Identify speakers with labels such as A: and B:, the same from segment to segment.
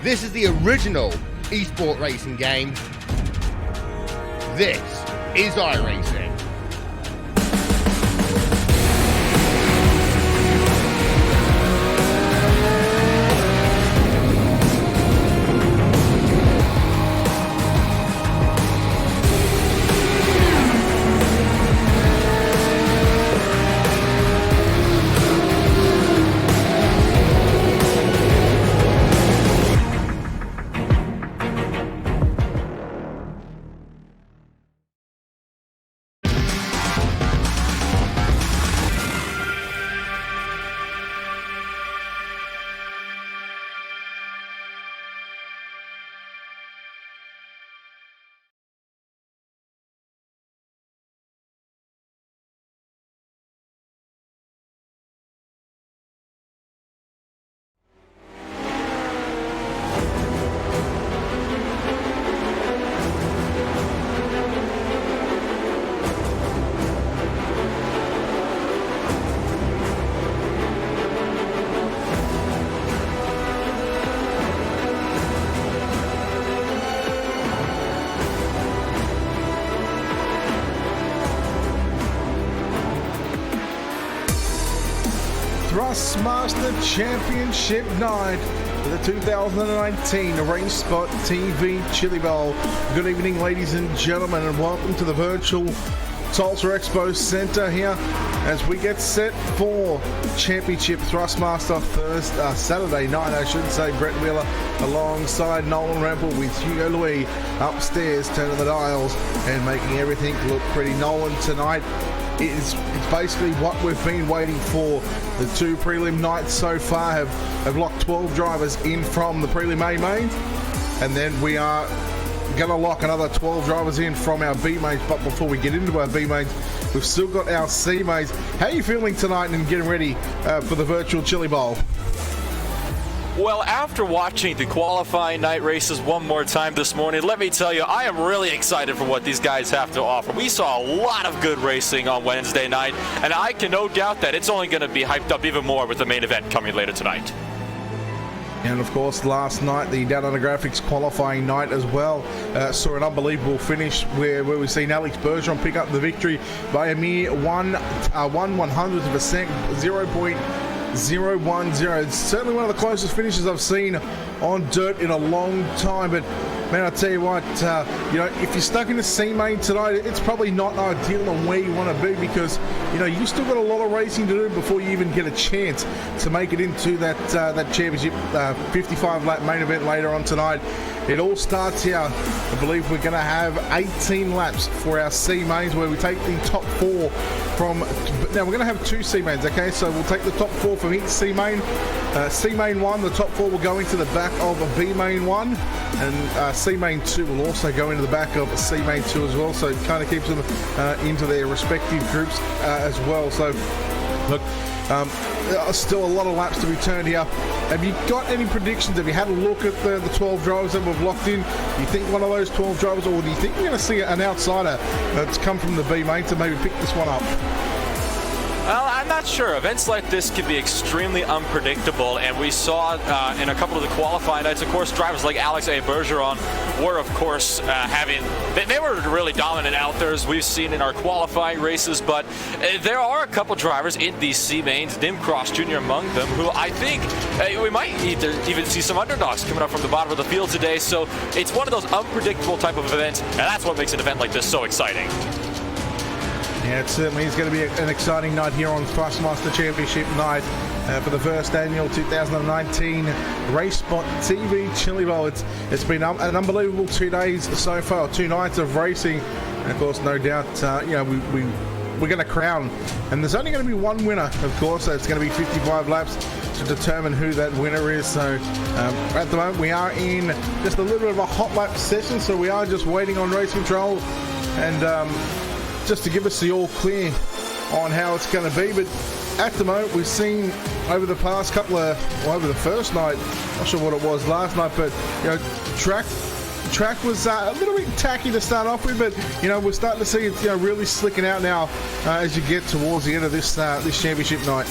A: This is the original esport racing game. This is iRacing.
B: Thrustmaster Championship Night for the 2019 RaceSpot TV Chili Bowl. Good evening, ladies and gentlemen, and welcome to the virtual Tulsa Expo Center here as we get set for Championship Thrustmaster Saturday night, I should say. Brett Wheeler alongside Nolan Rample with Hugo Louis upstairs, turning the dials and making everything look pretty. Nolan, tonight it's basically what we've been waiting for. The two prelim nights so far have locked 12 drivers in from the prelim A mains, and then we are going to lock another 12 drivers in from our B mains. But before we get into our B mains, we've still got our C mains. How are you feeling tonight and getting ready for the virtual Chili Bowl?
C: Well, after watching the qualifying night races one more time this morning, let me tell you, I am really excited for what these guys have to offer. We saw a lot of good racing on Wednesday night, and I can no doubt that it's only going to be hyped up even more with the main event coming later tonight.
B: And of course, last night, the Down Under Graphics qualifying night as well, saw an unbelievable finish where we've seen Alex Bergeron pick up the victory by a mere 1/100%, 0.010. It's certainly one of the closest finishes I've seen on dirt in a long time. But man, I tell you what, if you're stuck in the C main tonight, it's probably not ideal on where you want to be, because you still got a lot of racing to do before you even get a chance to make it into that championship 55 lap main event later on tonight. It all starts here. I believe we're going to have 18 laps for our C mains, where we take the top four from. Now we're going to have two C mains, okay? So we'll take the top four from each C main. C main 1, the top four will go into the back of a B main 1, and C main 2 will also go into the back of a C main 2 as well. So it kind of keeps them into their respective groups as well. So look, still a lot of laps to be turned here. Have you got any predictions? Have you had a look at the 12 drivers that we've locked in? Do you think one of those 12 drivers, or do you think we're going to see an outsider that's come from the B main to maybe pick this one up?
C: Well, I'm not sure. Events like this can be extremely unpredictable, and we saw in a couple of the qualifying nights, of course, drivers like Alex A. Bergeron were, of course, they were really dominant out there, as we've seen in our qualifying races, but there are a couple drivers in these C mains, Dim Cross Jr. among them, who I think we might even see some underdogs coming up from the bottom of the field today. So it's one of those unpredictable type of events, and that's what makes an event like this so exciting.
B: Yeah, it certainly is going to be an exciting night here on Thrustmaster Championship Night for the first annual 2019 RaceSpot TV Chili Bowl. It's been an unbelievable 2 days so far, 2 nights of racing, and of course, no doubt, we're going to crown. And there's only going to be one winner, of course, so it's going to be 55 laps to determine who that winner is. So at the moment, we are in just a little bit of a hot lap session, so we are just waiting on race control and just to give us the all clear on how it's going to be. But at the moment, we've seen over the past over the first night, not sure what it was last night, but track was a little bit tacky to start off with, but we're starting to see it really slicking out now as you get towards the end of this championship night.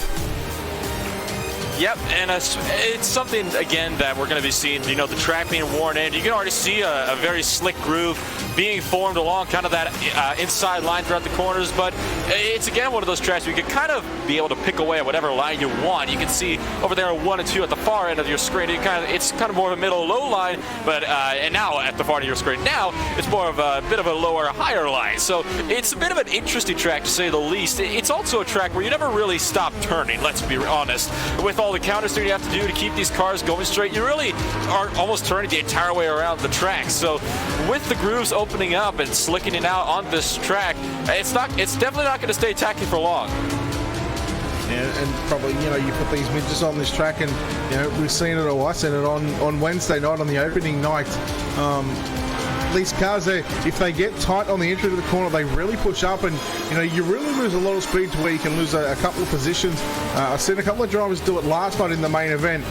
C: Yep, and it's something, again, that we're going to be seeing, you know, the track being worn in. You can already see a very slick groove being formed along kind of that inside line throughout the corners, but it's, again, one of those tracks where you can kind of be able to pick away at whatever line you want. You can see over there 1 and 2 at the far end of your screen. It's kind of more of a middle-low line, but and now at the far end of your screen, now it's more of a bit of a lower, higher line. So it's a bit of an interesting track, to say the least. It's also a track where you never really stop turning, let's be honest. With all the counters you have to do to keep these cars going straight, you really are almost turning the entire way around the track. So with the grooves opening up and slicking it out on this track, it's definitely not going to stay tacky for long.
B: And probably, you know, you put these midgets on this track, and you know, we've seen it, or I seen it on Wednesday night on the opening night. These cars, if they get tight on the entry to the corner, they really push up, and you know, you really lose a lot of speed to where you can lose a couple of positions. I've seen a couple of drivers do it last night in the main event.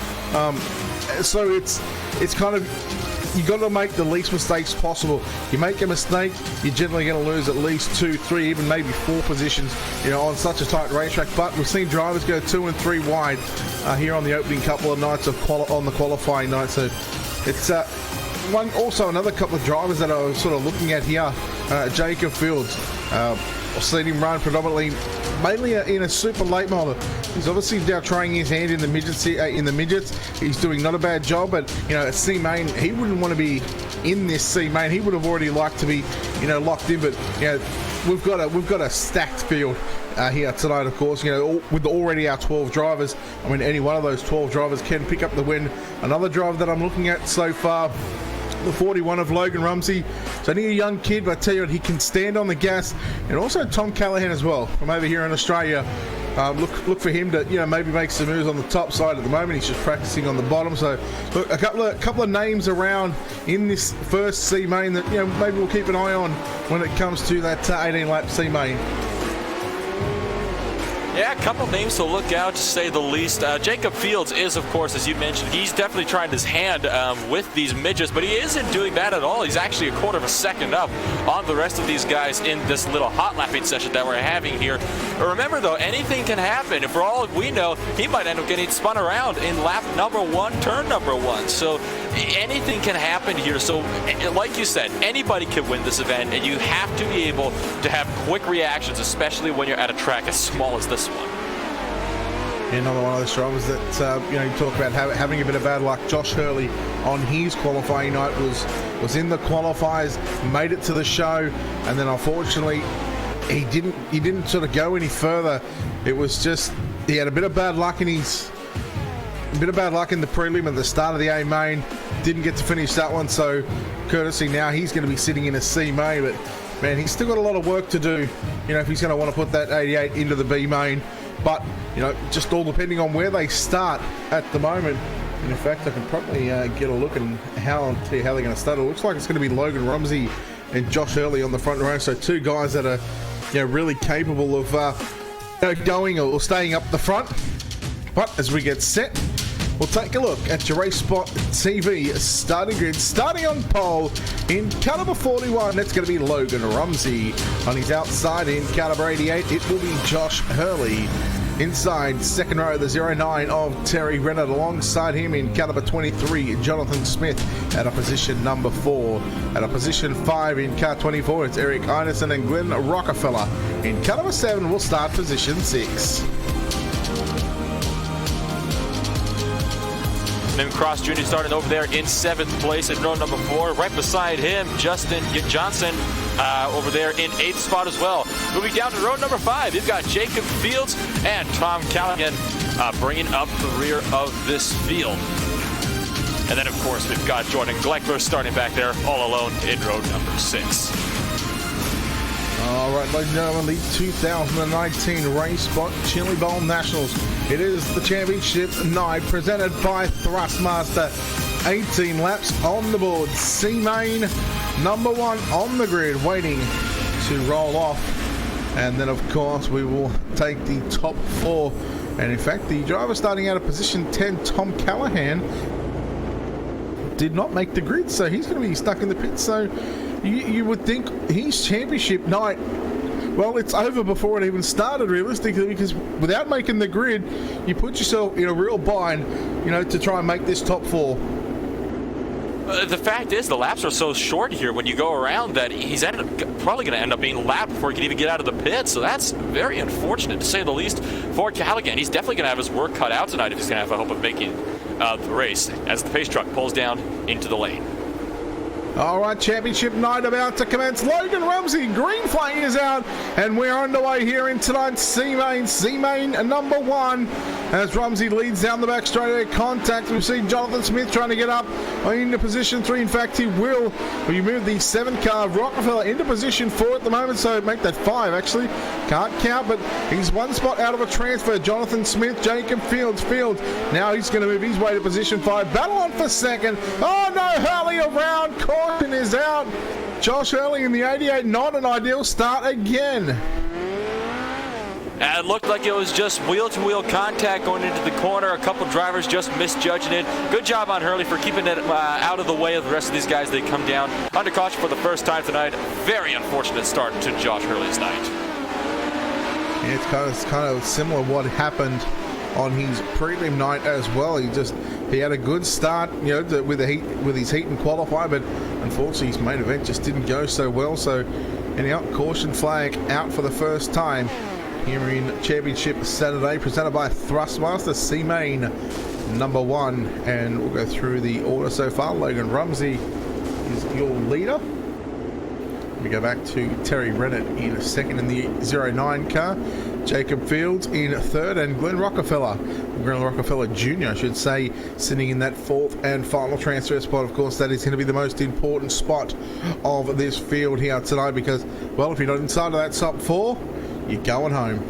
B: So it's kind of, you got to make the least mistakes possible. You make a mistake, you're generally going to lose at least 2, 3, even maybe 4 positions, you know, on such a tight racetrack. But we've seen drivers go 2 and 3 wide here on the opening couple of nights of on the qualifying night. So it's also another couple of drivers that I was sort of looking at here. Jacob Fields, I've seen him run mainly in a super late model. He's obviously now trying his hand in the midgets. He's doing not a bad job, but you know, at C main, he wouldn't want to be in this C main. He would have already liked to be, you know, locked in. But you know, we've got a stacked field here tonight, of course. You know, with already our 12 drivers. I mean, any one of those 12 drivers can pick up the win. Another driver that I'm looking at so far, the 41 of Logan Rumsey. He's only a young kid, but I tell you what, he can stand on the gas. And also Tom Callahan as well, from over here in Australia. Look for him to, you know, maybe make some moves on the top side. At the moment, he's just practicing on the bottom. So, look, a couple of names around in this first C main that, you know, maybe we'll keep an eye on when it comes to that 18-lap C main.
C: Yeah, a couple names to look out, to say the least. Jacob Fields is, of course, as you mentioned, he's definitely trying his hand with these midgets, but he isn't doing bad at all. He's actually a quarter of a second up on the rest of these guys in this little hot lapping session that we're having here. Remember, though, anything can happen. For all we know, he might end up getting spun around in lap number 1, turn number 1. So anything can happen here. So, like you said, anybody can win this event, and you have to be able to have quick reactions, especially when you're at a track as small as this one.
B: Another one of those drivers that, you know, you talk about having a bit of bad luck. Josh Hurley on his qualifying night was in the qualifiers, made it to the show, and then unfortunately he didn't sort of go any further. It was just, he had a bit of bad luck in the prelim at the start of the A main. Didn't get to finish that one, so courtesy now he's going to be sitting in a C main. But man, he's still got a lot of work to do, you know, if he's going to want to put that 88 into the B main. But, you know, just all depending on where they start at the moment. And in fact, I can probably get a look and tell you how they're going to start. It looks like it's going to be Logan Rumsey and Josh Hurley on the front row. So 2 guys that are, you know, really capable of you know, going or staying up the front. But as we get set, we'll take a look at your RaceSpot TV starting grid. Starting on pole in car number 41, that's going to be Logan Rumsey. On his outside in car number 88, it will be Josh Hurley. Inside, second row, the 09 of Terry Renner. Alongside him in car number 23, Jonathan Smith at a position number 4. At a position 5 in car 24, it's Eric Einarson and Glenn Rockefeller. In car number 7, we'll start position 6.
C: Mim Cross Jr. starting over there in 7th place in row number 4. Right beside him, Justin Johnson over there in 8th spot as well. Moving down to row number 5, you've got Jacob Fields and Tom Callahan bringing up the rear of this field. And then, of course, we've got Jordan Gleckler starting back there all alone in row number 6.
B: All right, ladies and gentlemen, the 2019 RaceSpot Chili Bowl Nationals. It is the championship night presented by Thrustmaster. 18 laps on the board. C main, number 1 on the grid, waiting to roll off. And then, of course, we will take the top 4. And in fact, the driver starting out of position 10, Tom Callahan, did not make the grid, so he's going to be stuck in the pits. So you would think his championship night well, it's over before it even started, realistically, because without making the grid, you put yourself in a real bind, you know, to try and make this top 4.
C: The fact is, the laps are so short here when you go around that he's probably going to end up being lapped before he can even get out of the pit. So that's very unfortunate, to say the least, for Callaghan. He's definitely going to have his work cut out tonight if he's going to have a hope of making the race as the pace truck pulls down into the lane.
B: All right, championship night about to commence. Logan Rumsey, green flag is out, and we're underway here in tonight's C-Main number 1. As Rumsey leads down the back straight away, contact. We've seen Jonathan Smith trying to get up into position 3. In fact, he will. We move the 7 car, Rockefeller, into position 4 at the moment, so make that 5 actually. Can't count, but he's 1 spot out of a transfer. Jonathan Smith, Jacob Fields. Now he's going to move his way to position 5. Battle on for 2nd. Oh no, Hurley around. Caution is out. Josh Hurley in the 88, not an ideal start again.
C: And it looked like it was just wheel-to-wheel contact going into the corner. A couple drivers just misjudging it. Good job on Hurley for keeping it out of the way of the rest of these guys. They come down under caution for the first time tonight. Very unfortunate start to Josh Hurley's night.
B: Yeah, it's kind of similar what happened on his prelim night as well. He had a good start, you know, with his heat and qualify, but unfortunately his main event just didn't go so well. So anyhow, caution flag out for the first time here in Championship Saturday, presented by Thrustmaster, C-Main number 1, and we'll go through the order so far. Logan Rumsey is your leader. We go back to Terry Rennett in 2nd in the 09 car. Jacob Fields in 3rd, and Glenn Rockefeller Jr., I should say, sitting in that 4th and final transfer spot. Of course, that is going to be the most important spot of this field here tonight, because, well, if you're not inside of that top 4, you're going home.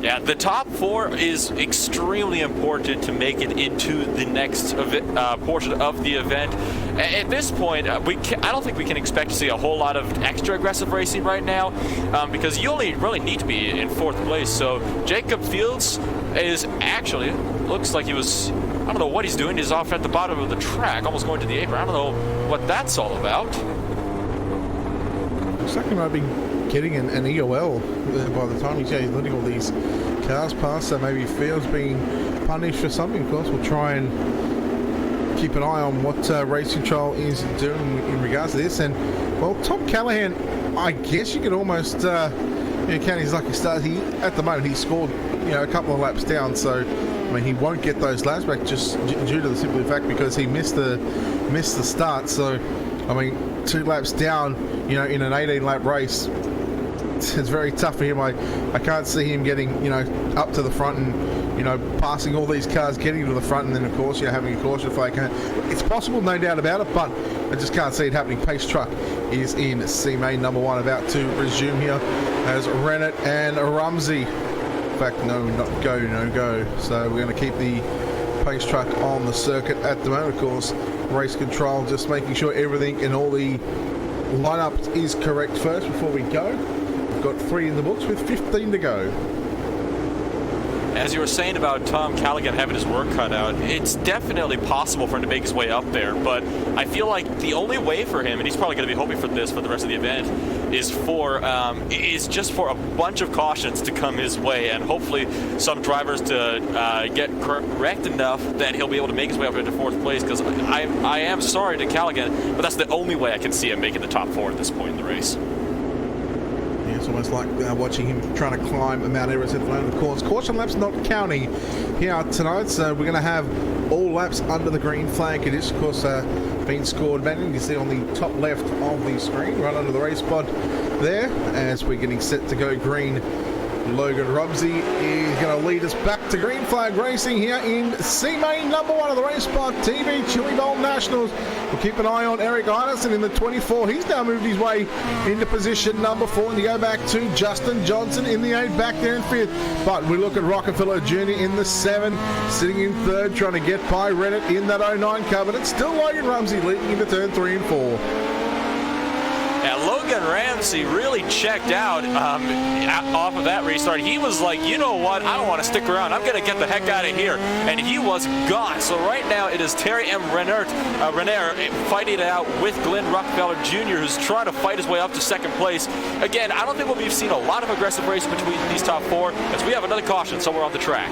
C: Yeah, the top 4 is extremely important to make it into the next portion of the event. At this point, I don't think we can expect to see a whole lot of extra aggressive racing right now, because you only really need to be in 4th place. So Jacob Fields is actually, looks like he was, I don't know what he's doing. He's off at the bottom of the track, almost going to the apron. I don't know what that's all about.
B: Looks like he might be getting an EOL by the time he's letting all these cars pass, so maybe Fields being punished for something. Of course, we'll try and keep an eye on what race control is doing in regards to this. And, well, Tom Callaghan, I guess you could almost count his lucky stars. At the moment, he scored a couple of laps down, so I mean he won't get those laps back just due to the simple fact because he missed the start. So I mean, 2 laps down, in an 18-lap race, it's very tough for him. I can't see him getting, up to the front and, passing all these cars, getting to the front, and then, of course, having a caution flag. It's possible, no doubt about it, but I just can't see it happening. Pace truck is in C-Main number 1, about to resume here as Rennett and Rumsey. In fact, no go. So we're going to keep the pace truck on the circuit at the moment. Of course, race control, just making sure everything and all the lineup is correct first before we go. We've got 3 in the books with 15 to go.
C: As you were saying about Tom Callaghan having his work cut out, it's definitely possible for him to make his way up there, but I feel like the only way for him, and he's probably going to be hoping for this for the rest of the event, is just for a bunch of cautions to come his way, and hopefully some drivers to get correct enough that he'll be able to make his way up into 4th place, because I am sorry to Callaghan, but that's the only way I can see him making the top 4 at this point in the race.
B: It's almost like watching him trying to climb Mount Everest at the moment. Of course, caution laps not counting here tonight, so we're going to have all laps under the green flag. It is, of course, being scored manually. You can see on the top left of the screen, right under the RaceSpot there, as we're getting set to go green. Logan Rumsey is going to lead us back to green flag racing here in C-Main number 1 of the RaceSpot TV Chili Bowl Nationals. We'll keep an eye on Eric Iverson in the 24. He's now moved his way into position number 4, and you go back to Justin Johnson in the 8, back there in 5th. But we look at Rockefeller Jr. in the 7, sitting in 3rd, trying to get by Rennett in that 09 car, but it's still Logan Rumsey leading into turn 3 and 4.
C: Logan Rumsey really checked out off of that restart. He was like, you know what, I don't want to stick around. I'm going to get the heck out of here. And he was gone. So right now it is Terry M. Renner fighting it out with Glenn Rockefeller Jr., who's trying to fight his way up to second place. Again, I don't think we've seen a lot of aggressive racing between these top four, as we have another caution somewhere on the track.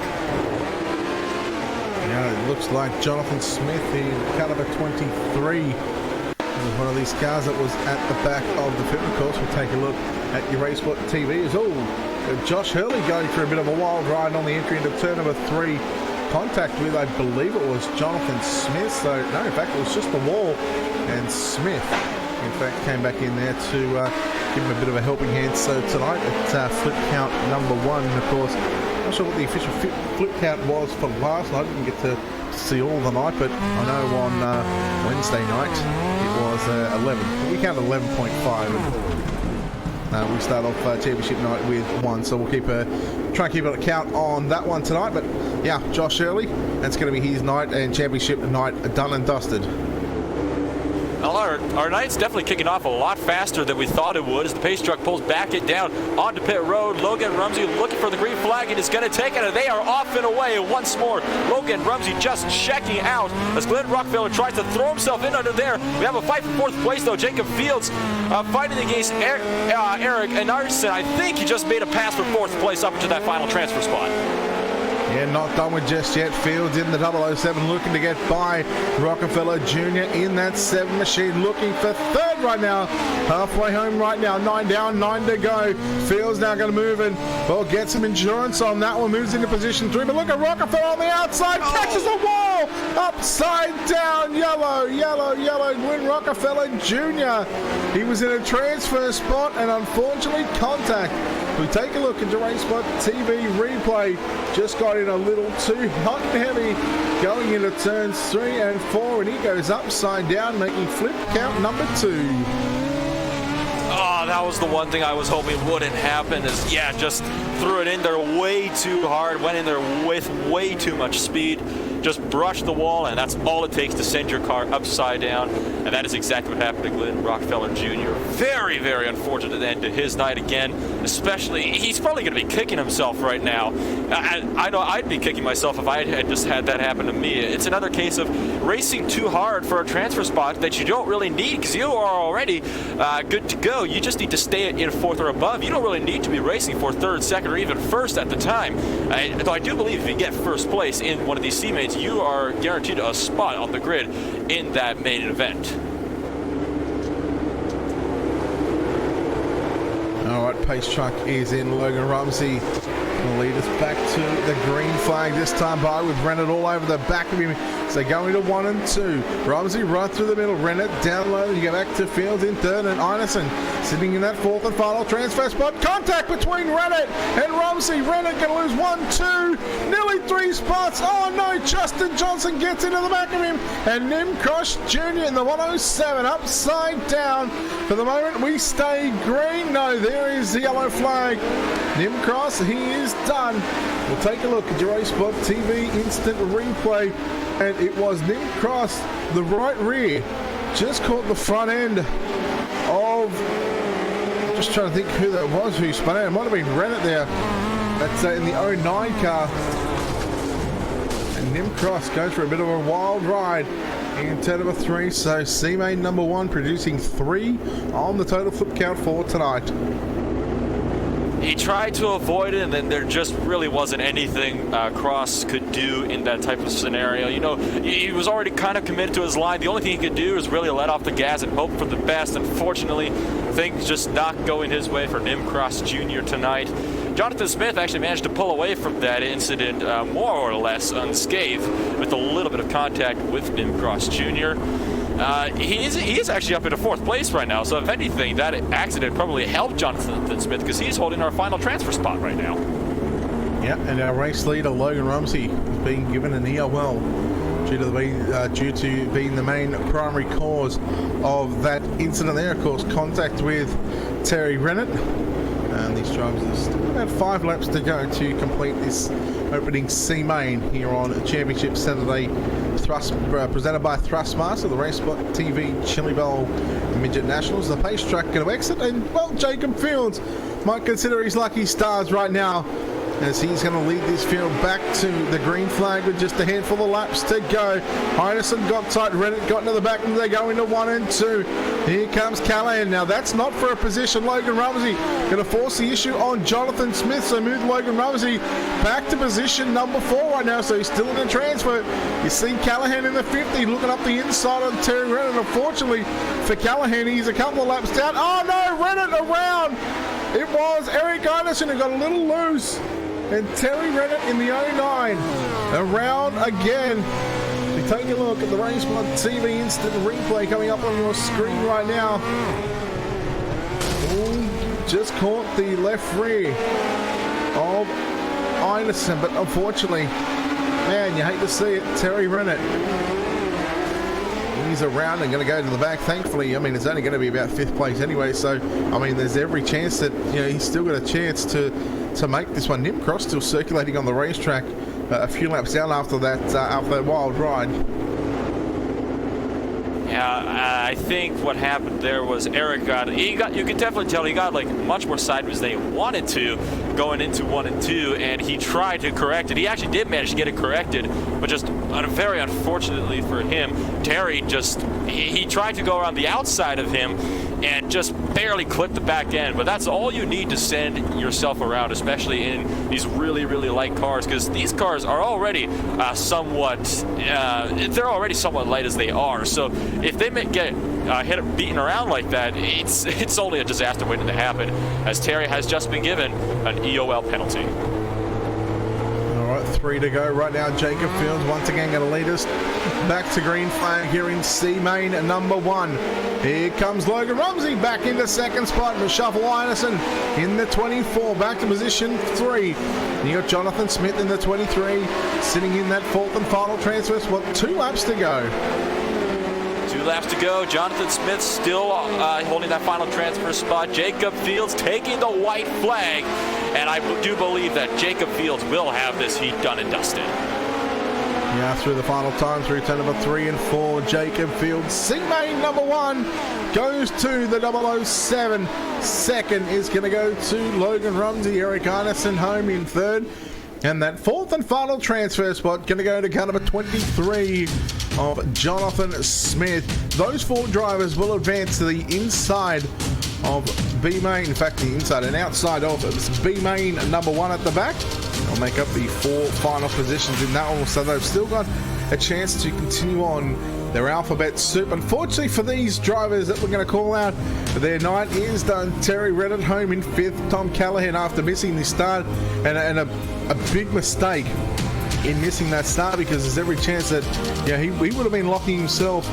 B: Yeah, it looks like Jonathan Smith in caliber 23. One of these cars that was at the back of the field. Of course, we'll take a look at your RaceSpot TV as well. Josh Hurley going for a bit of a wild ride on the entry into turn number 3. Contact with, I believe it was Jonathan Smith. So, no, in fact, it was just the wall. And Smith, in fact, came back in there to give him a bit of a helping hand. So tonight, at flip count number 1, of course, I'm not sure what the official flip count was for last night. I didn't get to see all the night, but I know on Wednesday night it was 11. We counted 11.5. We start off championship night with 1, so we'll try and keep a count on that one tonight. But yeah, Josh Early, that's going to be his night, and championship night done and dusted.
C: Well, our night's definitely kicking off a lot faster than we thought it would as the pace truck pulls back it down onto pit road. Logan Rumsey looking for the green flag and is going to take it, and they are off and away once more. Logan Rumsey just checking out as Glenn Rockefeller tries to throw himself in under there. We have a fight for 4th place, though. Jacob Fields fighting against Eric Narson. I think he just made a pass for 4th place up into that final transfer spot.
B: Yeah, not done with just yet. Fields in the 007 looking to get by Rockefeller Jr. in that 7 machine, looking for 3rd right now. Halfway home right now. 9 down, 9 to go. Fields now going to move and, well, get some endurance on that one. Moves into position 3, but look at Rockefeller on the outside. Catches the wall. Upside down. Yellow. Glenn Rockefeller Jr. He was in a transfer spot and unfortunately contact. We take a look at the RaceSpot TV replay. Just got in a little too hot and heavy going into turns 3 and 4, and he goes upside down, making flip count number 2.
C: Oh, that was the one thing I was hoping wouldn't happen is, yeah, just threw it in there way too hard, went in there with way too much speed, just brushed the wall, and that's all it takes to send your car upside down, and that is exactly what happened to Glenn Rockefeller Jr. Very, very unfortunate end to his night again, especially, he's probably going to be kicking himself right now. I know I'd be kicking myself if I had just had that happen to me. It's another case of racing too hard for a transfer spot that you don't really need, because you are already good to go. You just need to stay in 4th or above. You don't really need to be racing for 3rd, 2nd, or even 1st at the time. Though I do believe if you get 1st place in one of these C-mains, you are guaranteed a spot on the grid in that main event.
B: All right, pace truck is in. Logan Rumsey will lead us back to the green flag this time by with Rennet all over the back of him. So going to 1 and 2. Rumsey right through the middle. Rennet down low. You go back to Fields in 3rd, and Einerson sitting in that 4th and final transfer spot. Contact between Rennet and Rumsey. Rennet going to lose 1, 2, nearly 3 spots. Oh no, Justin Johnson gets into the back of him, and Nimcross Jr. in the 107 upside down. For the moment, we stay green. No, there is the yellow flag. Nimcross, he is done. We'll take a look at your RaceSpot TV instant replay, and it was Nimcross, the right rear, just caught the front end of, just trying to think who that was who spun out. It might have been Rennet there. That's in the 09 car. And Nimcross goes for a bit of a wild ride in turn number 3. So C-main number 1 producing 3 on the total flip count for tonight.
C: He tried to avoid it, and then there just really wasn't anything Cross could do in that type of scenario. You know, he was already kind of committed to his line. The only thing he could do is really let off the gas and hope for the best. Unfortunately, things just not going his way for Nimcross Jr. tonight. Jonathan Smith actually managed to pull away from that incident more or less unscathed with a little bit of contact with Nimcross Jr. He is actually up into 4th place right now, so if anything, that accident probably helped Jonathan Smith because he's holding our final transfer spot right now.
B: Yeah, and our race leader, Logan Rumsey, is being given an EOL due to being the main primary cause of that incident there. Of course, contact with Terry Rennet. And these drivers have still about 5 laps to go to complete this opening C-main here on Championship Saturday presented by Thrustmaster, the RaceSpot TV Chili Bowl Midget Nationals. The pace track going to exit, and well, Jacob Fields might consider his lucky stars right now, as he's going to lead this field back to the green flag with just a handful of laps to go. Heinesen got tight, Reddit got into the back, and they go into 1 and 2. Here comes Callahan. Now that's not for a position. Logan Rumsey going to force the issue on Jonathan Smith, so move Logan Rumsey back to position number 4 right now, so he's still in the transfer. You see Callahan in the 50 looking up the inside on Terry Reddit. Unfortunately for Callahan, he's a couple of laps down. Oh no, Reddit around. It was Eric Anderson who got a little loose. And Terry Reddit in the 09 around again. We're taking a look at the RaceSpot TV instant replay coming up on your screen right now. Ooh, just caught the left rear of Anderson, but unfortunately, man, you hate to see it, Terry Reddit. He's around and going to go to the back. Thankfully, I mean, it's only going to be about 5th place anyway, so I mean, there's every chance that, you know, he's still got a chance to make this one. Nimcross still circulating on the racetrack, a few laps down after that wild ride.
C: Yeah, I think what happened there was Eric you could definitely tell he got like much more sideways than he wanted to going into 1 and 2, and he tried to correct it. He actually did manage to get it corrected, but just very unfortunately for him, Terry he tried to go around the outside of him and just barely clipped the back end. But that's all you need to send yourself around, especially in these really, really light cars, because these cars are already somewhat light as they are. So if they get beaten around like that, it's only a disaster waiting to happen, as Terry has just been given an EOL penalty.
B: All right, 3 to go right now. Jacob Fields once again going to lead us back to green flag here in C main number 1. Here comes Logan Rumsey back into 2nd spot. Shuffle Ineson in the 24, back to position 3. You got Jonathan Smith in the 23, sitting in that 4th and final transfer spot. 2 laps to go.
C: 2 laps to go. Jonathan Smith still holding that final transfer spot. Jacob Fields taking the white flag, and I do believe that Jacob Fields will have this heat done and dusted.
B: Yeah, through the final time, through turn number 3 and 4, Jacob Fields, C-Main number 1, goes to the 007. 2nd is going to go to Logan Rumsey. Eric Arneson home in 3rd. And that 4th and final transfer spot going to go to car number 23 of Jonathan Smith. Those 4 drivers will advance to the inside of B-Main. In fact, the inside and outside of B-Main number 1 at the back. They'll make up the 4 final positions in that one. So they've still got a chance to continue on their alphabet soup. Unfortunately for these drivers that we're going to call out, their night is done. Terry Reddit home in 5th. Tom Callahan, after missing the start and a big mistake in missing that start, because there's every chance that, you know, he would have been locking himself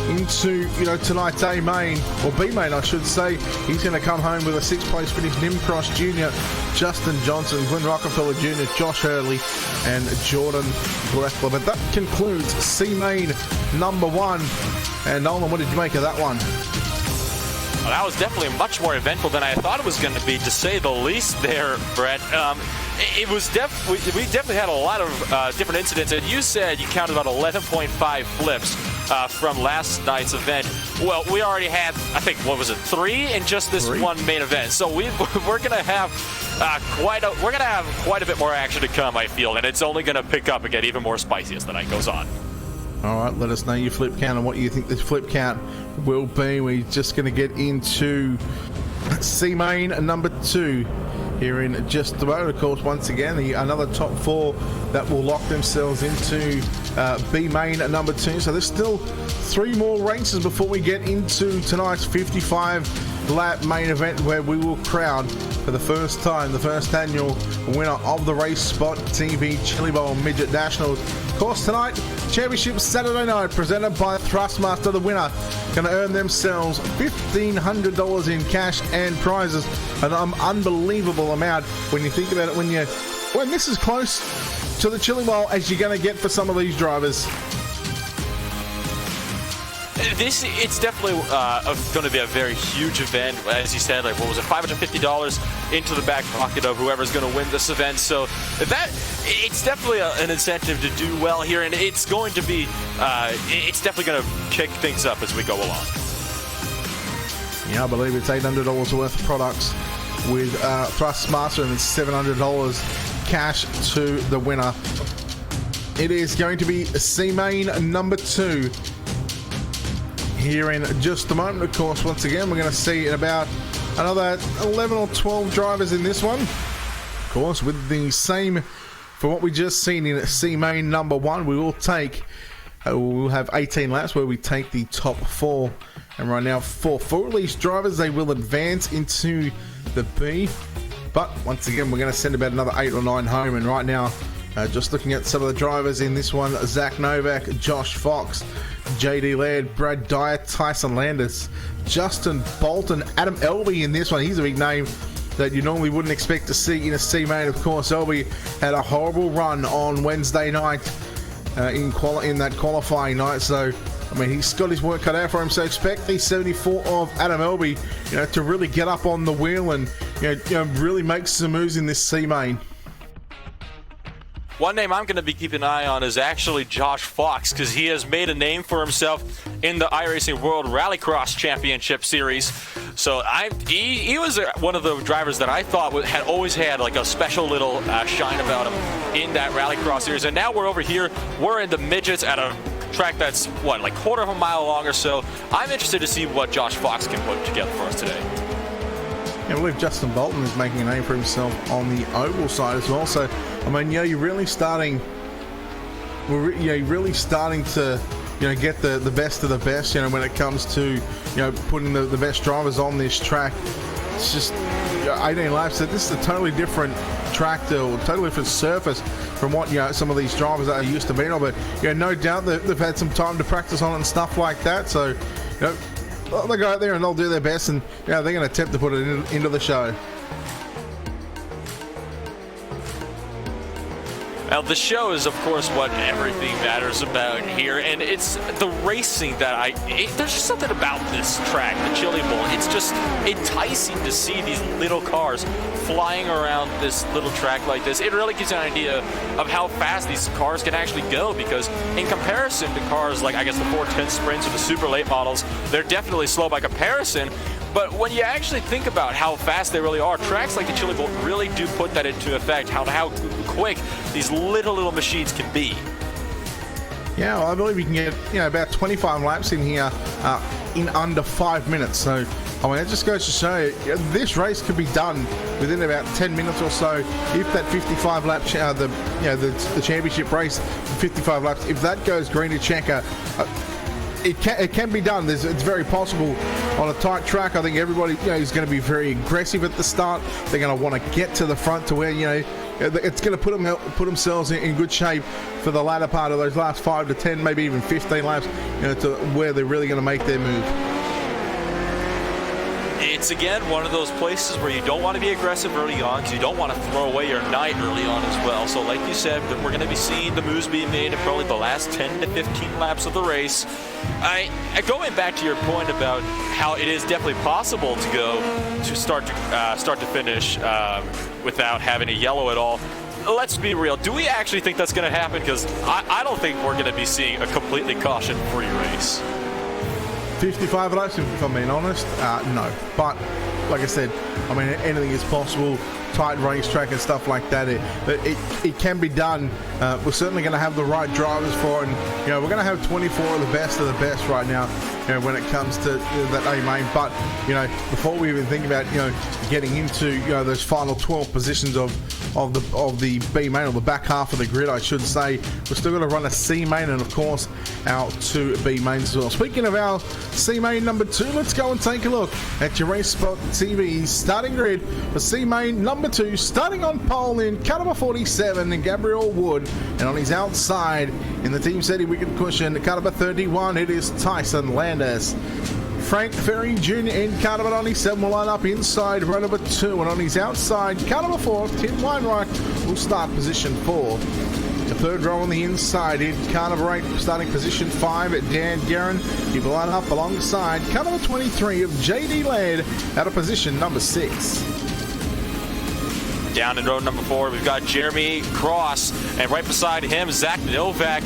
B: into, you know, tonight's A main, or B main I should say. He's going to come home with a 6th place finish. Nimcross Jr., Justin Johnson, Glenn Rockefeller Jr., Josh Hurley and Jordan Breckler. But that concludes C main number 1. And Nolan, what did you make of that one?
C: Well, that was definitely much more eventful than I thought it was going to be, to say the least there, Brett. It was we definitely had a lot of different incidents, and you said you counted about 11.5 flips from last night's event. Well, we already had, I think, what was it, 3 in just this 1 main event. So we're going to have quite a bit more action to come, I feel, and it's only going to pick up and get even more spicy as the night goes on.
B: All right, let us know your flip count and what you think this flip count will be. We're just going to get into C main number 2 here in just a moment. Of course, once again, another top 4 that will lock themselves into B main number 2. So there's still 3 more races before we get into tonight's 55-lap main event, where we will crown for the first time the first annual winner of the RaceSpot TV Chili Bowl Midget Nationals. Of course, tonight, Championship Saturday night, presented by Thrustmaster. The winner going to earn themselves $1,500 in cash and prizes. An unbelievable amount when you think about it, when this is close to the Chili Bowl as you're going to get for some of these drivers.
C: It's definitely going to be a very huge event, as you said. Like, what was it, $550 into the back pocket of whoever's going to win this event. So it's definitely an incentive to do well here, and it's going to be, it's definitely going to kick things up as we go along.
B: Yeah, I believe it's $800 worth of products with Thrustmaster, and it's $700 cash to the winner. It is going to be C-Main number 2 here in just a moment. Of course, once again, we're going to see about another 11 or 12 drivers in this one. Of course, with the same for what we just seen in C-Main number 1, we will take, we'll have 18 laps where we take the top 4. And right now, for 4 of these drivers, they will advance into the B. But once again, we're going to send about another 8 or 9 home. And right now, just looking at some of the drivers in this one: Zach Novak, Josh Fox, JD Laird, Brad Dyer, Tyson Landis, Justin Bolton, Adam Elby in this one. He's a big name that you normally wouldn't expect to see in a C-Main. Of course, Elby had a horrible run on Wednesday night in that qualifying night. So, I mean, he's got his work cut out for him. So expect the 74 of Adam Elby, to really get up on the wheel and really make some moves in this C-Main.
C: One name I'm going to be keeping an eye on is actually Josh Fox, because he has made a name for himself in the iRacing World Rallycross Championship Series. So he was one of the drivers that I thought had always had like a special little shine about him in that Rallycross series. And now we're over here. We're in the midgets at a track that's, like quarter of a mile long or so. I'm interested to see what Josh Fox can put together for us today.
B: I believe Justin Bolton is making a name for himself on the oval side as well. So, I mean, you're really starting. You're really starting to, get the best of the best. When it comes to, putting the best drivers on this track. It's just 18 laps. So this is a totally different track, or totally different surface from what some of these drivers are used to being on. But no doubt that they've had some time to practice on it and stuff like that. So, they'll go out there and they'll do their best, and they're going to attempt to put it into the show.
C: Now, the show is, of course, what everything matters about here, and it's the racing that there's just something about this track, the Chili Bowl. It's just enticing to see these little cars flying around this little track like this. It really gives you an idea of how fast these cars can actually go, because in comparison to cars like, I guess, the 410 Sprints or the super late models, they're definitely slow by comparison. But when you actually think about how fast they really are, tracks like the Chili Bowl really do put that into effect, how quick these little machines can be.
B: Yeah, well, I believe you can get about 25 laps in here in under 5 minutes. So, I mean, it just goes to show you, this race could be done within about 10 minutes or so. If that 55 lap, the championship race, 55 laps, if that goes green to checker, it can be done. It's very possible on a tight track. I think everybody is going to be very aggressive at the start. They're going to want to get to the front to where it's going to put themselves in good shape for the latter part of those last 5 to 10, maybe even 15 laps, to where they're really going to make their move.
C: It's, again, one of those places where you don't want to be aggressive early on, because you don't want to throw away your night early on as well. So like you said, we're going to be seeing the moves being made in probably the last 10 to 15 laps of the race. Going back to your point about how it is definitely possible to go to start to finish without having a yellow at all. Let's be real. Do we actually think that's going to happen? Because I don't think we're going to be seeing a completely caution-free race.
B: 55 laps, if I'm being honest, no. But like I said, I mean, anything is possible. Tight racetrack and stuff like that. It can be done. We're certainly going to have the right drivers for it. And, we're going to have 24 of the best right now. When it comes to that A main. But before we even think about getting into those final 12 positions of the B main, or the back half of the grid, I should say, we're still going to run a C main and of course our 2 B mains as well. Speaking of our C main number 2, let's go and take a look at your RaceSpot TV starting grid for C main number 2, starting on pole in car number 47 and Gabriel Wood, and on his outside in the team setting wicket cushion, car number 31, it is Tyson Landis. Frank Ferry Jr. in car number 97 will line up inside row number 2, and on his outside, car number 4, Tim Weinreich will start position 4. The third row on the inside in car number 8, starting position 5 at Dan Guerin. He will line up alongside car number 23 of JD Laird out of position number 6.
C: Down in row number 4, we've got Jeremy Cross, and right beside him, Zach Novak,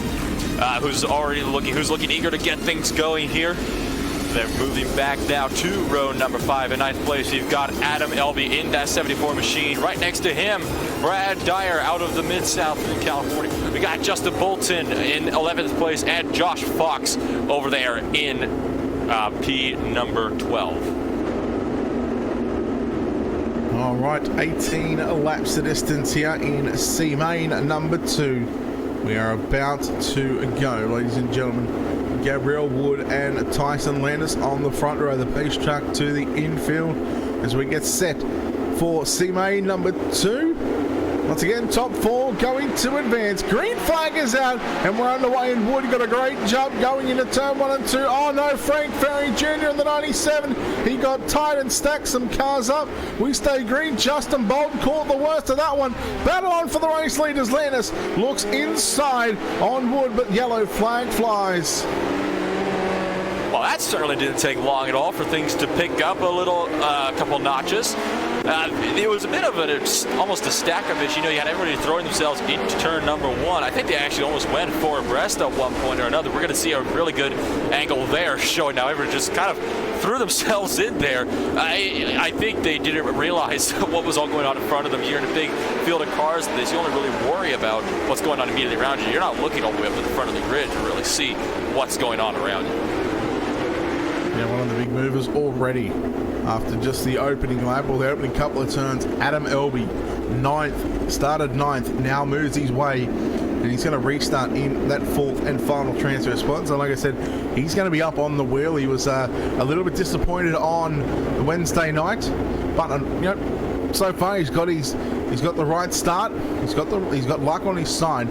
C: who's looking eager to get things going here. They're moving back now to row number 5. In 9th place, you've got Adam Elby in that 74 machine. Right next to him, Brad Dyer out of the Mid-South in California. We got Justin Bolton in 11th place and Josh Fox over there in P number 12.
B: All right, 18 laps the distance here in C main number 2. We are about to go, ladies and gentlemen. Gabriel Wood and Tyson Landis on the front row of the pace track to the infield as we get set for C main number 2. Once again, top 4 going to advance. Green flag is out and we're underway, and Wood got a great jump going into turn 1 and 2. Oh no, Frank Ferry Jr. in the 97. He got tight and stacked some cars up. We stay green. Justin Bolton caught the worst of that one. Battle on for the race leaders. Landis looks inside on Wood, but yellow flag flies.
C: Well, that certainly didn't take long at all for things to pick up a couple notches. It was a bit of almost a stack-up-ish. You know, you had everybody throwing themselves into turn number 1. I think they actually almost went 4 abreast at one point or another. We're going to see a really good angle there showing now everybody just kind of threw themselves in there. I think they didn't realize what was all going on in front of them. You're in a big field of cars. You only really worry about what's going on immediately around you. You're not looking all the way up to the front of the grid to really see what's going on around you.
B: Yeah, one of the big movers already after just the opening lap, or the opening couple of turns. Adam Elby, 9th, started 9th, now moves his way, and he's going to restart in that 4th and final transfer spot. So like I said, he's going to be up on the wheel. He was a little bit disappointed on the Wednesday night, but so far he's got the right start. He's got luck on his side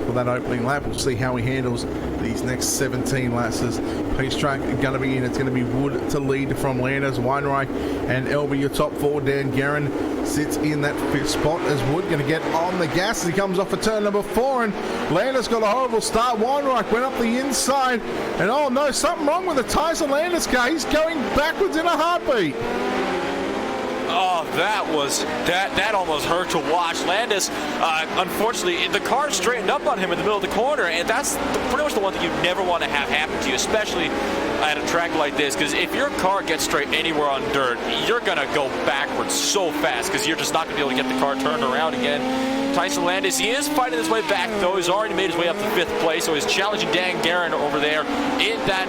B: for that opening lap. We'll see how he handles these next 17 laps. As pace track going to be in. It's going to be Wood to lead from Landers, Weinreich and Elby. Your top 4. Dan Guerin sits in that 5th spot as Wood going to get on the gas as he comes off of turn number 4, and Landers got a horrible start. Weinreich went up the inside, and oh no, something wrong with the Tyson Landers car. He's going backwards in a heartbeat.
C: Oh, that almost hurt to watch. Landis, unfortunately, the car straightened up on him in the middle of the corner, and that's pretty much the one thing you never want to have happen to you, especially at a track like this, because if your car gets straight anywhere on dirt, you're going to go backwards so fast because you're just not going to be able to get the car turned around again. Tyson Landis, he is fighting his way back, though. He's already made his way up to 5th place, so he's challenging Dan Guerin over there in that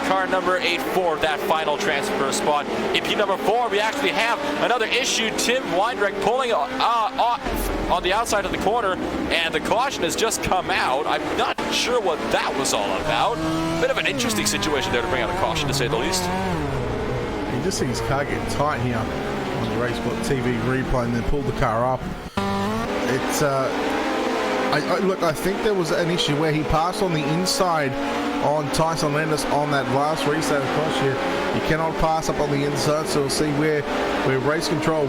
C: car number 8 for that final transfer spot. In P number 4, we actually have another issue. Tim Weinreich pulling on the outside of the corner, and the caution has just come out. I'm not sure what that was all about. Bit of an interesting situation there to bring out a caution, to say the least.
B: You just see his car get tight here on the RaceSpot TV replay, and then pulled the car up. It's look, I think there was an issue where he passed on the inside on Tyson Landis on that last restart across here. You cannot pass up on the inside, so we'll see what race control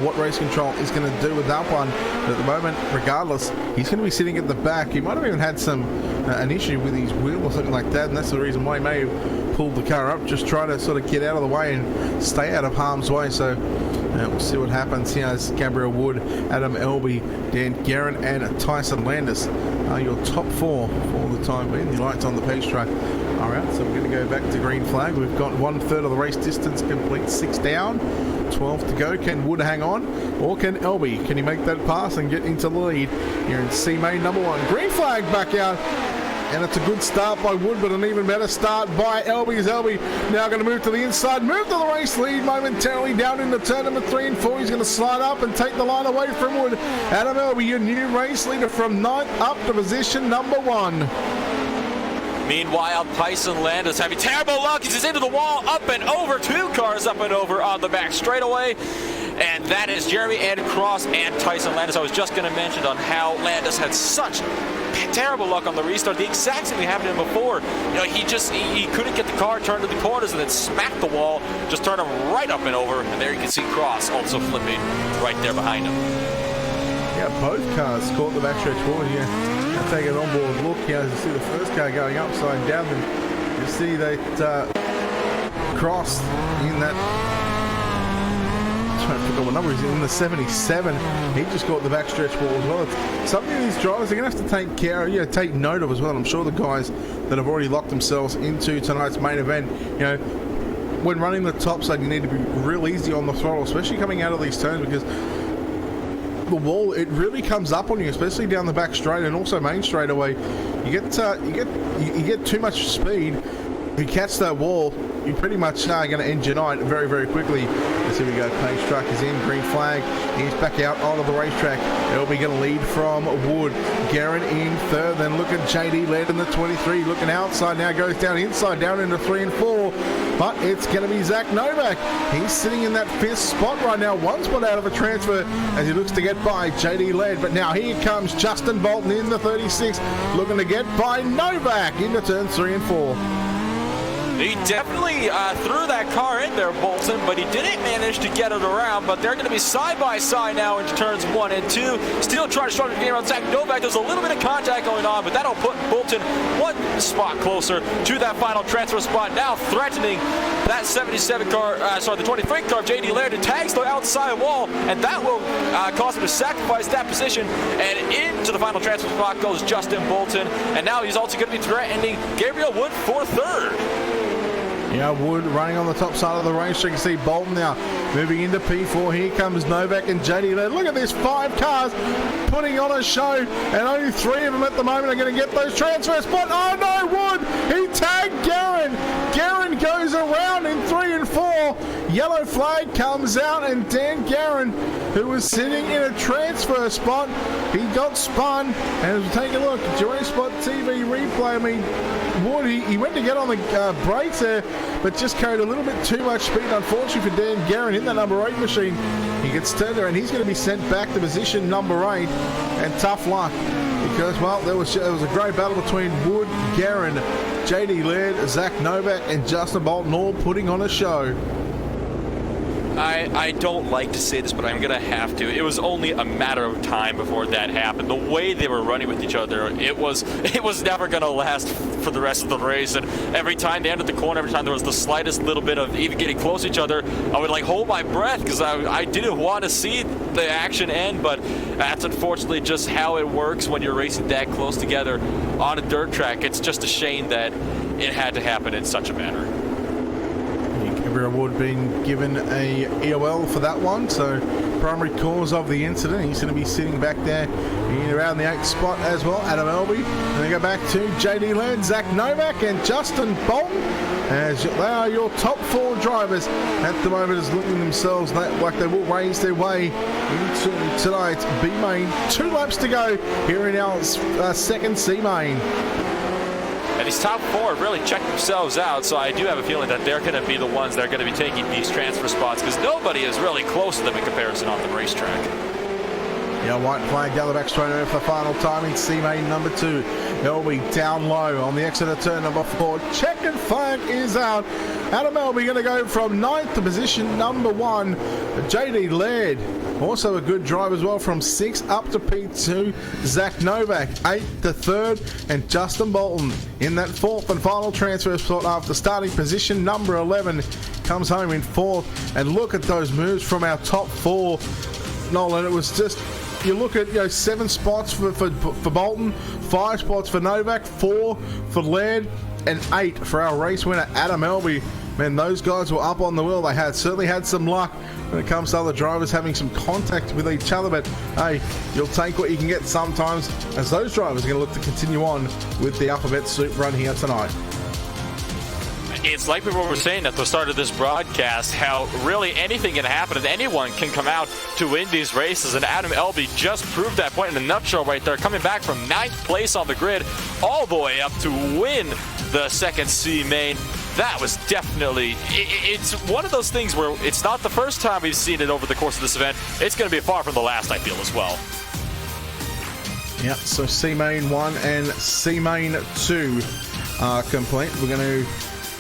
B: is going to do with that one. But at the moment, regardless, he's going to be sitting at the back. He might have even had an issue with his wheel or something like that, and that's the reason why he may have pulled the car up, just try to sort of get out of the way and stay out of harm's way. So we'll see what happens here as Gabriel Wood, Adam Elby, Dan Guerin and Tyson Landis are your top 4 for the time being. The lights on the pace track are out, so we're going to go back to green flag. We've got 1/3 of the race distance complete, 6 down, 12 to go. Can Wood hang on, or can Elby? Can he make that pass and get into the lead here in C main number 1? Green flag back out. And it's a good start by Wood, but an even better start by Elby. As Elby now going to move to the inside, move to the race lead momentarily down into turn number 3 and 4. He's going to slide up and take the line away from Wood. Adam Elby, your new race leader from 9th up to position number 1.
C: Meanwhile, Tyson Landis having terrible luck. He's into the wall, up and over. 2 cars up and over on the back straightaway. And that is Jeremy and Cross and Tyson Landis. I was just going to mention on how Landis had such terrible luck on the restart. The exact same thing happened to him before. You know, he couldn't get the car turned to the corners and then smacked the wall, just turned him right up and over. And there you can see Cross also flipping right there behind him.
B: Yeah, Yeah, both cars caught the backstretch forward here. I'll take an onboard look here as you see the first car going upside down, and you see that crossed in that. I forgot what number he's in the 77. He just caught the backstretch wall as well. It's something these drivers are going to have to take care of, take note of as well. I'm sure the guys that have already locked themselves into tonight's main event, when running the top side, you need to be real easy on the throttle, especially coming out of these turns, because the wall, it really comes up on you, especially down the back straight and also main straightaway. You get too much speed. If you catch that wall, you pretty much are going to end your night very, very quickly. Let's see, we go. Pace truck is in, green flag. He's back out onto the racetrack. They'll be going to lead from Wood. Guerin in third. Then look at JD led in the 23. Looking outside now, goes down inside, down into 3 and 4. But it's going to be Zach Novak. He's sitting in that 5th spot right now. 1 spot out of a transfer as he looks to get by JD led. But now here comes Justin Bolton in the 36, looking to get by Novak into turns 3 and 4.
C: He definitely threw that car in there, Bolton, but he didn't manage to get it around. But they're going to be side by side now into turns 1 and 2. Still trying to struggle to get around Zach Novak. There's a little bit of contact going on, but that'll put Bolton 1 spot closer to that final transfer spot. Now threatening that 77 car, the 23 car of JD Laird, who tags the outside wall, and that will cause him to sacrifice that position. And into the final transfer spot goes Justin Bolton, and now he's also going to be threatening Gabriel Wood for 3rd.
B: Yeah, Wood running on the top side of the race. You can see Bolton now moving into P4. Here comes Novak and JD Laird. Look at this, 5 cars putting on a show, and only 3 of them at the moment are going to get those transfer spots. Oh no, Wood! He tagged Guerin. Guerin goes around in 3 and 4. Yellow flag comes out, and Dan Guerin, who was sitting in a transfer spot, he got spun. And as we take a look at your RaceSpot TV replay, I mean, Wood, he went to get on the brakes there, but just carried a little bit too much speed, unfortunately for Dan Guerin in that number 8 machine. He gets turned there, and he's going to be sent back to position number 8, and tough luck, because, well, there was a great battle between Wood, Guerin, JD Laird, Zach Novak, and Justin Bolton, all putting on a show.
C: I don't like to say this, but I'm going to have to. It was only a matter of time before that happened. The way they were running with each other, it was never going to last for the rest of the race. And every time they entered the corner, every time there was the slightest little bit of even getting close to each other, I would hold my breath, because I didn't want to see the action end. But that's unfortunately just how it works when you're racing that close together on a dirt track. It's just a shame that it had to happen in such a manner.
B: Gabriel Wood being given a EOL for that one, so primary cause of the incident. He's going to be sitting back there in around the 8th spot as well, Adam Elby. And they go back to JD Laird, Zach Novak, and Justin Bolton, as they are your top 4 drivers at the moment, is looking themselves like they will raise their way into tonight's B main. 2 laps to go here in our second C main.
C: And these top 4 have really checked themselves out, so I do have a feeling that they're going to be the ones that are going to be taking these transfer spots, because nobody is really close to them in comparison on the racetrack.
B: Yeah, white flag down the back straight over for the final time in C main number 2. Elby down low on the exit of turn number 4. Checkered flag is out. Adam Elby going to go from 9th to position number 1. JD Laird, also a good drive as well, from 6 up to P2. Zach Novak 8th to 3rd, and Justin Bolton in that 4th and final transfer spot after starting position number 11 comes home in 4th. And look at those moves from our top 4, Nolan. It was just, you look at 7 spots for Bolton, 5 spots for Novak, 4 for Laird, and 8 for our race winner Adam Elby. Man, those guys were up on the wheel. They certainly had some luck when it comes to other drivers having some contact with each other, but hey, you'll take what you can get sometimes, as those drivers are going to look to continue on with the Alphabet Soup run here tonight.
C: It's like we were saying at the start of this broadcast, how really anything can happen and anyone can come out to win these races, and Adam Elby just proved that point in a nutshell right there, coming back from 9th place on the grid all the way up to win the second C main. That was definitely, it's one of those things where it's not the first time we've seen it over the course of this event. It's going to be far from the last, I feel, as well.
B: Yep, so C main 1 and C main 2 are complete. We're going to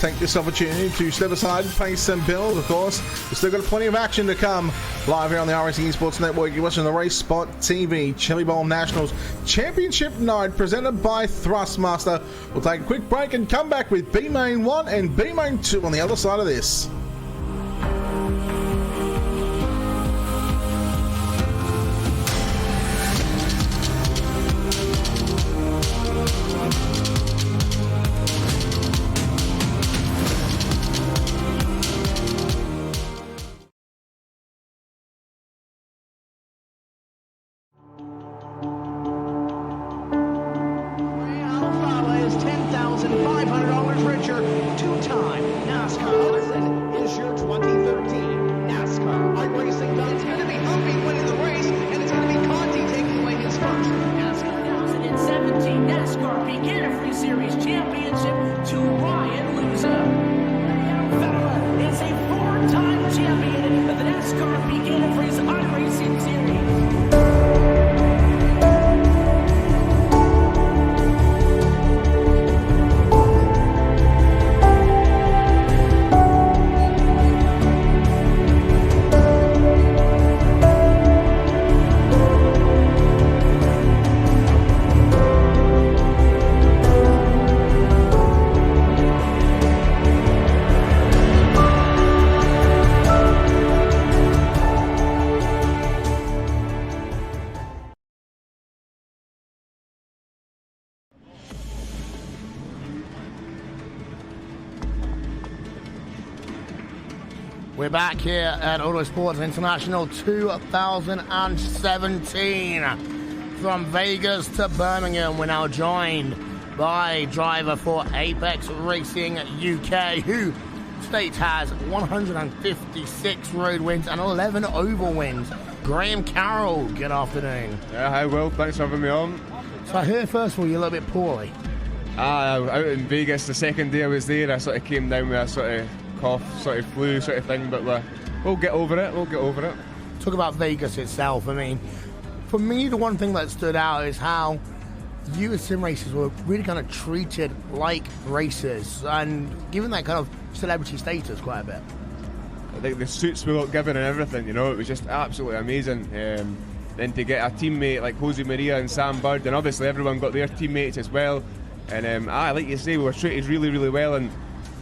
B: take this opportunity to step aside and pay some bills, of course. We've still got plenty of action to come live here on the iRacing Esports Network. You're watching the RaceSpot TV Chili Bowl Nationals Championship Night presented by Thrustmaster. We'll take a quick break and come back with B-Main 1 and B-Main 2 on the other side of this.
D: $10,500 richer. Two-time NASCAR legend is your 2013 NASCAR iRacing. It's going to be Humpy winning the race, and it's going to be Conti taking away his first NASCAR 2017 NASCAR Beginner Free Series Championship to Ryan Loser. Federer is a four-time champion of the NASCAR Beginner Free iRacing Series.
A: We're back here at Autosports International 2017. From Vegas to Birmingham, we're now joined by driver for Apex Racing UK, who states has 156 road wins and 11 oval wins. Graham Carroll, good afternoon.
E: Yeah, hi Will, thanks for having me on.
A: So I heard first of all you're a little bit poorly.
E: Out in Vegas, the second day I was there, I sort of came down with a sort of cough, sort of flu sort of thing, but we'll get over it,
A: Talk about Vegas itself. I mean, for me, the one thing that stood out is how you as sim racers were really kind of treated like racers and given that kind of celebrity status quite a bit.
E: I think the suits we got given and everything, you know, it was just absolutely amazing. Then to get a teammate like Jose Maria and Sam Bird, and obviously everyone got their teammates as well. And like you say, we were treated really, really well, and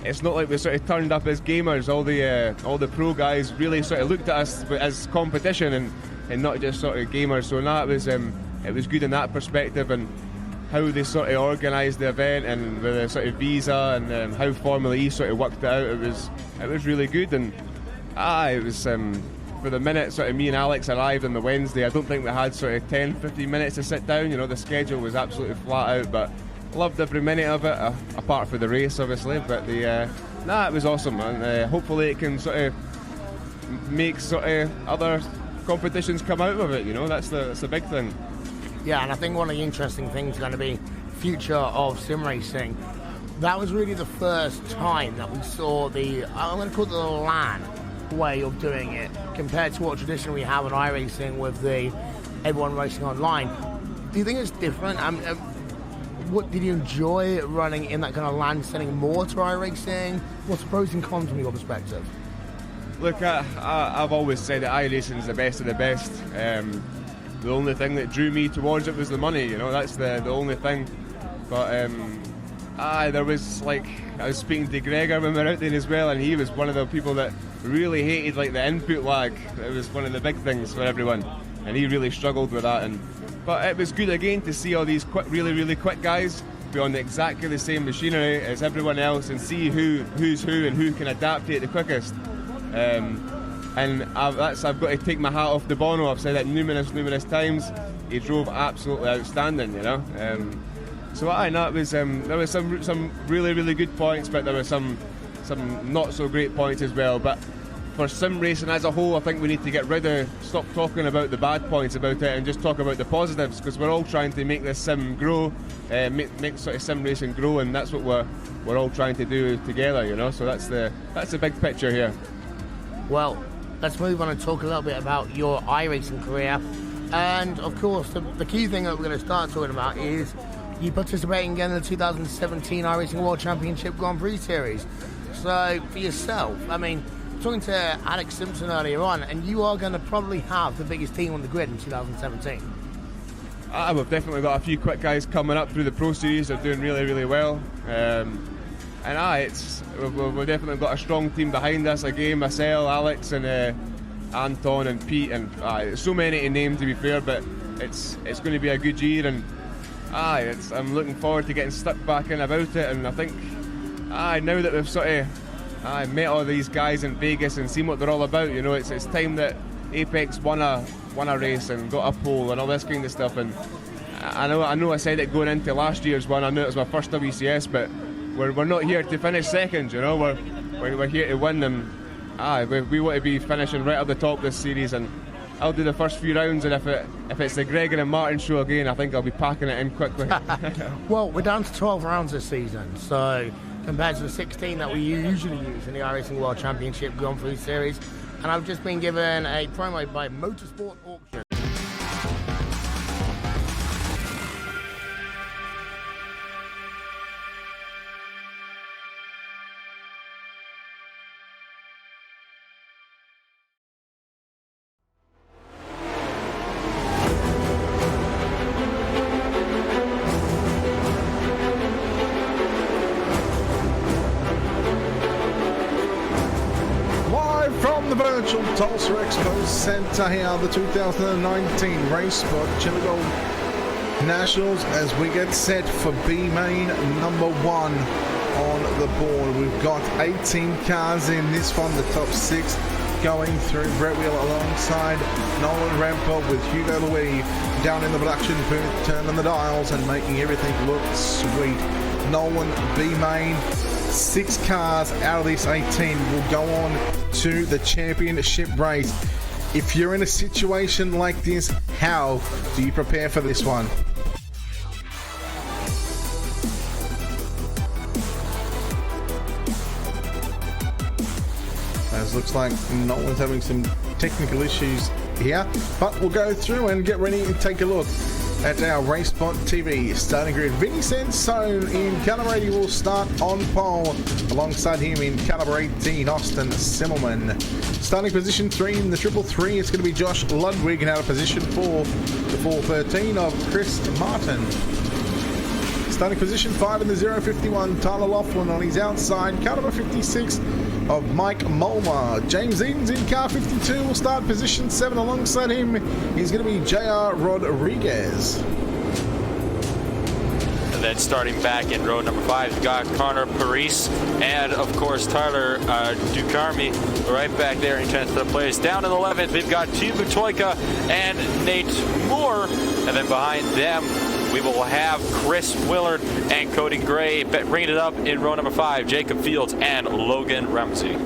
E: it's not like we sort of turned up as gamers. All the pro guys really sort of looked at us as competition and not just sort of gamers. So it was good in that perspective, and how they sort of organised the event and with the sort of visa and how Formula E sort of worked it out. It was really good, and it was for the minute sort of me and Alex arrived on the Wednesday. I don't think we had sort of 10-15 minutes to sit down. You know, the schedule was absolutely flat out, but loved every minute of it, apart from the race, obviously. But it was awesome, and hopefully it can sort of make sort of other competitions come out of it. You know, that's the big thing.
A: Yeah, and I think one of the interesting things is going to be future of sim racing. That was really the first time that we saw I'm going to call it the LAN way of doing it, compared to what traditionally we have in iRacing with the everyone racing online. Do you think it's different? What did you enjoy running in that kind of LAN setting more to iRacing? What's the pros and cons from your perspective?
E: Look, I've always said that iRacing is the best of the best. The only thing that drew me towards it was the money, you know, that's the only thing. But there was, like, I was speaking to Gregor when we were out there as well, and he was one of the people that really hated like the input lag. It was one of the big things for everyone, and he really struggled with that. But it was good again to see all these really, really quick guys be on exactly the same machinery as everyone else and see who's who and who can adapt to it the quickest. I've got to take my hat off to Bono. I've said that numerous times. He drove absolutely outstanding, you know. There was some really, really good points, but there were some not so great points as well. But for sim racing as a whole, I think we need to stop talking about the bad points about it and just talk about the positives, because we're all trying to make this sim grow, make sort of sim racing grow, and that's what we're all trying to do together, you know. So that's the big picture here.
A: Well, let's move on and talk a little bit about your iRacing career. And of course, the key thing that we're going to start talking about is you participating again in the 2017 iRacing World Championship Grand Prix Series. So, for yourself, I mean, talking to Alex Simpson earlier on, and you are going to probably have the biggest team on the grid in 2017.
E: We've definitely got a few quick guys coming up through the Pro Series. They're doing really, really well. We've definitely got a strong team behind us. Again, myself, Alex, and Anton and Pete, and so many to name, to be fair. But it's going to be a good year, and I'm looking forward to getting stuck back in about it. And I think now that we've sort of met all these guys in Vegas and seen what they're all about, you know, it's time that Apex won a race and got a pole and all this kind of stuff. And I know I said it going into last year's one. I knew it was my first WCS, but we're not here to finish second, you know. We're here to win them. We want to be finishing right at the top this series, and I'll do the first few rounds, and if it's the Gregor and Martin show again, I think I'll be packing it in quickly.
A: Well, we're down to 12 rounds this season, so compared to the 16 that we usually use in the iRacing World Championship Grand Prix Series, and I've just been given a promo by Motorsport Auction.
B: Tulsa Expo Center here, the 2019 RaceSpot Chili Gold Nationals, as we get set for B main number 1 on the board. We've got 18 cars in this one, the top 6 going through. Brett Wheeler alongside Nolan Rampel with Hugo Louis down in the production booth, turning the dials and making everything look sweet. Nolan, B main. 6 cars out of this 18 will go on to the championship race. If you're in a situation like this, how do you prepare for this one? As looks like Nolan's having some technical issues here, but we'll go through and get ready and take a look at our RaceSpot TV starting grid. Vinny Sansone in caliber 80 will start on pole. Alongside him in caliber 18, Austin Simmelman. Starting position 3 in the 333, it's going to be Josh Ludwig, and out of position 4, the 413 of Chris Martin. Starting position 5 in the 051, Tyler Laughlin on his outside, caliber 56 of Mike Mulmer. James Edens in car 52 will start position 7. Alongside him is going to be JR Rodriguez.
C: And then starting back in row number 5, you've got Connor Paris and, of course, Tyler Ducarmi right back there in 10th place. Down in the 11th, we've got Tibu Toika and Nate Moore. And then behind them, we will have Chris Willard and Cody Gray. Bringing it up in row number 5, Jacob Fields and Logan Rumsey.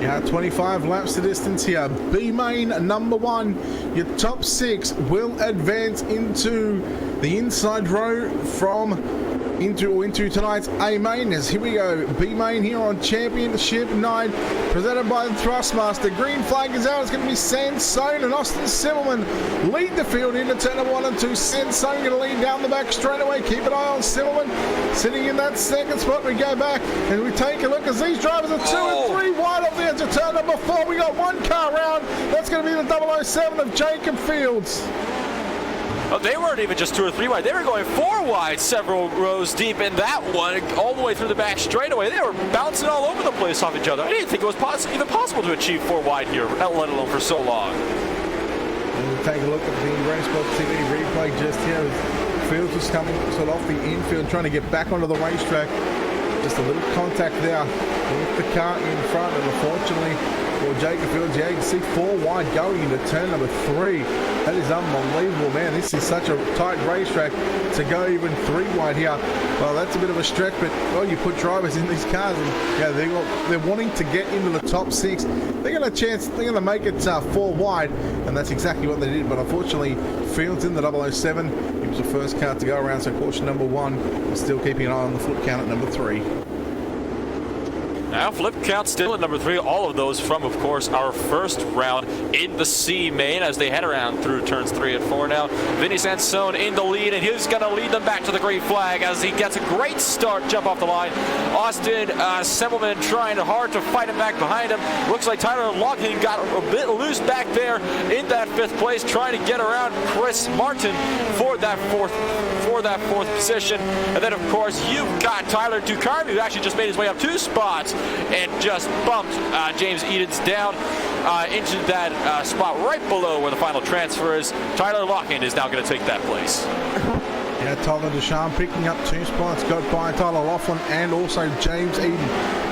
B: Yeah, 25 laps to distance here. B main number 1. Your top 6 will advance into the inside row from into tonight's A main. As here we go, B main here on Championship Night, presented by the Thrustmaster. Green flag is out. It's going to be Sansone and Austin Simmelman lead the field into turn number 1 and 2. Sansone going to lead down the back straight away. Keep an eye on Simmelman sitting in that second spot. We go back and we take a look as these drivers are 2 and 3 wide off the edge of turn number 4. We got 1 car round. That's going to be the 007 of Jacob Fields.
C: Oh, they weren't even just 2 or 3 wide. They were going 4 wide, several rows deep in that one, all the way through the back straightaway. They were bouncing all over the place off each other. I didn't think it was even possible to achieve 4 wide here, let alone for so long.
B: We'll take a look at the RaceSpot TV replay just here. Fields was coming sort of off the infield, trying to get back onto the racetrack. Just a little contact there with the car in front, and unfortunately for Jacob Fields, yeah, you can see 4 wide going into turn number 3. That is unbelievable, man. This is such a tight racetrack to go even 3 wide here. Well, that's a bit of a stretch, but well, you put drivers in these cars, and yeah, they're wanting to get into the top 6. They're going to make it 4 wide, and that's exactly what they did. But unfortunately, Fields in the 007. He was the first car to go around, so caution number 1. We're still keeping an eye on the foot count at number 3.
C: Now flip count still at number 3. All of those from, of course, our first round in the C main as they head around through turns 3 and 4 now. Vinny Sansone in the lead, and he's going to lead them back to the green flag as he gets a great start, jump off the line. Austin Semmelman trying hard to fight him back behind him. Looks like Tyler Logan got a bit loose back there in that 5th place, trying to get around Chris Martin for that fourth position. And then, of course, you've got Tyler Ducarmi, who actually just made his way up 2 spots and just bumped James Edens down into that spot right below where the final transfer is. Tyler Loughlin is now going to take that place.
B: Yeah, Tyler Deschamps picking up 2 spots, got by Tyler Loughlin and also James Eden.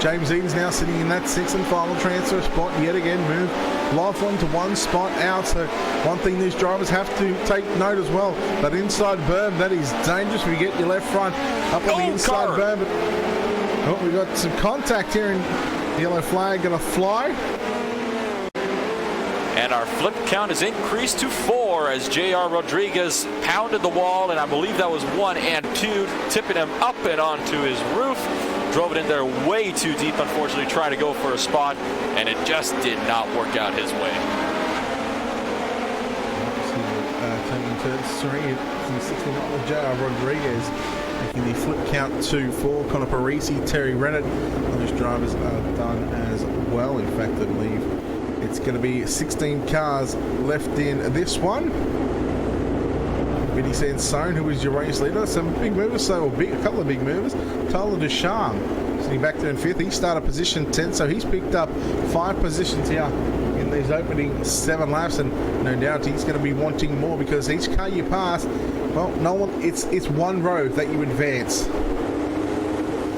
B: James Eden's now sitting in that 6th and final transfer spot. Yet again, move Loughlin to 1 spot out. So one thing these drivers have to take note as well, that inside berm, that is dangerous if you get your left front up on the inside berm. But, oh, we got some contact here, and the yellow flag going to fly.
C: And our flip count is increased to 4 as J.R. Rodriguez pounded the wall, and I believe that was 1 and 2, tipping him up and onto his roof. Drove it in there way too deep, unfortunately, trying to go for a spot, and it just did not work out his way.
B: Turn 69 J.R. Rodriguez making the flip count to 4. Connor Parisi, Terry Rennett, those drivers are done as well. In fact, I believe it's going to be 16 cars left in this one. Vinny Sansone, who is your race leader. Some big movers, a couple of big movers. Tyler Deschamps sitting back there in 5th. He started position 10, so he's picked up 5 positions here in these opening 7 laps, and no doubt he's going to be wanting more because each car you pass, well, no one. It's one road that you advance.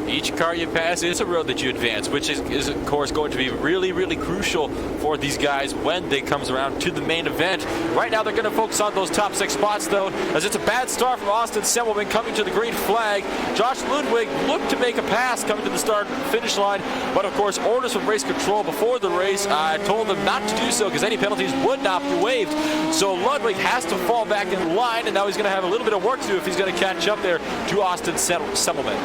C: Each car you pass is a road that you advance, which is of course going to be really, really crucial for these guys when they comes around to the main event. Right now they're going to focus on those top 6 spots though, as it's a bad start from Austin Semmelman coming to the green flag. Josh Ludwig looked to make a pass coming to the start finish line, but of course orders from race control before the race told them not to do so because any penalties would not be waived. So Ludwig has to fall back in line, and now he's going to have a little bit of work to do if he's going to catch up there to Austin Semmelman.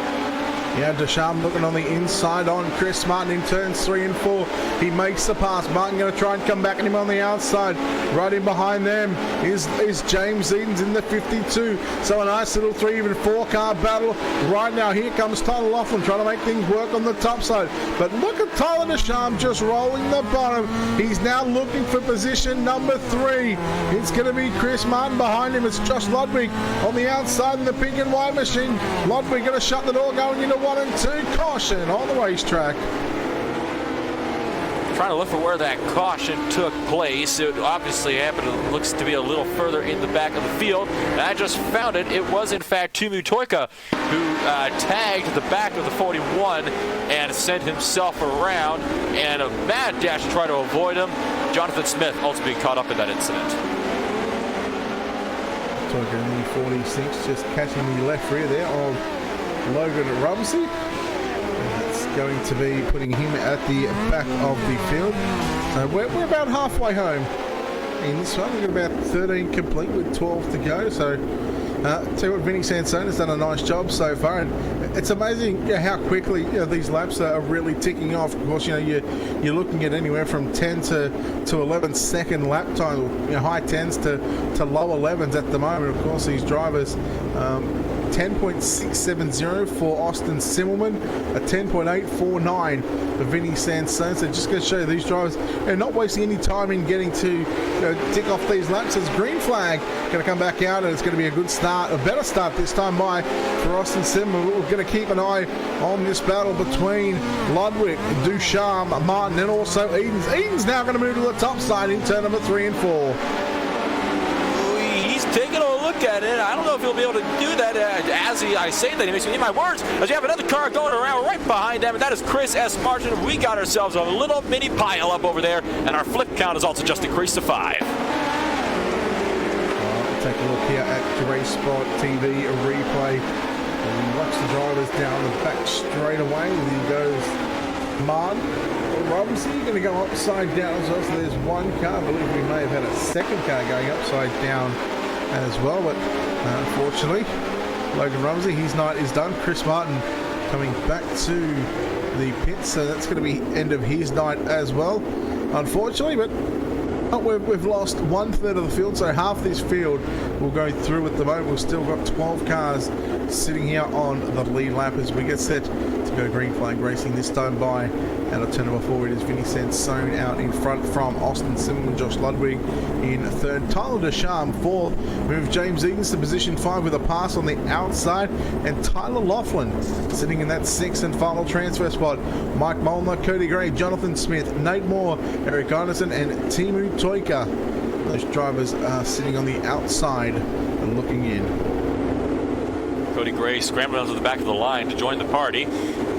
B: Yeah, Deschamps looking on the inside on Chris Martin in turns 3 and 4. He makes the pass. Martin going to try and come back at him on the outside. Right in behind them is James Edens in the 52. So a nice little 3 and 4 car battle right now. Here comes Tyler Loughlin trying to make things work on the top side. But look at Tyler Deschamps just rolling the bottom. He's now looking for position number 3. It's going to be Chris Martin behind him. It's Josh Ludwig on the outside in the pink and white machine. Ludwig going to shut the door going into 1 and 2. Caution on the racetrack.
C: Trying to look for where that caution took place. It obviously happened. It looks to be a little further in the back of the field. And I just found it. It was in fact Tumu Toika who tagged the back of the 41 and sent himself around. And a mad dash to try to avoid him. Jonathan Smith also being caught up in that incident.
B: Toika in the 46 just catching the left rear there of Logan Rumsey. That's going to be putting him at the back of the field. So we're about halfway home in this one. We've got about 13 complete with 12 to go. So tell you what, Vinny Sansone has done a nice job so far, and it's amazing how quickly these laps are really ticking off. Of course, you're looking at anywhere from 10 to 11 second lap time, high 10s to low 11s at the moment. Of course, these drivers. 10.670 for Austin Semmelman, a 10.849 for Vinny Sansone. So just going to show you these drivers are not wasting any time in getting to tick off these laps. As green flag going to come back out, and it's going to be a good start, a better start this time by for Austin Semmelman. We're going to keep an eye on this battle between Ludwig, Deschamps, Martin, and also Edens. Edens now going to move to the top side in turn number 3 and 4.
C: Taking a look at it. I don't know if he'll be able to do that I say that. He makes me eat my words. As you have another car going around right behind them, and that is Chris S. Martin. We got ourselves a little mini pile up over there, and our flip count is also just increased to 5.
B: Take a look here at RaceSpot TV replay. And we watch the drivers down the back straight away. There goes Martin. Rumsey going to go upside down as well. So there's one car. I believe we may have had a second car going upside down as well, but unfortunately Logan Rumsey, his night is done. Chris Martin coming back to the pit, so that's going to be end of his night as well, unfortunately. But we've lost 1/3 of the field, so half this field will go through at the moment. We've still got 12 cars sitting here on the lead lap as we get set to go green flag racing, this time by out of turn number 4. It is Vinny Sansone out in front from Austin Simmelman, Josh Ludwig in third, Tyler Deschamps fourth. Move James Edens to position 5 with a pass on the outside, and Tyler Laughlin sitting in that 6th and final transfer spot. Mike Molnar, Cody Gray, Jonathan Smith, Nate Moore, Eric Anderson, and Timu Toika. Those drivers are sitting on the outside and looking in.
C: Cody Gray scrambling onto the back of the line to join the party.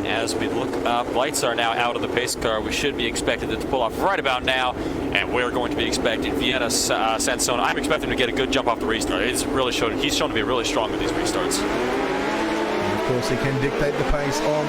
C: As we look up, lights are now out of the pace car. We should be expecting it to pull off right about now, and we're going to be expecting Vienna Sansone. I'm expecting him to get a good jump off the restart. He's shown to be really strong with these restarts.
B: Of course, he can dictate the pace on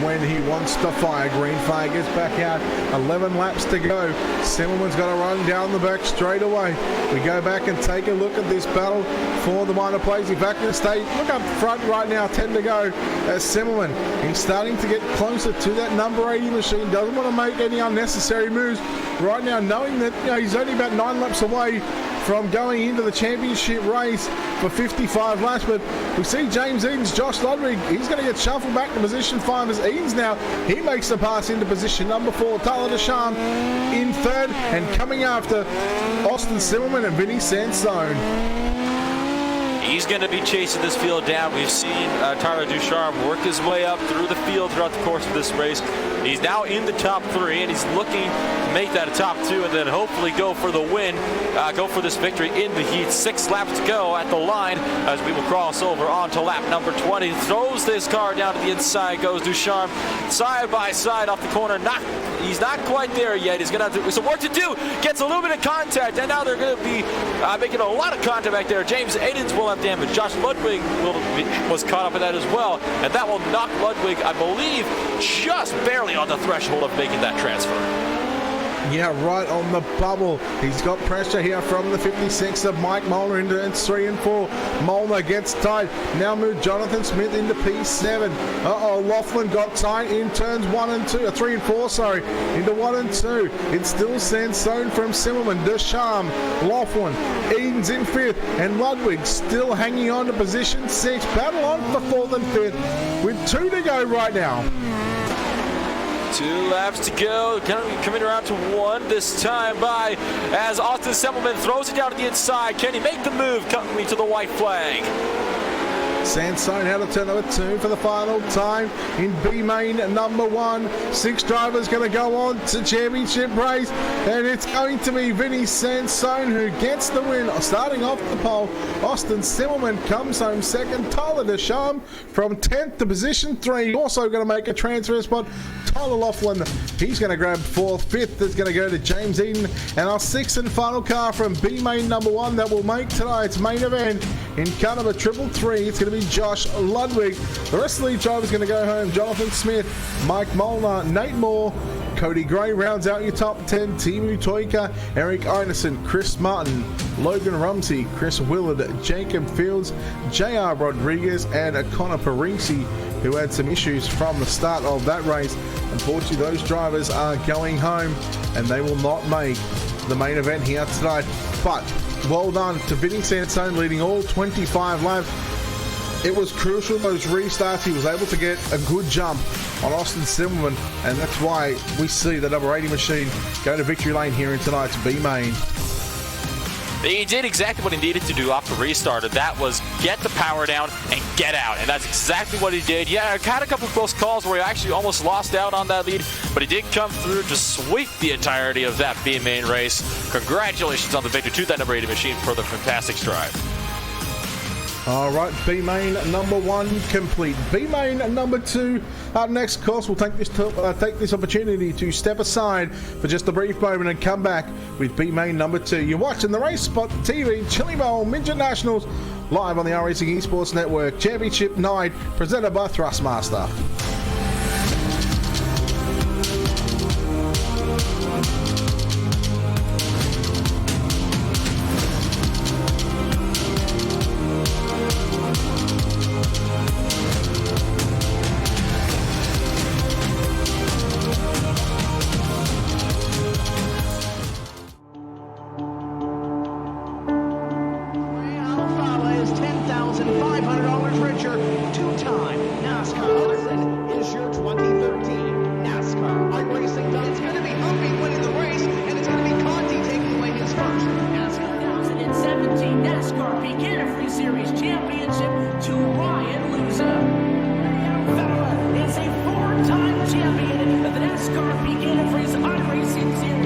B: when he wants to fire. Green flag gets back out. 11 laps to go. Simmelman's got to run down the back straight away. We go back and take a look at this battle for the minor plays. He's back to stay. Look up front right now, 10 to go. As Simmelman, he's starting to get closer to that number 80 machine. Doesn't want to make any unnecessary moves right now, knowing that he's only about 9 laps away from going into the championship race for 55 laps. But we see James Edens, Josh Ludwig, he's going to get shuffled back to position 5 as Edens now. He makes the pass into position number 4. Tyler Deschamps in third, and coming after Austin Simmelman and Vinny Sansone.
C: He's going to be chasing this field down. We've seen Tyler Deschamps work his way up through the field throughout the course of this race. He's now in the top 3, and he's looking to make that a top 2 and then hopefully go for the win, go for this victory in the heat. 6 laps to go at the line as we will cross over onto lap number 20. Throws this car down to the inside, goes Deschamps side by side off the corner. He's not quite there yet. He's going to have some work to do. Gets a little bit of contact, and now they're going to be making a lot of contact back there. James Edens will have damage. Josh Ludwig was caught up in that as well, and that will knock Ludwig, I believe, just barely on the threshold of making that transfer.
B: Yeah, right on the bubble. He's got pressure here from the 56 of Mike Molnar into turns 3 and 4. Molnar gets tight. Now move Jonathan Smith into P7. Laughlin got tight in turns 1 and 2, 3 and 4, sorry, into 1 and 2. It's still Sansone from Simmelman, Deschamps, Laughlin, Edens in 5th, and Ludwig still hanging on to position 6. Battle on for 4th and 5th with 2 to go right now.
C: 2 laps to go, coming around to 1 this time by as Austin Simmelman throws it down to the inside. Can he make the move coming to the white flag?
B: Sansone out of turn number 2 for the final time in B main number 1. 6 drivers going to go on to championship race, and it's going to be Vinny Sansone who gets the win. Starting off the pole, Austin Simmelman comes home 2nd. Tyler Deschamps from 10th to position 3, also going to make a transfer spot. Tyler Laughlin, he's going to grab 4th. 5th is going to go to James Eden, and our 6th and final car from B main number 1 that will make tonight's main event in car number 333. It's going to be Josh Ludwig. The rest of the drivers going to go home. Jonathan Smith, Mike Molnar, Nate Moore, Cody Gray rounds out your top 10. Timu Toika, Eric Anderson, Chris Martin, Logan Rumsey, Chris Willard, Jacob Fields, JR Rodriguez, and Connor Parisi, who had some issues from the start of that race. Unfortunately, those drivers are going home, and they will not make the main event here tonight. But well done to Vinny Sansone, leading all 25 laps. It was crucial, those restarts. He was able to get a good jump on Austin Simmelman, and that's why we see the number 80 machine go to victory lane here in tonight's B main.
C: He did exactly what he needed to do off the restart, and that was get the power down and get out. And that's exactly what he did. Yeah, had a couple of close calls where he actually almost lost out on that lead, but he did come through to sweep the entirety of that B main race. Congratulations on the victory to that number 80 machine for the fantastic strive.
B: All right, B main number 1 complete. B main number 2 up next. Of course, we'll take this opportunity to step aside for just a brief moment and come back with B main number 2. You're watching the RaceSpot TV Chili Bowl Midget Nationals live on the iRacing Esports Network Championship Night, presented by Thrustmaster.
D: $10,500 richer. Two-time NASCAR Hartman is your 2013 NASCAR iRacing. It's going to be Humpy winning the race, and it's going to be Conti taking away his first. NASCAR
F: 2017 NASCAR Beginner Free Series Championship to Ryan Luza. Fowler is a four-time champion of the NASCAR Beginner Free iRacing Series.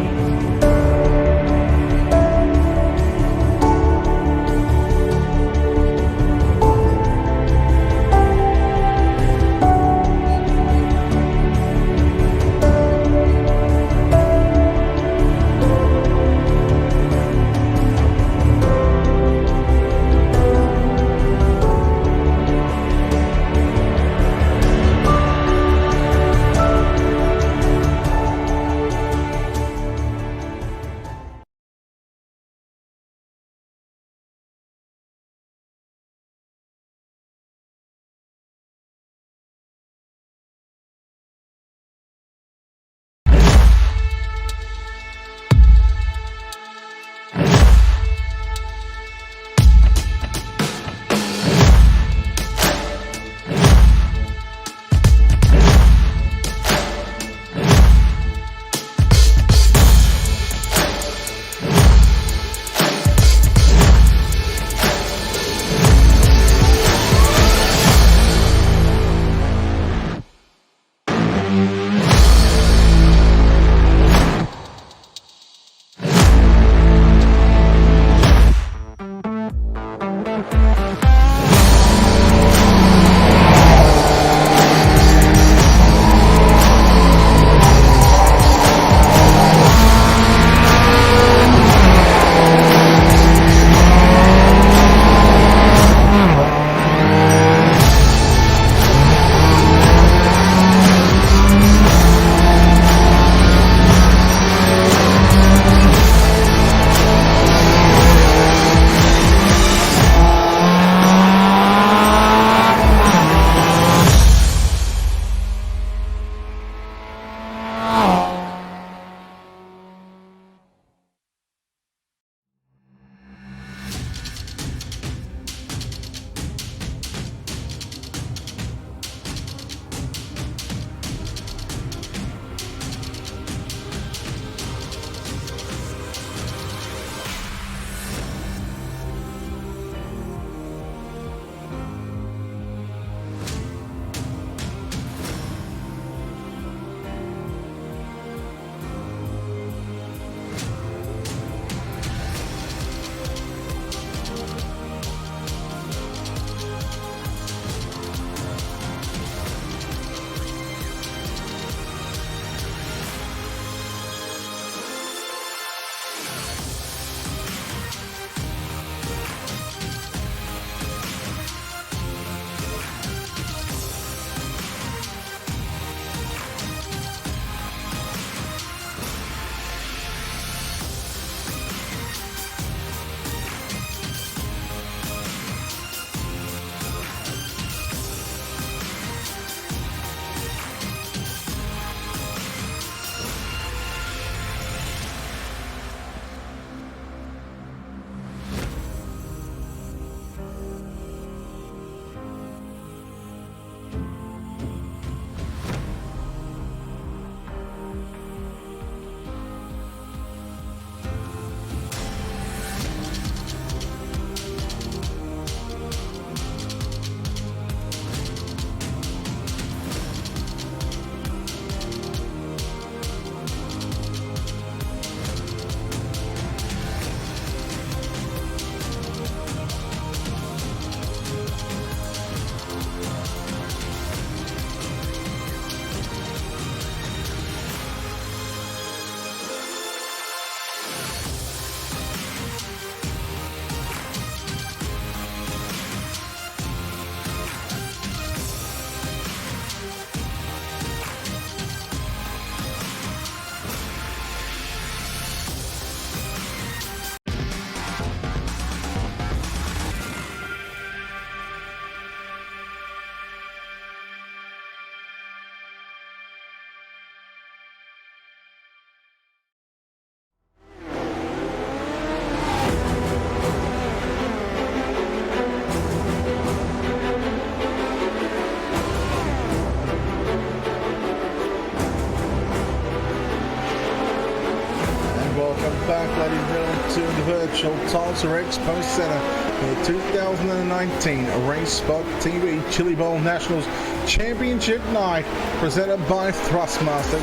B: back, ladies and gentlemen, to the virtual Tulsa Expo Center for the 2019 RaceSpot TV Chili Bowl Nationals Championship Night, presented by Thrustmaster.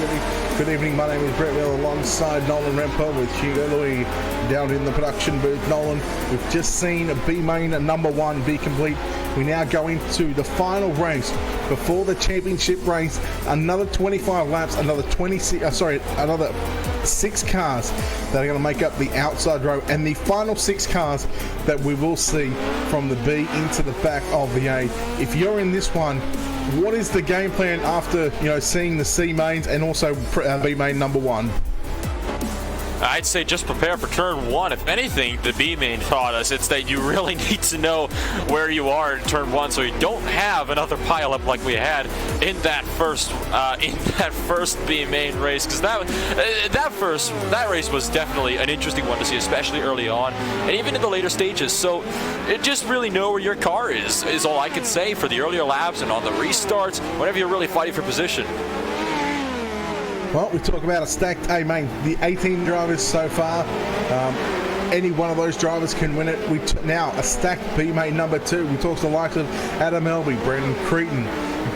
B: Good evening, my name is Brett Will, alongside Nolan Rempo with Hugo Louis down in the production booth. Nolan, we've just seen B-Main number 1 be complete. We now go into the final race before the championship race. Another 25 laps, another 6 cars that are going to make up the outside row, and the final 6 cars that we will see from the B into the back of the A. If you're in this one, what is the game plan after seeing the C mains and also B main number 1?
C: I'd say just prepare for turn 1. If anything, the B main taught us it's that you really need to know where you are in turn 1, so you don't have another pileup like we had in that first B main race. Because that race was definitely an interesting one to see, especially early on and even in the later stages. So just really know where your car is all I can say for the earlier laps and on the restarts whenever you're really fighting for position.
B: Well, we talk about a stacked A main. The 18 drivers so far, any one of those drivers can win it. Now a stacked B main number 2. We talk to the likes of Adam Elby, Brendan Cretan,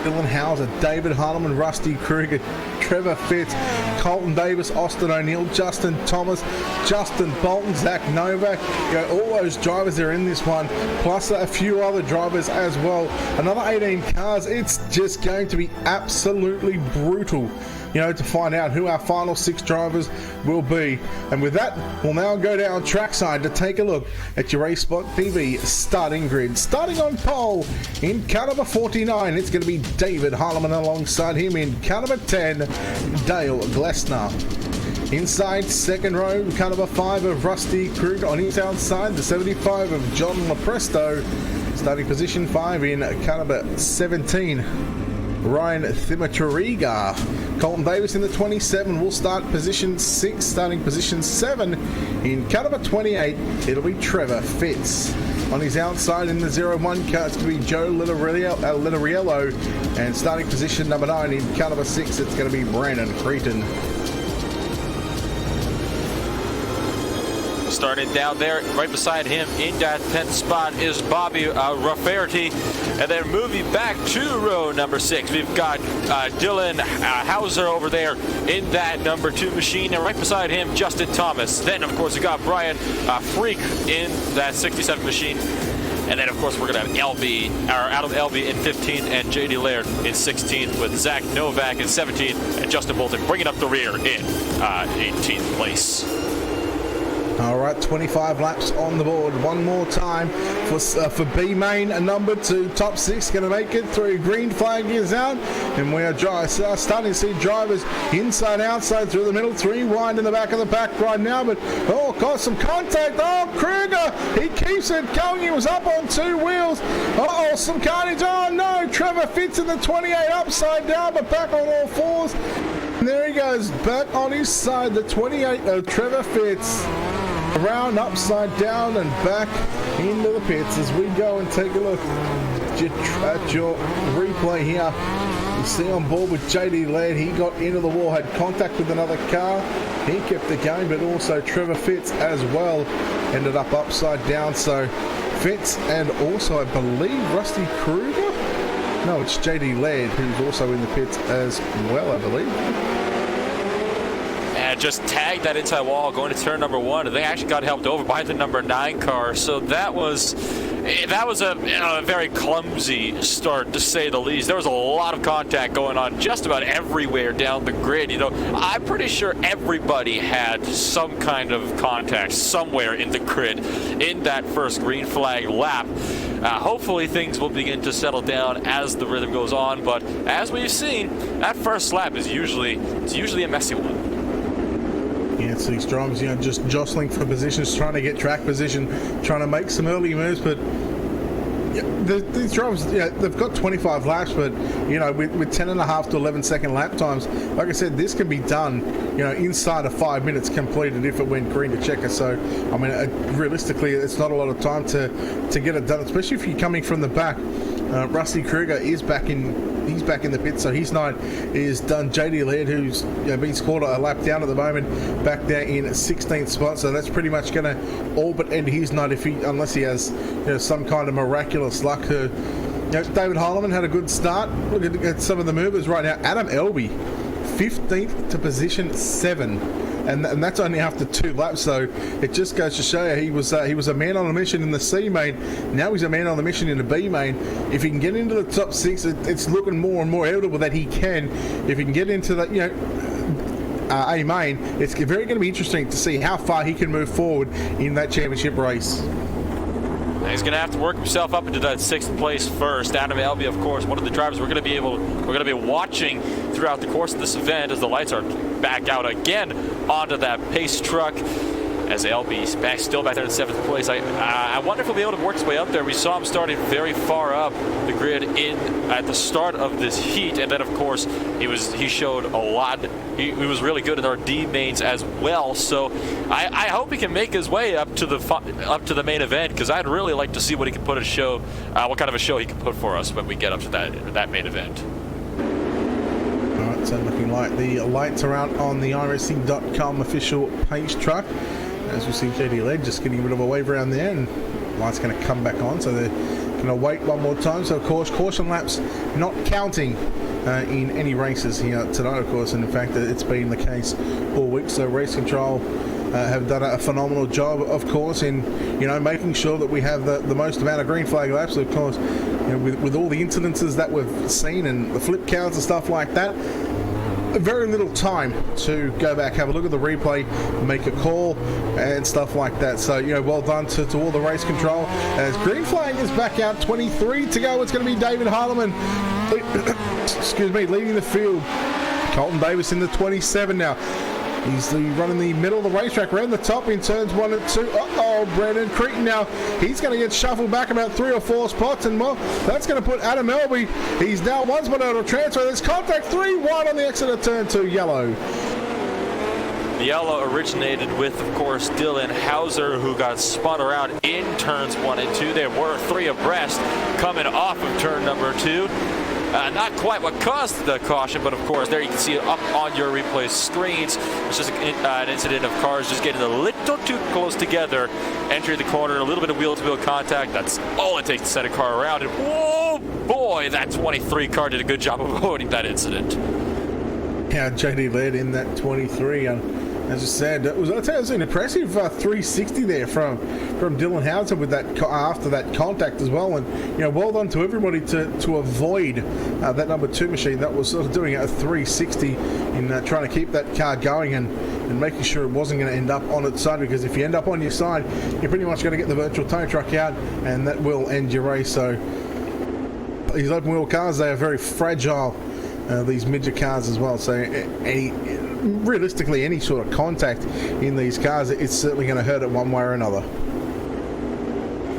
B: Dylan Hauser, David Hartman, Rusty Kruger, Trevor Fitz, Colton Davis, Austin O'Neill, Justin Thomas, Justin Bolton, Zach Novak. All those drivers are in this one, plus a few other drivers as well. Another 18 cars. It's just going to be absolutely brutal, to find out who our final 6 drivers will be. And with that, we'll now go down trackside to take a look at your RaceSpot TV starting grid. Starting on pole in car number 49, it's going to be David Harleman. Alongside him in car number 10, Dale Glessner. Inside second row, car number 5 of Rusty Krug. On his outside, the 75 of John Lopresto. Starting position 5 in car number 17, Ryan Thimatoriga. Colton Davis in the 27 will start position 6. Starting position 7 in car number 28, it'll be Trevor Fitz. On his outside in the 01 car, it's going to be Joe Littoriello. And starting position number 9 in car number 6, it's going to be Brandon Cretan.
C: Starting down there, right beside him in that 10th spot is Bobby Rafferty. And then moving back to row number 6, we've got Dylan Hauser over there in that number 2 machine. And right beside him, Justin Thomas. Then, of course, we got Brian Freak in that 67 machine. And then, of course, we're going to have Adam Elby in 15th and J.D. Laird in 16th, with Zach Novak in 17th and Justin Bolton bringing up the rear in 18th place.
B: All right, 25 laps on the board. One more time for B main number 2. Top 6 going to make it through. Green flag is out, and we are starting to see drivers inside, outside, through the middle. 3 wide in the back of the pack right now, but got some contact. Kruger, he keeps it going. He was up on 2 wheels. Some carnage. Oh no, Trevor Fitz in the 28 upside down, but back on all 4s. And there he goes, back on his side, the 28 of Trevor Fitz. Around, upside down, and back into the pits as we go and take a look at your replay here. You see on board with J.D. Laird, he got into the wall, had contact with another car. He kept the game, but also Trevor Fitz as well ended up upside down. So Fitz and also I believe Rusty Kruger? No, it's J.D. Laird who's also in the pits as well, I believe.
C: Just tagged that inside wall going to turn number 1, and they actually got helped over by the number 9 car. So that was a very clumsy start, to say the least. There was a lot of contact going on just about everywhere down the grid. I'm pretty sure everybody had some kind of contact somewhere in the grid in that first green flag lap. Hopefully things will begin to settle down as the rhythm goes on, but as we've seen, that first lap is usually a messy one.
B: Yeah, so these drivers, just jostling for positions, trying to get track position, trying to make some early moves, but these drivers, they've got 25 laps, but with 10.5 to 11-second lap times, like I said, this can be done, inside of 5 minutes completed if it went green to checker. So, realistically, it's not a lot of time to get it done, especially if you're coming from the back. Rusty Kruger is back in. He's back in the pit, so his night is done. JD Laird, who's been scored a lap down at the moment, back there in 16th spot. So that's pretty much going to all but end his night unless he has some kind of miraculous luck. David Hartman had a good start. Look at some of the movers right now. Adam Elby, 15th to position 7. And that's only after 2 laps, so it just goes to show you he was a man on a mission in the C main. Now he's a man on a mission in the B main. If he can get into the top 6, it's looking more and more evident that he can. If he can get into that, A main, it's very going to be interesting to see how far he can move forward in that championship race.
C: He's going to have to work himself up into that 6th place first. Adam Elby, of course, one of the drivers we're going to be watching throughout the course of this event as the lights are back out again onto that pace truck. As Elby's still back there in 7th place. I wonder if he'll be able to work his way up there. We saw him starting very far up the grid at the start of this heat, and then of course he showed a lot. He was really good in our D mains as well. So I hope he can make his way up to the main event, because I'd really like to see what he can put what kind of a show he can put for us when we get up to that main event.
B: All right, so looking like the lights are out on the iRacing.com official pace truck. As we see JD Laird just getting a bit of a wave around there, and light's going to come back on, so they're going to wait one more time. So of course, caution laps not counting in any races here tonight, of course, and in fact it's been the case all week. So race control have done a phenomenal job, of course, in making sure that we have the most amount of green flag laps. Of course, with all the incidences that we've seen and the flip counts and stuff like that, very little time to go back, have a look at the replay, make a call and stuff like that. So well done to all the race control. As green flag is back out, 23 to go. It's going to be David Hartman leading the field. Colton Davis in the 27 now. He's running the middle of the racetrack, around the top in turns 1 and 2. Brandon Cretan now. He's going to get shuffled back about 3 or 4 spots, and well, that's going to put Adam Elby. He's now 1 spot out of transfer. There's contact 3 wide on the exit of turn 2, yellow.
C: The yellow originated with, of course, Dylan Hauser, who got spun around in turns 1 and 2. There were 3 abreast coming off of turn number 2. Not quite what caused the caution, but of course, there you can see it up on your replay screens. It's just an incident of cars just getting a little too close together, entering the corner, a little bit of wheel-to-wheel contact. That's all it takes to send a car around. And whoa, boy, that 23 car did a good job of avoiding that incident.
B: Yeah, JD led in that 23. As I said, it was an impressive 360 there from Dylan Hauser with that after that contact as well, and well done to everybody to avoid that number 2 machine that was sort of doing a 360 in trying to keep that car going and making sure it wasn't going to end up on its side, because if you end up on your side, you're pretty much going to get the virtual tow truck out, and that will end your race. So these open wheel cars, they are very fragile. These midget cars as well, so realistically any sort of contact in these cars, it's certainly going to hurt it one way or another.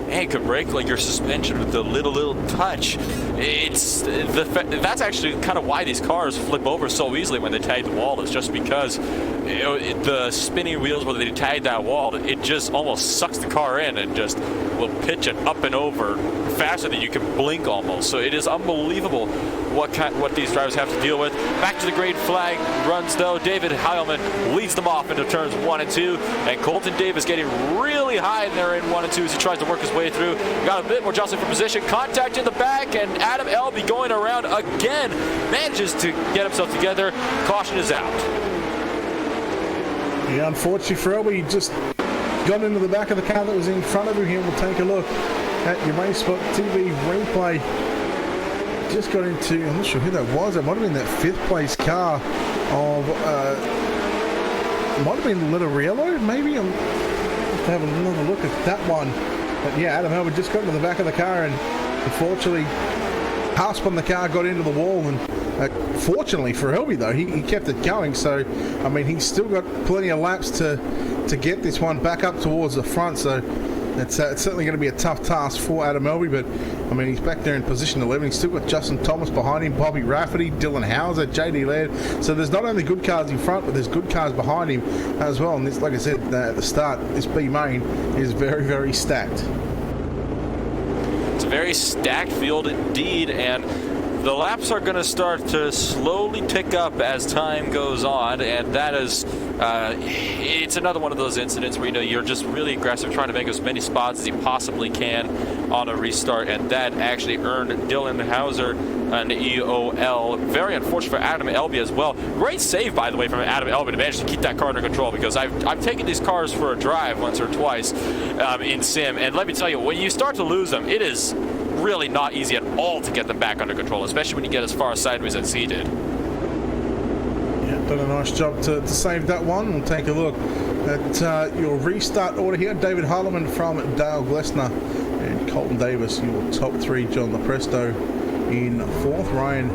C: And it could break like your suspension with a little touch. That's actually kind of why these cars flip over so easily when they tag the wall. It's just because the spinning wheels, when they tag that wall, it just almost sucks the car in and just will pitch it up and over faster than you can blink almost. So it is unbelievable what these drivers have to deal with. Back to the green flag runs though. David Heilman leads them off into turns 1 and 2, and Colton Davis getting really high in there in 1 and 2 as he tries to work his way through. Got a bit more jostling for position, contact in the back, and Adam Elby going around again manages to get himself together. Caution is out.
B: Yeah, unfortunately for Elby, he just got into the back of the car that was in front of him. Here we'll take a look at your RaceSpot TV replay. Just got into, I'm not sure who that was. It might have been that 5th place car of, might have been Littoriello, maybe. I'll have to have another look at that one. But yeah, Adam Elby just got into the back of the car, and unfortunately, half spun the car, got into the wall, and fortunately for Elby though, he kept it going. So, I mean, he's still got plenty of laps to get this one back up towards the front. So it's certainly going to be a tough task for Adam Elby, but I mean, he's back there in position 11. He's still got Justin Thomas behind him, Bobby Rafferty, Dylan Hauser, JD Laird. So there's not only good cars in front, but there's good cars behind him as well. And this, like I said at the start, this B main is very, very stacked.
C: It's a very stacked field indeed, and the laps are going to start to slowly tick up as time goes on, and that is, it's another one of those incidents where, you know, you're just really aggressive trying to make as many spots as you possibly can on a restart, and that actually earned Dylan Hauser an EOL. Very unfortunate for Adam Elby as well. Great save, by the way, from Adam Elby to manage to keep that car under control, because I've taken these cars for a drive once or twice in sim, and let me tell you, when you start to lose them, it is really not easy at all to get them back under control, especially when you get as far sideways as he did.
B: Yeah, done a nice job to save that one. We'll take a look at your restart order here. David Hartman from Dale Glessner and Colton Davis, your top three. John Lopresto in fourth. Ryan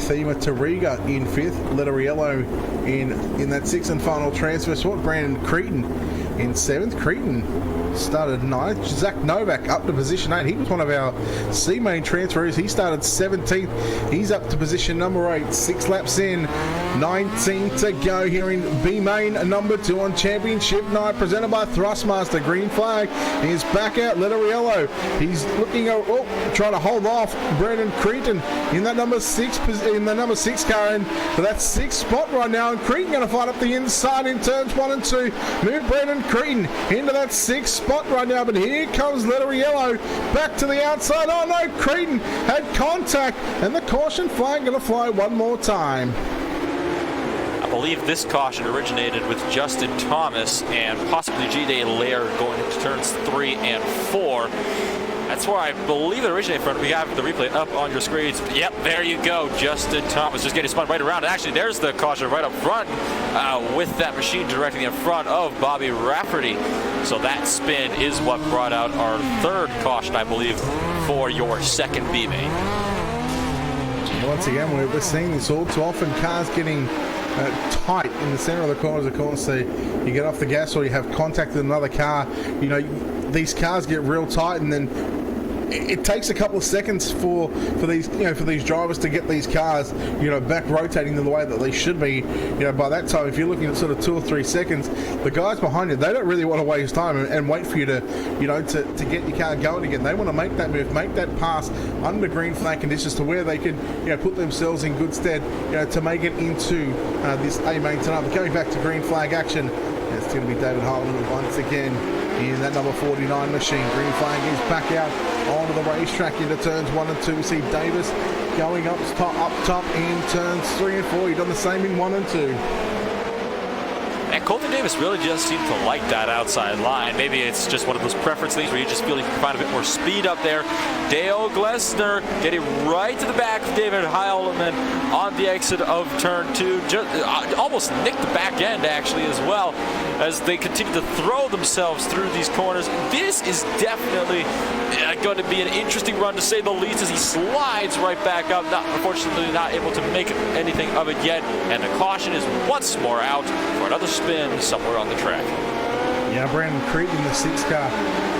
B: Thema Tariga in fifth. Letteriello in that sixth and final transfer spot. Brandon Cretan in seventh. Cretan started ninth. Zach Novak up to position 8. He was one of our C-main transfers. He started 17th. He's up to position number 8. 6 laps in. 19 to go here in B-main. Number 2 on championship night, presented by Thrustmaster. Green flag is back out. Letteriello. He's looking, trying to hold off Brandon Cretan in that number 6 car, and for that 6th spot right now. And Cretan going to fight up the inside in turns 1 and 2. Move Brandon Cretan into that 6th spot right now, but here comes Letteriello back to the outside. Oh no, Cretan had contact, and the caution flag going to fly one more time.
C: I believe this caution originated with Justin Thomas and possibly G-Day Lair going into turns 3 and 4. That's where I believe it originated from. We have the replay up on your screens. Yep, there you go. Justin Thomas just getting spun right around. Actually, there's the caution right up front with that machine directly in front of Bobby Rafferty. So that spin is what brought out our third caution, I believe, for your second B-main.
B: Once again, we're seeing this all too often. Cars getting tight in the center of the corners of the corner, so you get off the gas or you have contact with another car. You know, these cars get real tight, and then it takes a couple of seconds for these drivers to get these cars, back rotating in the way that they should be. By that time, if you're looking at sort of 2 or 3 seconds, the guys behind you, they don't really want to waste time and wait for you to get your car going again. They want to make that move, make that pass under green flag conditions to where they can, put themselves in good stead, to make it into this A-main tonight. But going back to green flag action, it's going to be David Hartman once again in that number 49 machine. Green flag is back out onto the racetrack into turns 1 and 2. We see Davis going up top in turns 3 and 4. He's done the same in 1 and 2.
C: And Colton Davis really just seemed to like that outside line. Maybe it's just one of those preference things where you just feel you can find a bit more speed up there. Dale Glessner getting right to the back of David Heilman on the exit of turn 2. Just, almost nicked the back end actually as well, as they continue to throw themselves through these corners. This is definitely going to be an interesting run, to say the least, as he slides right back up. Unfortunately not able to make anything of it yet, and the caution is once more out for another spin somewhere on the track.
B: Yeah, Brandon Cretan in the 6th car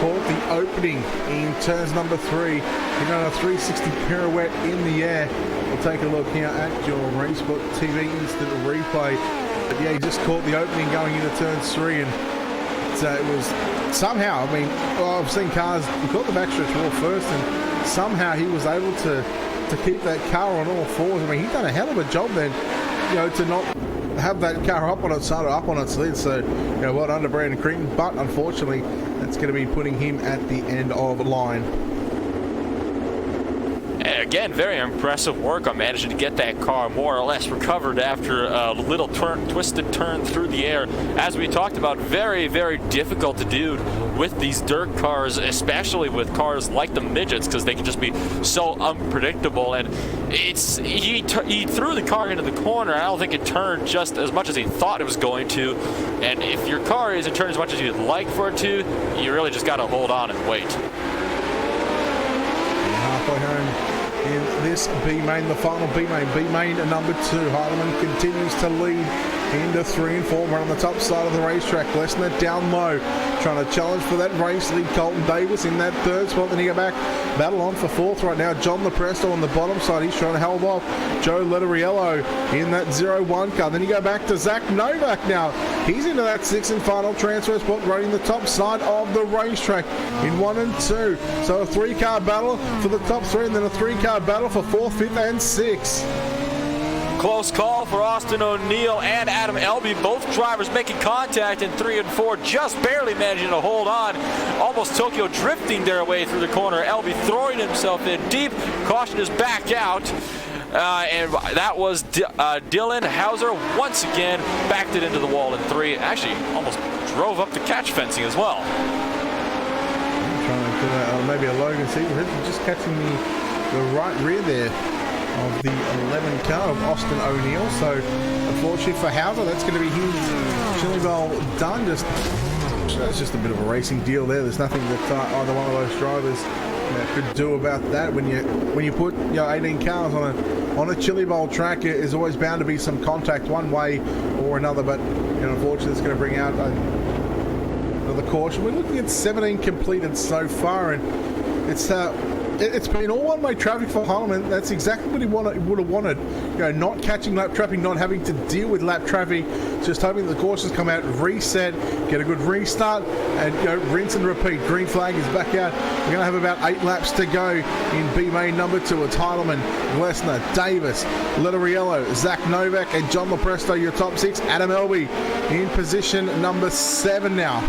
B: caught the opening in turns number 3. He done a 360 pirouette in the air. We'll take a look here at your RaceSpot TV instant replay. But yeah, he just caught the opening going into turns 3, and so it was somehow, I've seen cars, he caught the backstretch wall first, and somehow he was able to keep that car on all fours. He's done a hell of a job then, to not have that car up on its side or up on its lid. So, well done to Brandon Cretan, but unfortunately, that's going to be putting him at the end of the line.
C: Again, very impressive work on managing to get that car more or less recovered after a little twisted turn through the air. As we talked about, very, very difficult to do with these dirt cars, especially with cars like the midgets, because they can just be so unpredictable. And he threw the car into the corner. I don't think it turned just as much as he thought it was going to. And if your car isn't turning as much as you'd like for it to, you really just got to hold on and wait.
B: Halfway home in this B-main, the final B-main number 2. Hartman continues to lead into 3 and 4. We're on the top side of the racetrack. Glessner down low, trying to challenge for that race lead. Colton Davis in that 3rd spot. Then he go back battle on for fourth right now. John Lepresto on the bottom side. He's trying to hold off Joe Letteriello in that 0-1 car. Then you go back to Zach Novak now. He's into that sixth and final transfer spot, running the top side of the racetrack in 1 and 2. So a 3-car battle for the top 3, and then a 3-car battle for 4th, 5th, and 6th.
C: Close call for Austin O'Neill and Adam Elby. Both drivers making contact in 3 and 4, just barely managing to hold on. Almost Tokyo drifting their way through the corner. Elby throwing himself in deep. Caution is back out. And that was Dylan Hauser once again backed it into the wall in 3. Actually, almost drove up the catch fencing as well.
B: I'm trying to do maybe a Logan seat. Just catching the right rear there of the 11 car of Austin O'Neill. So unfortunately for Hauser, that's going to be his chili bowl done. It's just a bit of a racing deal there. There's nothing that either one of those drivers could do about that. When you put 18 cars on a chili bowl track, there's always bound to be some contact one way or another. But unfortunately, it's going to bring out another caution. We're looking at 17 completed so far, and it's been all one-way traffic for Hartman. That's exactly what he would have wanted. Not catching lap traffic, not having to deal with lap traffic, just hoping that the cautions come out, reset, get a good restart, and rinse and repeat. Green flag is back out. We're going to have about 8 laps to go in B main number 2. It's Heidelman, Glessner, Davis, Letteriello, Zach Novak, and John Lepresto, your top 6. Adam Elby in position number 7 now.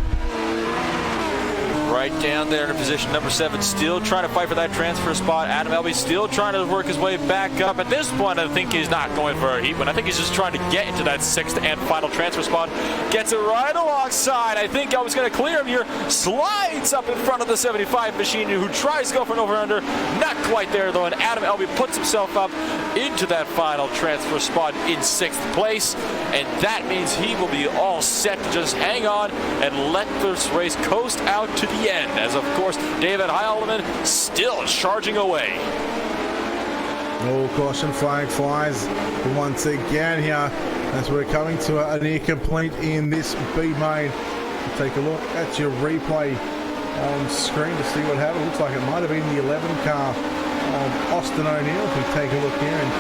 C: Right down there in position number 7, still trying to fight for that transfer spot. Adam Elby still trying to work his way back up. At this point, I think he's not going for a heat win. I think he's just trying to get into that 6th and final transfer spot. Gets it right alongside. I think I was going to clear him here. Slides up in front of the 75 machine, who tries to go for an over-under. Not quite there, though, and Adam Elby puts himself up into that final transfer spot in 6th place. And that means he will be all set to just hang on and let this race coast out to the end, as of course David Heilman still charging away.
B: Oh, caution flag flies once again here as we're coming to a near complete in this B main. Take a look at your replay on screen to see what happened. Looks like it might have been the 11 car of Austin O'Neill. If we take a look here, and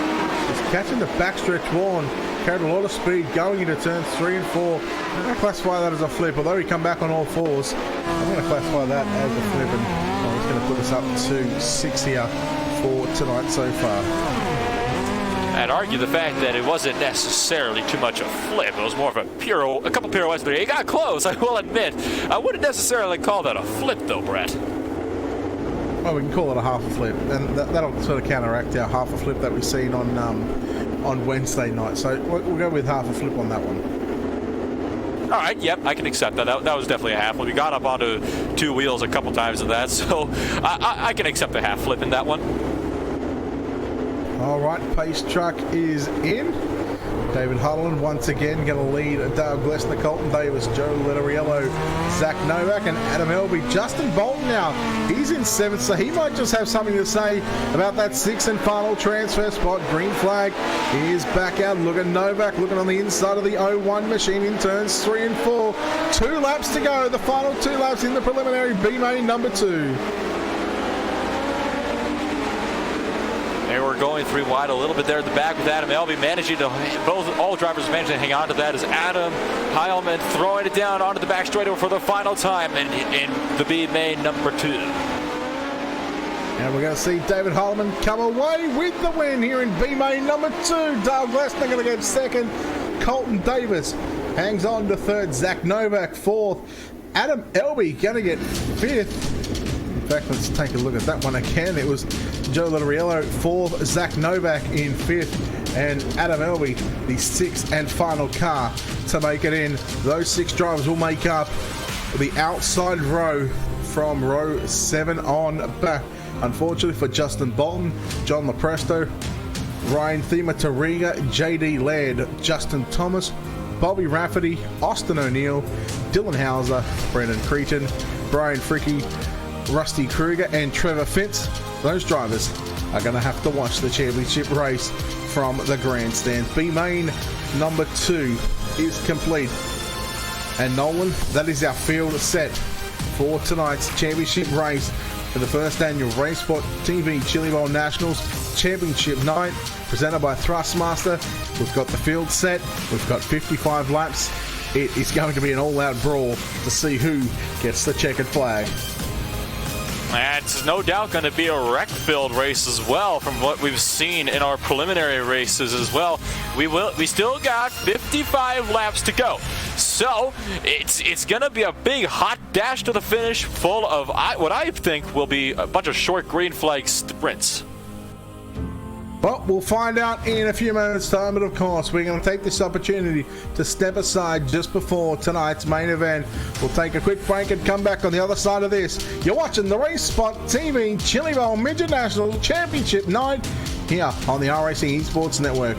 B: just catching the backstretch wall, carried a lot of speed going into turns 3 and 4. I'm going to classify that as a flip, although he come back on all fours. I'm going to classify that as a flip, and I'm just going to put us up to 6 here for tonight so far.
C: I'd argue the fact that it wasn't necessarily too much a flip. It was more of a couple pirouettes there. He got close, I will admit. I wouldn't necessarily call that a flip, though, Brett.
B: Well, we can call it a half a flip, and that'll sort of counteract our half a flip that we've seen on Wednesday night. So we'll go with half a flip on that one.
C: All right, yep, I can accept that. That was definitely a half flip. We got up onto 2 wheels a couple times of that, so I can accept a half flip in that one.
B: All right, pace truck is in. David Hudland once again going to lead Dale Glessner, Colton Davis, Joe Letteriello, Zach Novak, and Adam Elby. Justin Bolton now, he's in 7th, so he might just have something to say about that 6th and final transfer spot. Green flag is back out. Look at Novak looking on the inside of the 01 machine in turns 3 and 4. 2 laps to go, the final 2 laps in the preliminary B main number 2.
C: They were going 3 wide a little bit there at the back with Adam Elby managing to, all drivers managing to hang on to that as Adam Heilman throwing it down onto the back straightaway for the final time in the B main number 2.
B: And we're going to see David Heilman come away with the win here in B main number 2. Dale Glessner going to get 2nd. Colton Davis hangs on to 3rd. Zach Novak 4th. Adam Elby going to get 5th. In fact, let's take a look at that one again. It was Joe Letteriello 4th, Zach Novak in 5th, and Adam Elby, the 6th and final car to make it in. Those 6 drivers will make up the outside row from row 7 on back. Unfortunately for Justin Bolton, John Lepresto, Ryan Thema Tariga, JD Laird, Justin Thomas, Bobby Rafferty, Austin O'Neill, Dylan Hauser, Brendan Cretan, Brian Fricky, Rusty Kruger, and Trevor Fitz. Those drivers are going to have to watch the championship race from the grandstand. B main number 2 is complete. And Nolan, that is our field set for tonight's championship race for the first annual RaceSpot TV Chili Bowl Nationals Championship Night, presented by Thrustmaster. We've got the field set. We've got 55 laps. It is going to be an all-out brawl to see who gets the checkered flag.
C: And it's no doubt going to be a wreck-filled race as well, from what we've seen in our preliminary races as well. We still got 55 laps to go, so it's going to be a big hot dash to the finish, full of what I think will be a bunch of short green flag sprints.
B: Well, we'll find out in a few moments' time, but of course, we're going to take this opportunity to step aside just before tonight's main event. We'll take a quick break and come back on the other side of this. You're watching the RaceSpot TV Chili Bowl Midget National Championship Night here on the iRacing Esports Network.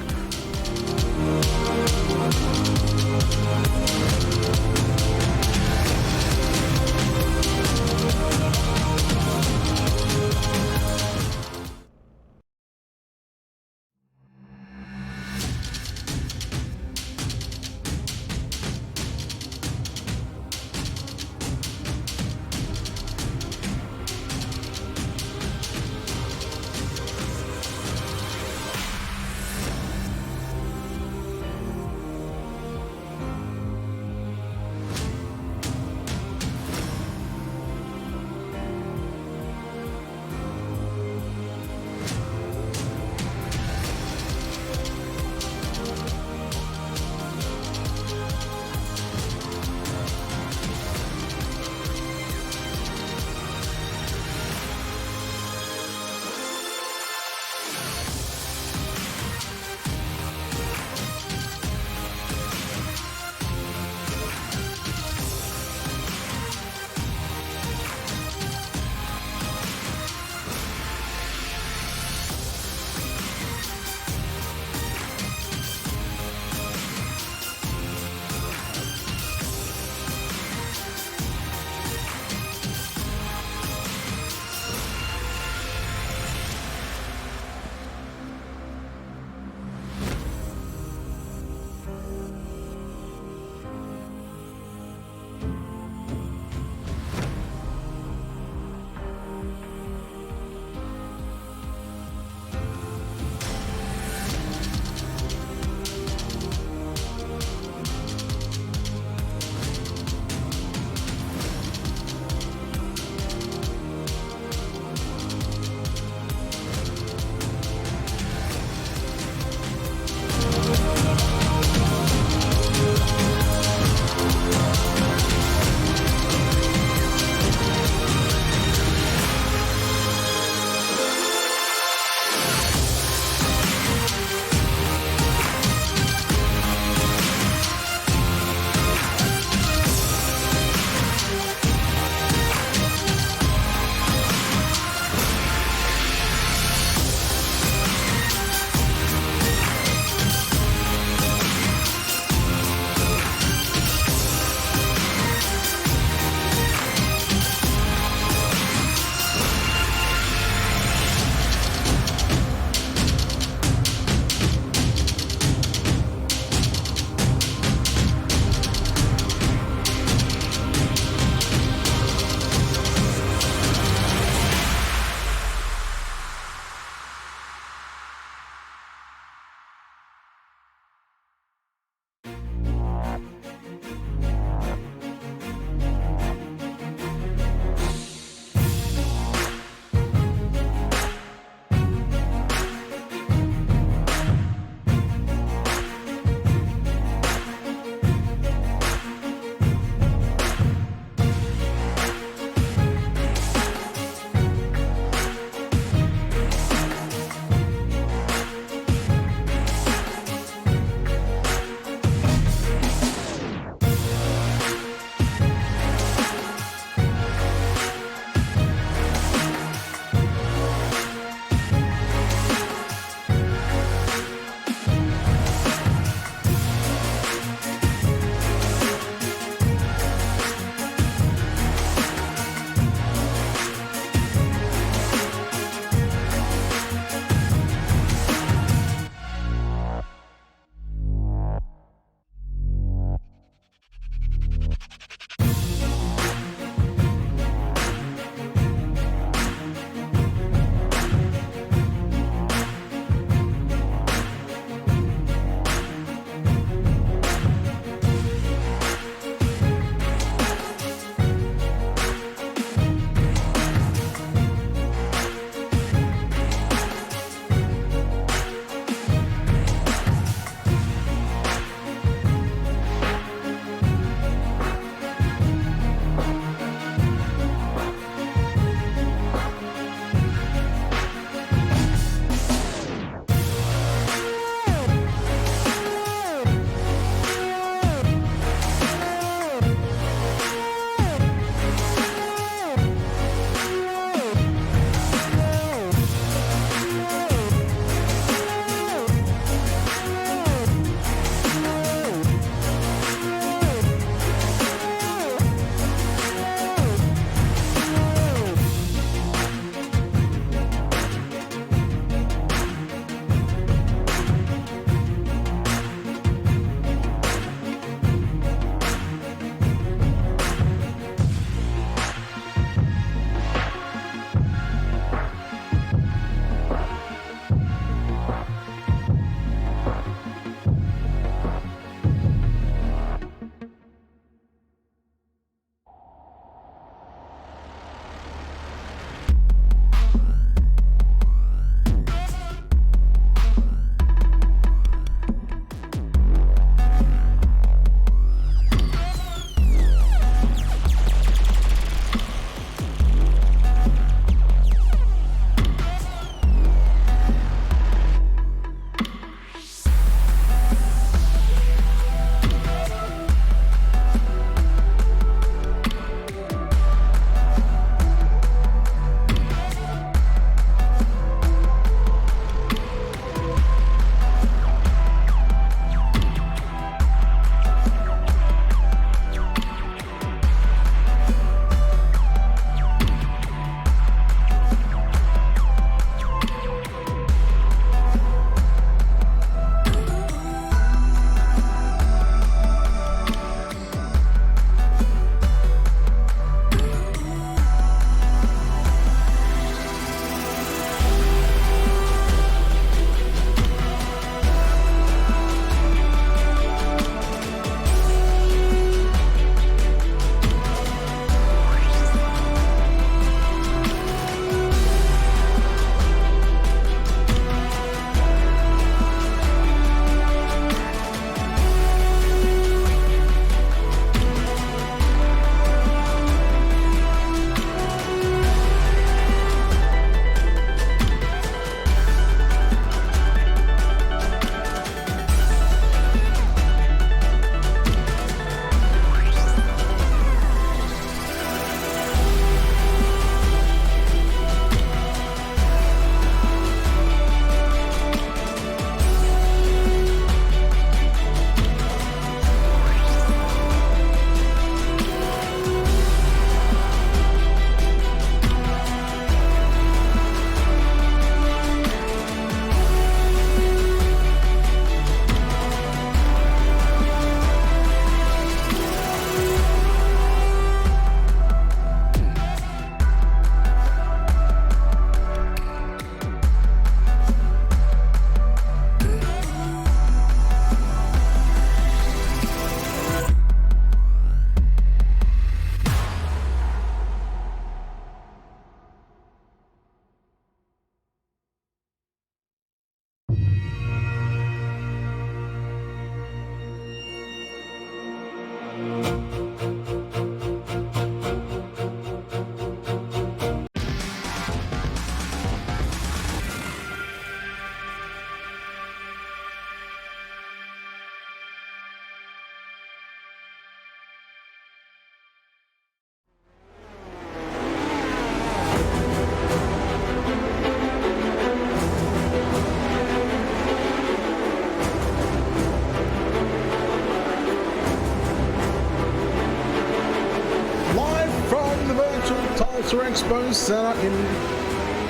B: Expo Center in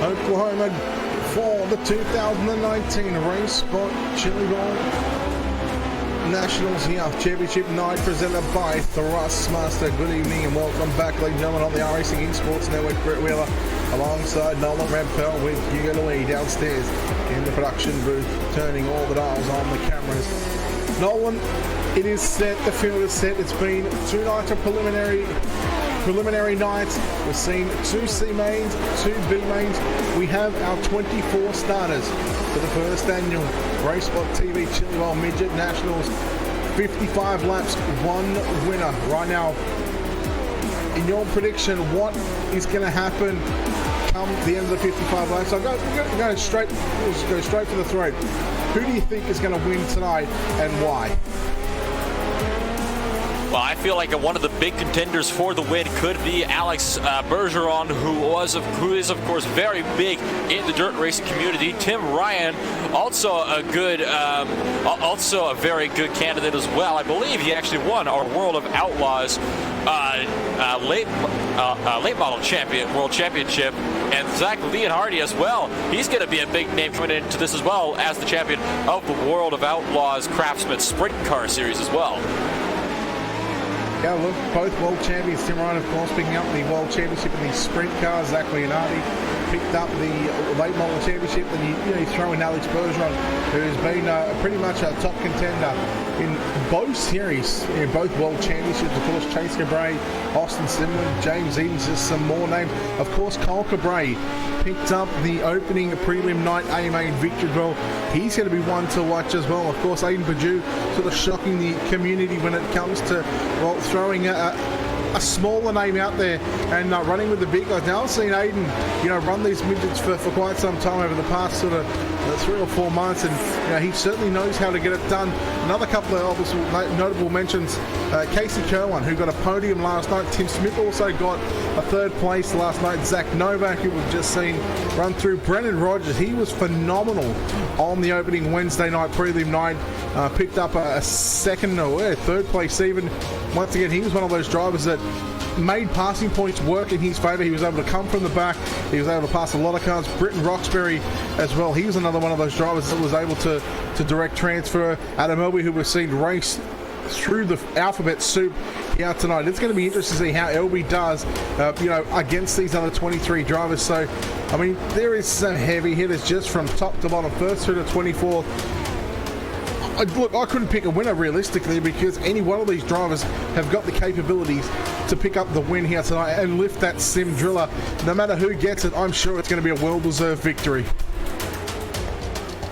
B: Oklahoma for the 2019 RaceSpot Chili Bowl Nationals here. Championship night presented by Thrustmaster. Good evening and welcome back, ladies and gentlemen, on the iRacing Esports Network. Brett Wheeler alongside Nolan Redfell with Hugo Louis downstairs in the production booth, turning all the dials on the cameras. Nolan, it is set, the field is set. It's been 2 nights of preliminary nights. We've seen 2 C mains, 2 B mains. We have our 24 starters for the first annual RaceSpot TV Chili Bowl Midget Nationals. 55 laps, 1 winner. Right now, in your prediction, what is going to happen come the end of the 55 laps? So go straight for the throat. Who do you think is going to win tonight and why?
C: Well, I feel like one of the big contenders for the win could be Alex Bergeron, who is of course very big in the dirt racing community. Tim Ryan, also a very good candidate as well. I believe he actually won our World of Outlaws late model world championship. And Zach Leonhardi as well. He's going to be a big name coming into this as well as the champion of the World of Outlaws Craftsman Sprint Car Series as well.
B: Yeah, look, both world champions. Tim Ryan, of course, picking up the world championship in the sprint car. Zach Leonhardi picked up the late model championship. And you throw in Alex Bergeron, who's been pretty much a top contender in both series, in both world championships. Of course, Chase Cabray, Austin Simon, James Edens, just some more names. Of course, Cole Cabray picked up the opening prelim night AMA in victory as well. He's going to be one to watch as well. Of course, Aiden Perdue sort of shocking the community when it comes to, well, throwing a smaller name out there and running with the big guys. Now I've seen Aiden, run these midgets for quite some time over the past sort of 3 or 4 months, and he certainly knows how to get it done. Another couple of notable mentions, Casey Kerwin, who got a podium last night. Tim Smith also got a 3rd place last night. Zach Novak, who we've just seen run through. Brennan Rogers, he was phenomenal on the opening Wednesday night prelim night. Picked up a 2nd or 3rd place even. Once again, he was one of those drivers that made passing points work in his favour. He was able to come from the back. He was able to pass a lot of cars. Britton Roxbury as well. He was another one of those drivers that was able to direct transfer. Adam Elby, who we've seen race through the alphabet soup here tonight. It's going to be interesting to see how Elby does, against these other 23 drivers. So, I mean, there is some heavy hitters just from top to bottom, 1st through to 24th. Look, I couldn't pick a winner realistically because any one of these drivers have got the capabilities to pick up the win here tonight and lift that sim driller. No matter who gets it, I'm sure it's going to be a well-deserved victory.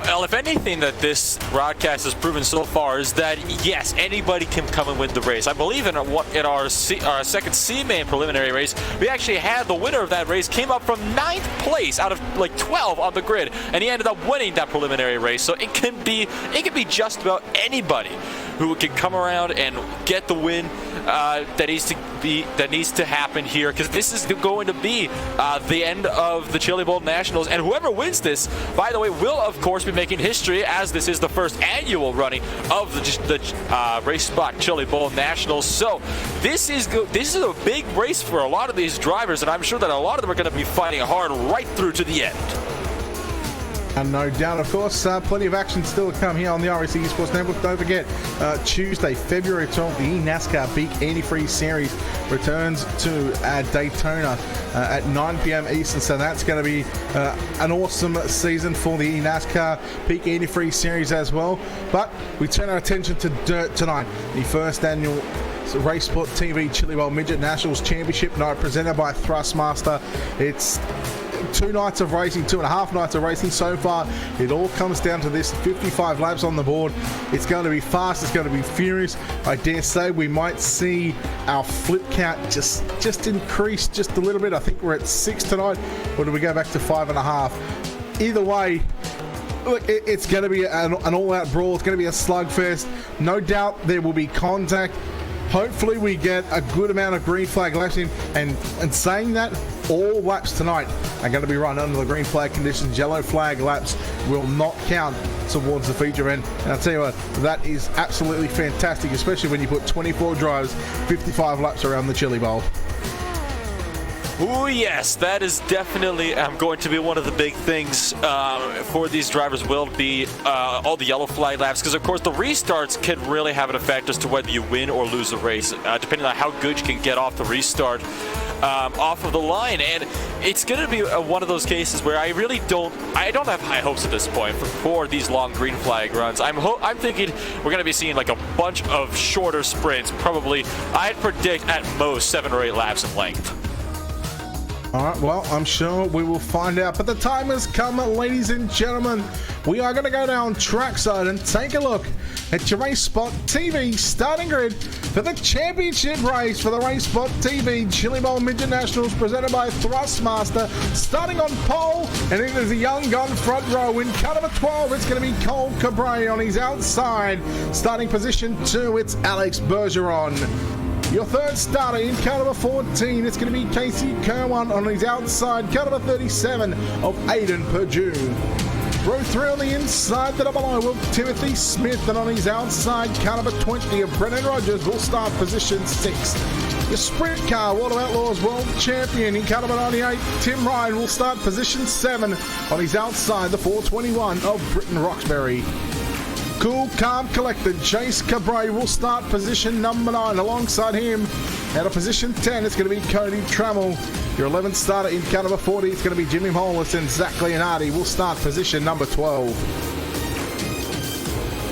C: Well, if anything that this broadcast has proven so far is that, yes, anybody can come and win the race. I believe in our 2nd C main preliminary race, we actually had the winner of that race came up from 9th place out of like 12 on the grid, and he ended up winning that preliminary race. So it can be just about anybody who can come around and get the win that needs to happen here, because this is going to be the end of the Chili Bowl Nationals, and whoever wins this, by the way, will of course be making history, as this is the first annual running of the RaceSpot Chili Bowl Nationals. So this is a big race for a lot of these drivers, and I'm sure that a lot of them are going to be fighting hard right through to the end.
B: And no doubt, of course, plenty of action still to come here on the RaceSpot Esports Network. Don't forget, Tuesday, February 12th, the eNASCAR Peak Antifreeze Series returns to Daytona at 9 p.m. Eastern. So that's going to be an awesome season for the eNASCAR Peak Antifreeze Series as well. But we turn our attention to dirt tonight, the first annual RaceSpot TV Chili Bowl Midget Nationals Championship night presented by Thrustmaster. It's 2 nights of racing, 2.5 nights of racing so far. It all comes down to this 55 laps on the board. It's going to be fast, it's going to be furious. I dare say we might see our flip count just increase just a little bit. I think we're at 6 tonight, or do we go back to 5.5? Either way, look, it's going to be an all-out brawl. It's going to be a slugfest. No doubt there will be contact. Hopefully we get a good amount of green flag laps in, and saying that, all laps tonight are going to be run under the green flag conditions. Yellow flag laps will not count towards the feature end. And I'll tell you what, that is absolutely fantastic, especially when you put 24 drivers, 55 laps around the Chili Bowl.
C: Oh yes, that is definitely going to be one of the big things for these drivers will be all the yellow flag laps, because of course the restarts can really have an effect as to whether you win or lose a race, depending on how good you can get off the restart off of the line. And it's going to be one of those cases where I don't have high hopes at this point for these long green flag runs. I'm thinking we're going to be seeing like a bunch of shorter sprints, probably I'd predict at most 7 or 8 laps in length.
B: All right, well, I'm sure we will find out. But the time has come, ladies and gentlemen. We are going to go down trackside and take a look at your RaceSpot TV starting grid for the championship race for the RaceSpot TV Chili Bowl Midget Nationals presented by Thrustmaster. Starting on pole, and it is a young gun front row. In car number 12, it's going to be Cole Cabre on his outside. Starting position 2, it's Alex Bergeron. Your third starter in car number 14, it's going to be Casey Kerwin on his outside. Car number 37 of Aiden Perdue. Row 3 on the inside, the double O will Timothy Smith, and on his outside, car number 20 of Brennan Rogers will start position 6. Your sprint car, World of Outlaws World Champion in car number 98, Tim Ryan will start position 7. On his outside, the 421 of Britton Roxbury. Cool, calm, collected, Chase Cabre will start position number 9. Alongside him, out of position 10, it's going to be Cody Trammell. Your 11th starter in car number 40, it's going to be Jimmy Hollis, and Zach Leonardi will start position number 12.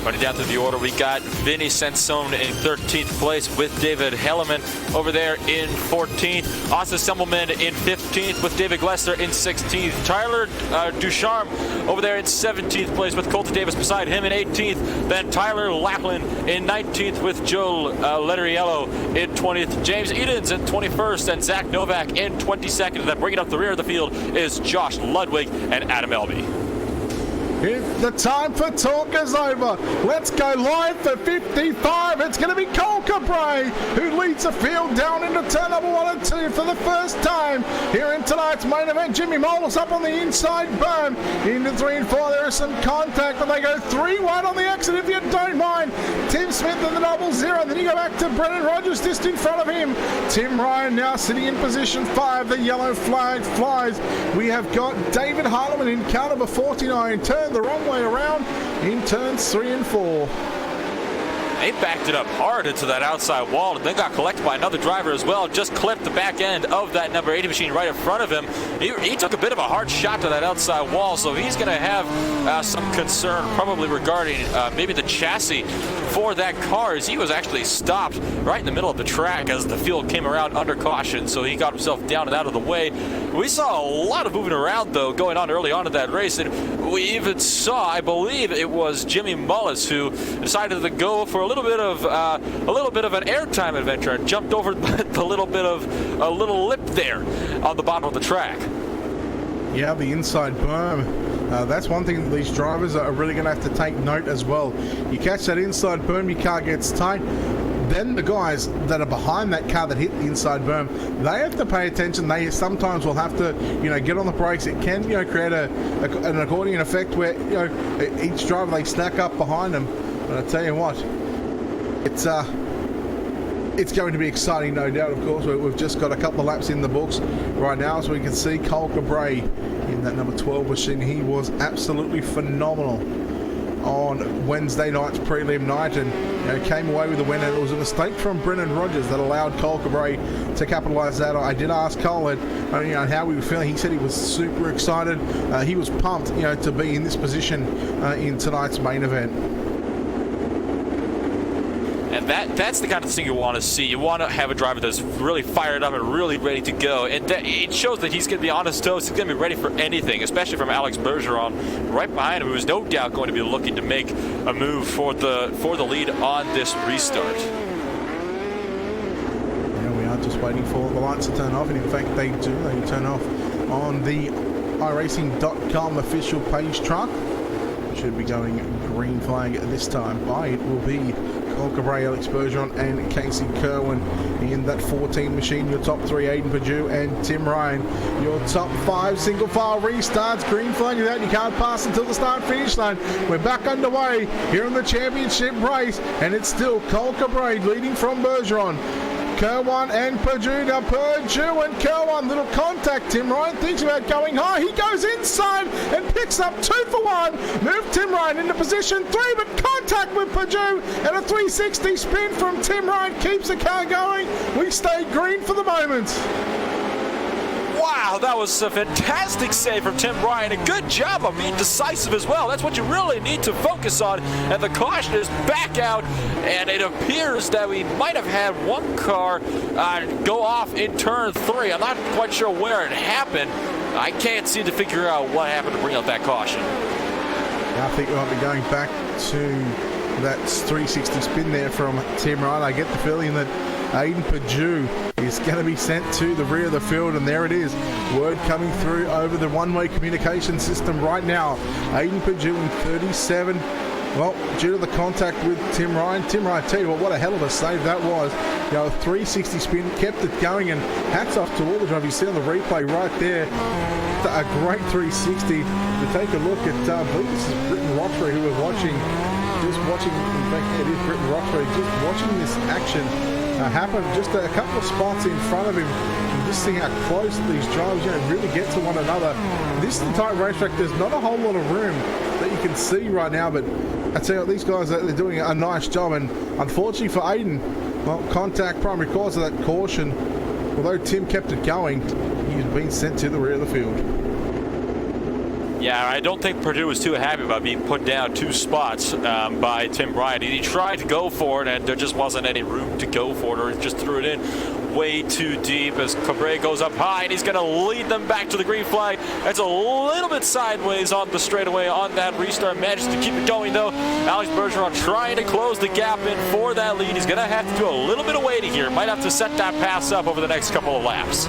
C: Running down through the order, we got Vinny Sansone in 13th place with David Hellerman over there in 14th. Austin Semmelman in 15th with David Glesser in 16th. Tyler Ducharme over there in 17th place with Colton Davis beside him in 18th. Then Tyler Laughlin in 19th with Joe Letteriello in 20th. James Edens in 21st and Zach Novak in 22nd. And then bringing up the rear of the field is Josh Ludwig and Adam Elby.
B: If the time for talk is over, let's go live for 55. It's going to be Cole Cabre who leads the field down into turn number 1 and 2 for the first time here in tonight's main event. Jimmy Mollis up on the inside berm into 3 and 4. There is some contact, but they go 3 wide on the exit if you don't mind. Tim Smith in the 00. Then you go back to Brennan Rogers just in front of him. Tim Ryan now sitting in position 5. The yellow flag flies. We have got David Hartman in car number 49. Turn the wrong way around in turns 3 and 4.
C: They backed it up hard into that outside wall and then got collected by another driver as well. Just clipped the back end of that number 80 machine right in front of him. He took a bit of a hard shot to that outside wall, so he's going to have some concern probably regarding maybe the chassis for that car, as he was actually stopped right in the middle of the track as the field came around under caution, so he got himself down and out of the way. We saw a lot of moving around, though, going on early on in that race, and we even saw, I believe it was Jimmy Mullis who decided to go for a little bit of an airtime adventure and jumped over the little bit of a little lip there on the bottom of the track.
B: Yeah, the inside berm. That's one thing that these drivers are really going to have to take note as well. You catch that inside berm, your car gets tight. Then the guys that are behind that car that hit the inside berm, they have to pay attention. They sometimes will have to, get on the brakes. It can, create an accordion effect where, each driver, they stack up behind them. But I tell you what, it's going to be exciting, no doubt. Of course, we've just got a couple of laps in the books right now, so we can see Cole Cabre in that number 12 machine. He was absolutely phenomenal on Wednesday night's prelim night, and came away with a win. And it was a mistake from Brennan Rogers that allowed Cole Cabre to capitalise that. I did ask Cole how he was feeling. He said he was super excited. He was pumped, to be in this position in tonight's main event.
C: And that's the kind of thing you want to see. You want to have a driver that's really fired up and really ready to go. And it shows that he's going to be on his toes. He's going to be ready for anything, especially from Alex Bergeron right behind him, who is no doubt going to be looking to make a move for the lead on this restart.
B: Yeah, we are just waiting for the lights to turn off. And in fact, they do. They turn off on the iRacing.com official page truck. Should be going green flag this time. It will be Cole Cabre, Alex Bergeron and Casey Kerwin in that 14 machine. Your top 3, Aiden Perdue and Tim Ryan. Your top 5 single file restarts. Green flag is out. You can't pass until the start finish line. We're back underway here in the championship race, and it's still Cole Cabre leading from Bergeron. Kerwan and Purdue. Now Purdue and Kerwan, little contact. Tim Ryan thinks about going high. He goes inside and picks up 2 for 1. Move Tim Ryan into position 3, but contact with Purdue and a 360 spin from Tim Ryan keeps the car going. We stay green for the moment.
C: Wow, that was a fantastic save from Tim Ryan. A good job of being decisive as well. That's what you really need to focus on. And the caution is back out, and it appears that we might have had one car go off in turn 3. I'm not quite sure where it happened. I can't seem to figure out what happened to bring out that caution.
B: I think we might be going back to that 360 spin there from Tim Ryan. I get the feeling that Aiden Purdue is going to be sent to the rear of the field, and there it is. Word coming through over the one-way communication system right now. Aiden Purdue in 37. Well, due to the contact with Tim Ryan, I tell you what a hell of a save that was. You know, a 360 spin, kept it going, and hats off to all the drivers. You see on the replay right there, a great 360. To take a look at, I believe this is Britton Roxbury who was watching, in fact, it is Britton Roxbury, just watching this action happen, just a couple of spots in front of him, and just seeing how close these drivers really get to one another. This entire racetrack, there's not a whole lot of room that you can see right now, but I tell you what, these guys, they're doing a nice job, and unfortunately for Aiden, well, contact, primary cause of that caution. Although Tim kept it going, he's been sent to the rear of the field.
C: Yeah, I don't think Purdue was too happy about being put down 2 spots by Tim Ryan. He tried to go for it, and there just wasn't any room to go for it, or he just threw it in way too deep as Cabre goes up high, and he's going to lead them back to the green flag. It's a little bit sideways on the straightaway on that restart. Manages to keep it going, though. Alex Bergeron trying to close the gap in for that lead. He's going to have to do a little bit of waiting here. Might have to set that pass up over the next couple of laps.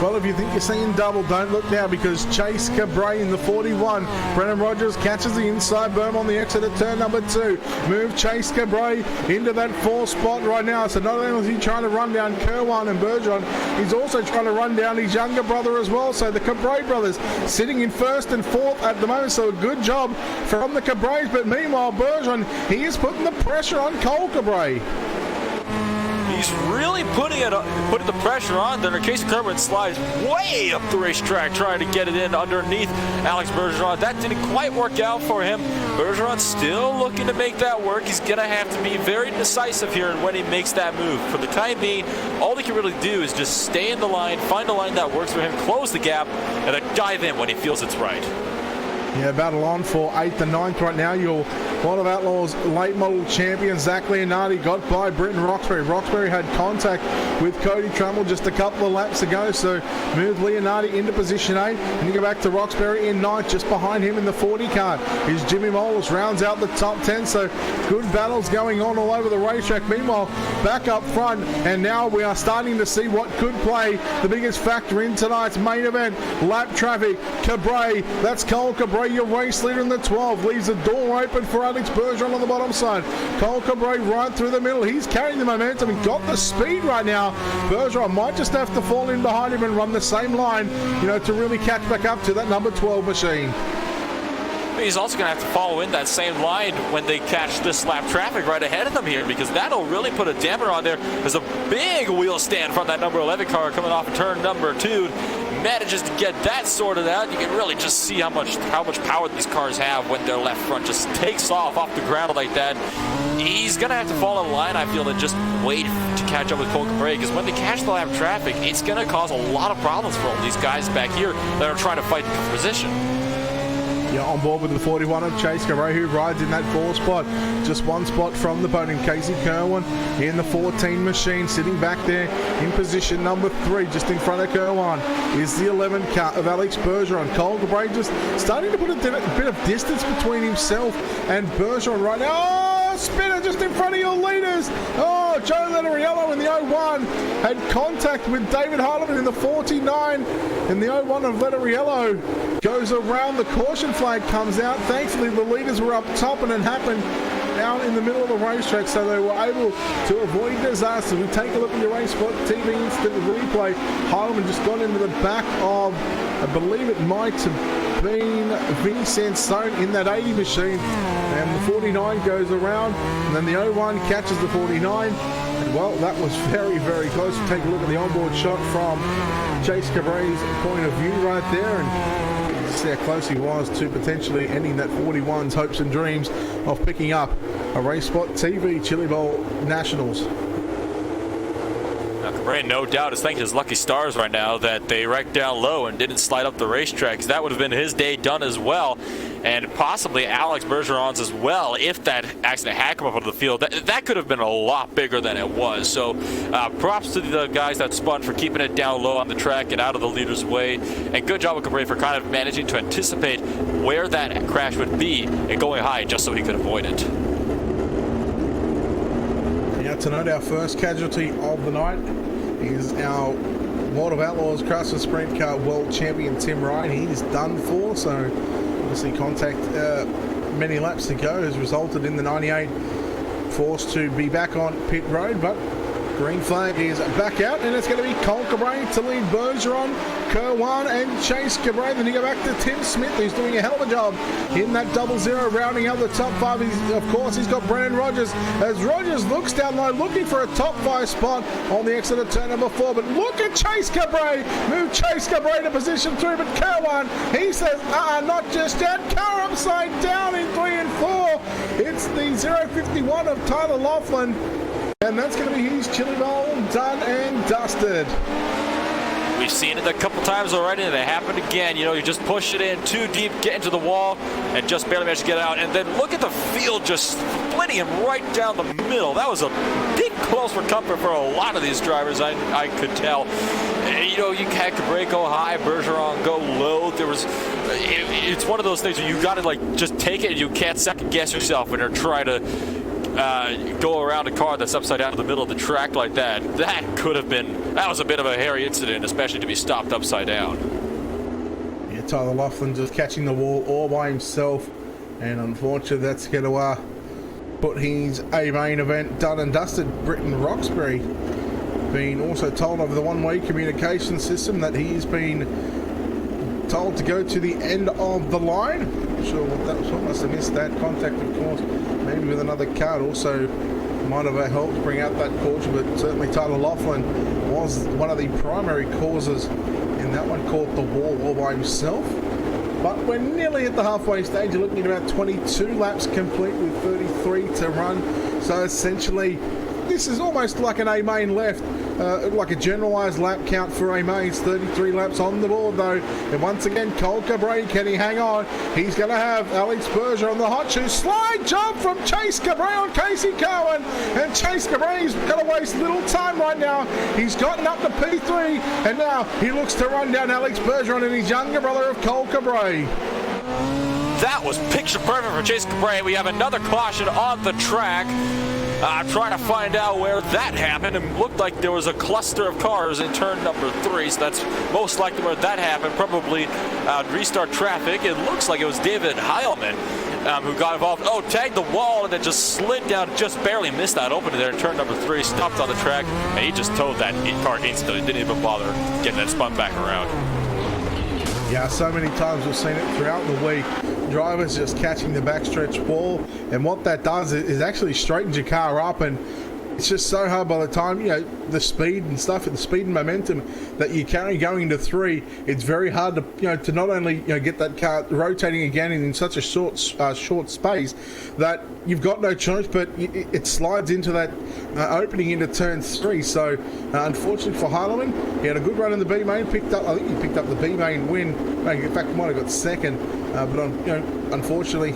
B: Well, if you think you're seeing double, don't look now, because Chase Cabre in the 41. Brennan Rogers catches the inside berm on the exit at turn number 2. Move Chase Cabre into that 4 spot right now. So not only is he trying to run down Kerwan and Bergeron, he's also trying to run down his younger brother as well. So the Cabre brothers sitting in 1st and 4th at the moment. So a good job from the Cabres. But meanwhile, Bergeron, he is putting the pressure on Cole Cabre.
C: He's really putting the pressure on there. Casey Kerwin slides way up the racetrack trying to get it in underneath Alex Bergeron. That didn't quite work out for him. Bergeron still looking to make that work. He's going to have to be very decisive here when he makes that move. For the time being, all he can really do is just stay in the line, find a line that works for him, close the gap, and then dive in when he feels it's right.
B: Yeah, battle on for 8th and 9th right now. Your World of Outlaws late model champion Zach Leonardi got by Britton Roxbury. Roxbury had contact with Cody Trummell just a couple of laps ago, so moved Leonardi into position 8. And you go back to Roxbury in 9th, just behind him in the 40 car is Jimmy Moles, rounds out the top 10, so good battles going on all over the racetrack. Meanwhile, back up front, and now we are starting to see what could play the biggest factor in tonight's main event. Lap traffic, Cabre, that's Cole Cabre, your race leader in the 12, leaves the door open for Alex Bergeron on the bottom side. Cole Cabre right through the middle. He's carrying the momentum and got the speed right now. Bergeron might just have to fall in behind him and run the same line, to really catch back up to that number 12 machine.
C: He's also going to have to follow in that same line when they catch this lap traffic right ahead of them here, because that'll really put a damper on there. There's a big wheel stand from that number 11 car coming off of turn number 2. Manages to get that sorted out. You can really just see how much power these cars have when their left front just takes off the ground like that. He's going to have to fall in line, I feel, and just wait to catch up with Cole Cabre, because when they catch the lap traffic, it's going to cause a lot of problems for all these guys back here that are trying to fight for position.
B: Yeah, on board with the 41 of Chase Cabre, who rides in that 4 spot. Just 1 spot from the podium. Casey Kerwin in the 14 machine, sitting back there in position number 3, just in front of Kerwin is the 11 car of Alex Bergeron. Cole Cabre just starting to put a bit of distance between himself and Bergeron right now. Oh, spinner just in front of your leaders. Oh, Joe Letteriello in the 01 had contact with David Hartman in the 49, and the 01 of Letteriello goes around. The caution flag comes out. Thankfully, the leaders were up top, and it happened down in the middle of the racetrack, so they were able to avoid disaster. We take a look at your RaceSpot TV instant replay. Hartman just got into the back of, I believe it might have been Vinny Sansone in that 80 machine, and the 49 goes around, and then the 01 catches the 49. And well, that was very, very close. Take a look at the onboard shot from Chase Cabray's point of view right there, and see how close he was to potentially ending that 41's hopes and dreams of picking up a RaceSpot TV Chili Bowl Nationals.
C: Now, Cabray, no doubt, is thanking his lucky stars right now that they wrecked down low and didn't slide up the racetrack, because that would have been his day done as well, and possibly Alex Bergeron's as well if that accident had come up onto the field. That could have been a lot bigger than it was. So props to the guys that spun for keeping it down low on the track and out of the leader's way, and good job with Cabray for kind of managing to anticipate where that crash would be and going high just so he could avoid it.
B: Tonight, our first casualty of the night is our World of Outlaws Craftsman Sprint Car World Champion Tim Ryan. He is done for, so obviously contact many laps to go has resulted in the 98 forced to be back on pit road, but green flag is back out, and it's going to be Cole Cabray to lead Bergeron, Kerwan and Chase Cabray. Then you go back to Tim Smith, who's doing a hell of a job in that 00, rounding out the top 5. Of course, he's got Brennan Rogers, as Rogers looks down low, looking for a top 5 spot on the exit of turn number 4. But look at Chase Cabray, move Chase Cabray to position 3, but Kerwan, he says, not just yet. Car upside down in 3 and 4. It's the 051 of Tyler Laughlin. And that's going to be his Chili Bowl done and dusted.
C: We've seen it a couple times already, and it happened again. You know, you just push it in too deep, get into the wall, and just barely manage to get out. And then look at the field just splitting him right down the middle. That was a big close for comfort for a lot of these drivers, I could tell. You know, you had Cabray go high, Bergeron go low. It's one of those things where you got to, like, just take it, and you can't second guess yourself when you're trying to go around a car that's upside down in the middle of the track like that. That was a bit of a hairy incident, especially to be stopped upside down.
B: Yeah, Tyler Laughlin just catching the wall all by himself, and unfortunately that's going to put his A-main event done and dusted. Britton Roxbury being also told over the one-way communication system that he's been told to go to the end of the line. Not sure what that was. I must have missed that contact, of course. Maybe with another car also might have helped bring out that caution, but certainly Tyler Laughlin was one of the primary causes in that one, caught the wall all by himself. But we're nearly at the halfway stage. You're looking at about 22 laps complete with 33 to run. So essentially, this is almost like an A-main left. Like a generalised lap count for A-mains. 33 laps on the board though. And once again, Cole Cabray, can he hang on? He's going to have Alex Berger on the hot shoe. Slide jump from Chase Cabray on Casey Cowan. And Chase Cabray's going to waste little time right now. He's gotten up to P3, and now he looks to run down Alex Bergeron and his younger brother of Cole Cabray.
C: That was picture perfect for Chase Cabray. We have another caution on the track. Trying to find out where that happened, and looked like there was a cluster of cars in turn number 3, so that's most likely where that happened. Probably restart traffic. It looks like it was David Heilman who got involved. Oh, tagged the wall and then just slid down, just barely missed that opening there in turn number 3, stopped on the track, and he just towed that car instantly. Didn't even bother getting that spun back around.
B: Yeah, so many times we've seen it throughout the week. Drivers just catching the backstretch wall, and what that does is actually straightens your car up, and it's just so hard by the time, you know, the speed and stuff, the speed and momentum that you carry going into 3, it's very hard to, you know, to not only, you know, get that car rotating again in such a short space that you've got no choice, but it slides into that opening into turn 3. So unfortunately for Heilemann, he had a good run in the B main, I think he picked up the B main win. In fact, might have got second, but unfortunately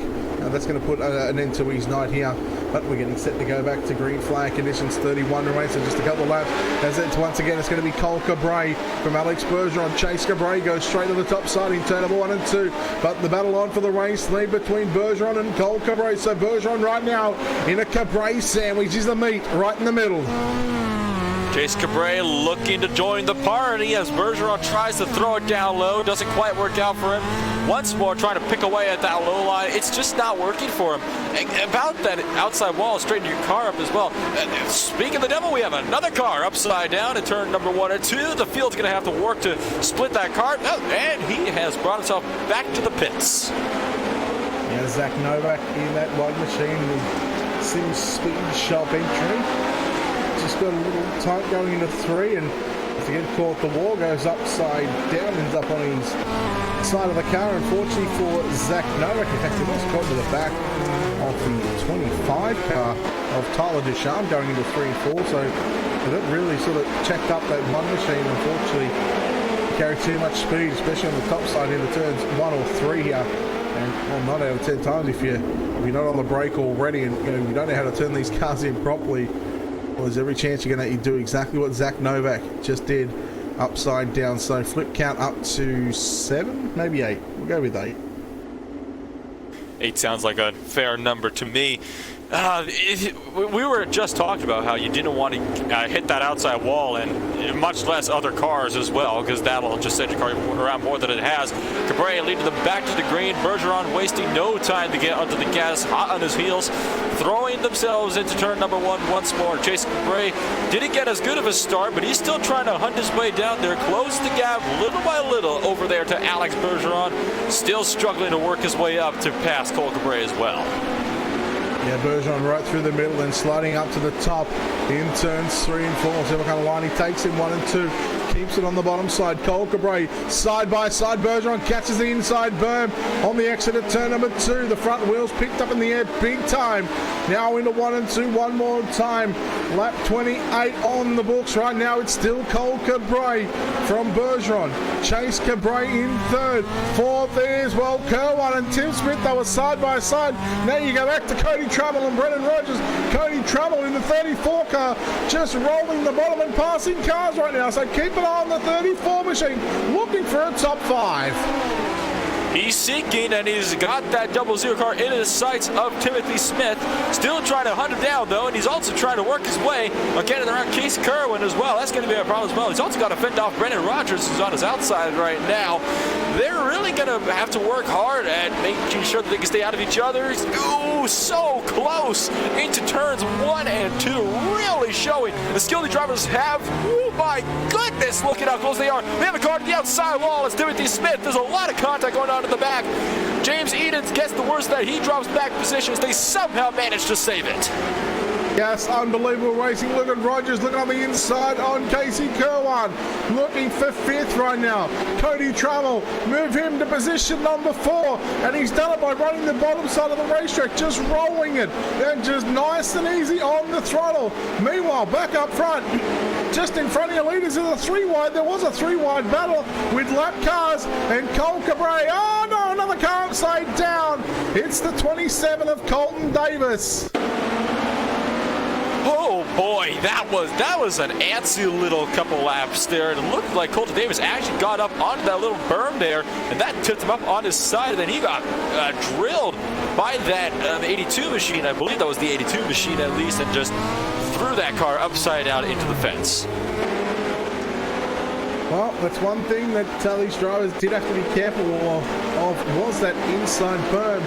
B: that's going to put an end to his night here. But we're getting set to go back to green flag conditions. 31 remains, so just a couple of laps. As it's once again, it's going to be Cole Cabray from Alex Bergeron. Chase Cabray goes straight to the top side in turn number 1 and 2. But the battle on for the race lead between Bergeron and Cole Cabray. So Bergeron right now in a Cabray sandwich is the meat right in the middle.
C: Chase Cabray looking to join the party as Bergeron tries to throw it down low. Doesn't quite work out for him. once more trying to pick away at that low line. It's just not working for him. And about that outside wall, straighten your car up as well. Speaking of the devil, we have another car upside down at turn number 1 and 2. The field's going to have to work to split that car. And he has brought himself back to the pits.
B: Yeah, Zach Novak in that white machine with some speed shop entry. Just got a little tight going into 3 and to get caught, the wall goes upside down, ends up on his side of the car. Unfortunately for Zach Novak, in fact, he was caught to the back of the 25 car of Tyler Ducharme going into 3 and 4. So that really sort of checked up that one machine. Unfortunately, carried too much speed, especially on the top side into turns 1 or 3 here. And well, 9 out of 10 times, if you're not on the brake already and you don't know how to turn these cars in properly, well, there's every chance you're going to do exactly what Zach Novak just did, upside down. So flip count up to 7, maybe 8. We'll go with 8.
C: 8 sounds like a fair number to me. We were just talking about how you didn't want to hit that outside wall, and much less other cars as well, because that'll just send your car around more than it has. Cabrera leading them back to the green. Bergeron wasting no time to get under the gas, hot on his heels, throwing themselves into turn number 1 once more. Jason Cabrera didn't get as good of a start, but he's still trying to hunt his way down there, close the gap little by little over there to Alex Bergeron, still struggling to work his way up to pass Cole Cabrera as well.
B: Yeah, Bergeron right through the middle and sliding up to the top in turns 3 and 4. So what kind of line he takes in 1 and 2. Keeps it on the bottom side. Cole Cabrera side by side. Bergeron catches the inside berm on the exit at turn number 2. The front wheels picked up in the air big time. Now into 1 and 2 one more time. Lap 28 on the books right now. It's still Cole Cabrera from Bergeron. Chase Cabrera in 3rd. 4th there's well Kerwin and Tim Smith. They were side by side. Now you go back to Cody Trammell and Brendan Rogers. Cody Trammell in the 34 car just rolling the bottom and passing cars right now. So keep an eye on the 34 machine, looking for a top 5.
C: He's seeking, and he's got that 00 car in his sights of Timothy Smith. Still trying to hunt him down, though, and he's also trying to work his way again around Case Kerwin as well. That's going to be a problem as well. He's also got to fend off Brendan Rogers, who's on his outside right now. They're really going to have to work hard at making sure that they can stay out of each other. Ooh, so close into turns 1 and 2. Really showing the skill the drivers have. Oh, my goodness, look at how close they are. We have a car to the outside wall. It's Timothy Smith. There's a lot of contact going on in the back. James Edens gets the worst of that. He drops back positions. They somehow manage to save it.
B: Yes, unbelievable racing. Look at Rogers looking on the inside on Casey Kerwin. Looking for 5th right now. Cody Trammell, move him to position number 4. And he's done it by running the bottom side of the racetrack, just rolling it. And just nice and easy on the throttle. Meanwhile, back up front, just in front of your leaders in the 3 wide. There was a 3 wide battle with lap cars and Cole Cabrera. Oh no, another car upside down. It's the 27 of Colton Davis.
C: Oh boy, that was an antsy little couple laps there. It looked like Colton Davis actually got up onto that little berm there, and that tipped him up on his side, and then he got drilled by that 82 machine. I believe that was the 82 machine at least, and just threw that car upside down into the fence.
B: Well, that's one thing that these drivers did have to be careful of was that inside berm.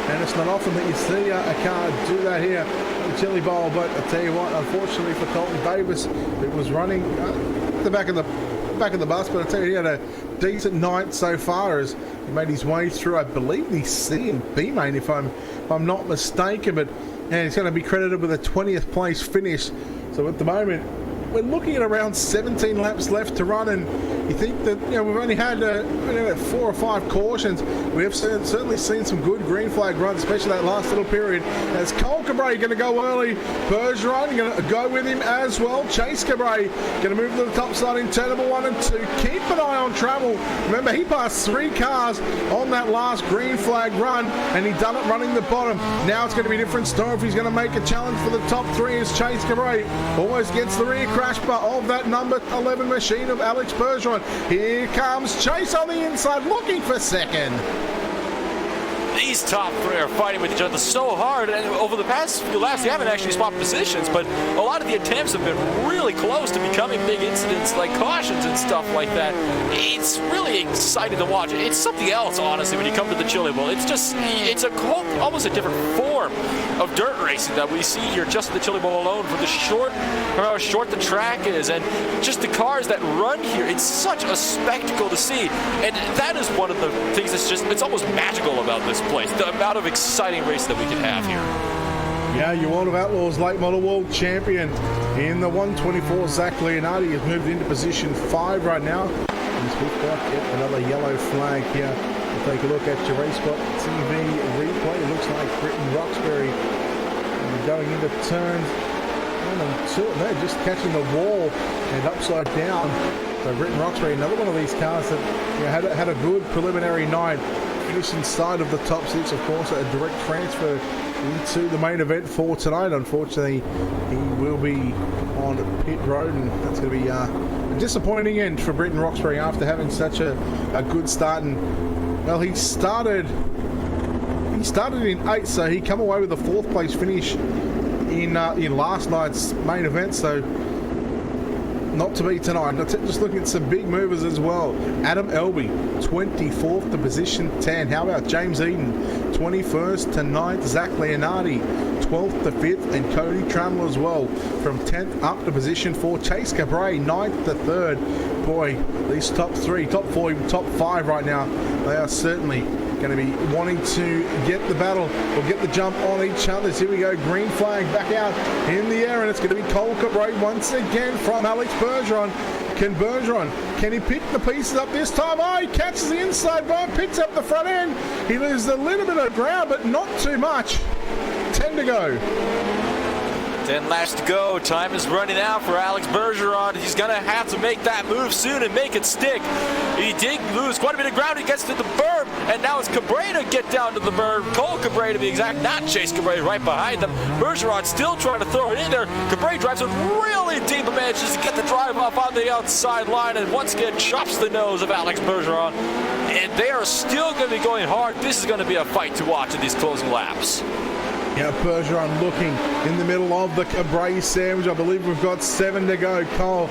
B: And it's not often that you see a car do that here at the Chili Bowl, but I tell you what, unfortunately for Colton Davis, it was running at the back of the bus, but I tell you, he had a decent night so far as he made his way through, I believe, the C and B main, if I'm not mistaken, but yeah, he's going to be credited with a 20th place finish. So at the moment, we're looking at around 17 laps left to run, and you think that we've only had 4 or 5 cautions. We have certainly seen some good green flag runs, especially that last little period. As Cole Cabrera going to go early, Bergeron going to go with him as well. Chase Cabrera going to move to the top side in turn number 1 and 2. Keep an eye on Trammell. Remember, he passed 3 cars on that last green flag run, and he done it running the bottom. Now it's going to be a different story if he's going to make a challenge for the top 3 as Chase Cabrera almost gets the rear crash bar of that number 11 machine of Alex Bergeron. Here comes Chase on the inside, looking for 2nd.
C: These top three are fighting with each other so hard, and over the past few laps, they haven't actually swapped positions, but a lot of the attempts have been really close to becoming big incidents like cautions and stuff like that. It's really exciting to watch. It's something else, honestly, when you come to the Chili Bowl. It's almost a different form of dirt racing that we see here just in the Chili Bowl alone, for how short the track is, and just the cars that run here. It's such a spectacle to see, and that is one of the things it's almost magical about this place, the amount of exciting race that we can have here.
B: Yeah, your World of Outlaws late model world champion in the 124, Zach Leonardi, has moved into position 5 right now. We've got yet another yellow flag here. We'll take a look at your RaceSpot TV replay. It looks like Britton Roxbury going into turns 1 and 2. They're just catching the wall and upside down. So Britton Roxbury, another one of these cars that had a good preliminary night. Finished inside of the top 6, of course, a direct transfer into the main event for tonight. Unfortunately, he will be on pit road, and that's going to be a disappointing end for Britton Roxbury after having such a good start. And well, he started in 8th, so he come away with a 4th place finish in last night's main event. So not to be tonight. Just looking at some big movers as well. Adam Elby, 24th to position 10. How about James Eden, 21st to 9th. Zach Leonardi, 12th to 5th. And Cody Trammell as well, from 10th up to position 4. Chase Cabray, 9th to 3rd. Boy, these top 3, top 4, top 5 right now, they are certainly going to be wanting to get the battle or get the jump on each other. Here we go, green flag back out in the air, and it's going to be Cole Cabray once again from Alex Bergeron. Can he pick the pieces up this time? Oh, he catches the inside bar, picks up the front end. He loses a little bit of ground, but not too much. 10 to go.
C: 10 laps to go. Time is running out for Alex Bergeron. He's going to have to make that move soon and make it stick. He did lose quite a bit of ground. He gets to the berm, and now it's Cabray to get down to the berm. Cole Cabray to be exact, not Chase Cabray right behind them. Bergeron still trying to throw it in there. Cabray drives it really deep and manages to get the drive off on the outside line, and once again chops the nose of Alex Bergeron. And they are still going to be going hard. This is going to be a fight to watch in these closing laps.
B: Yeah, Bergeron looking in the middle of the Cabray sandwich. I believe we've got 7 to go. Cole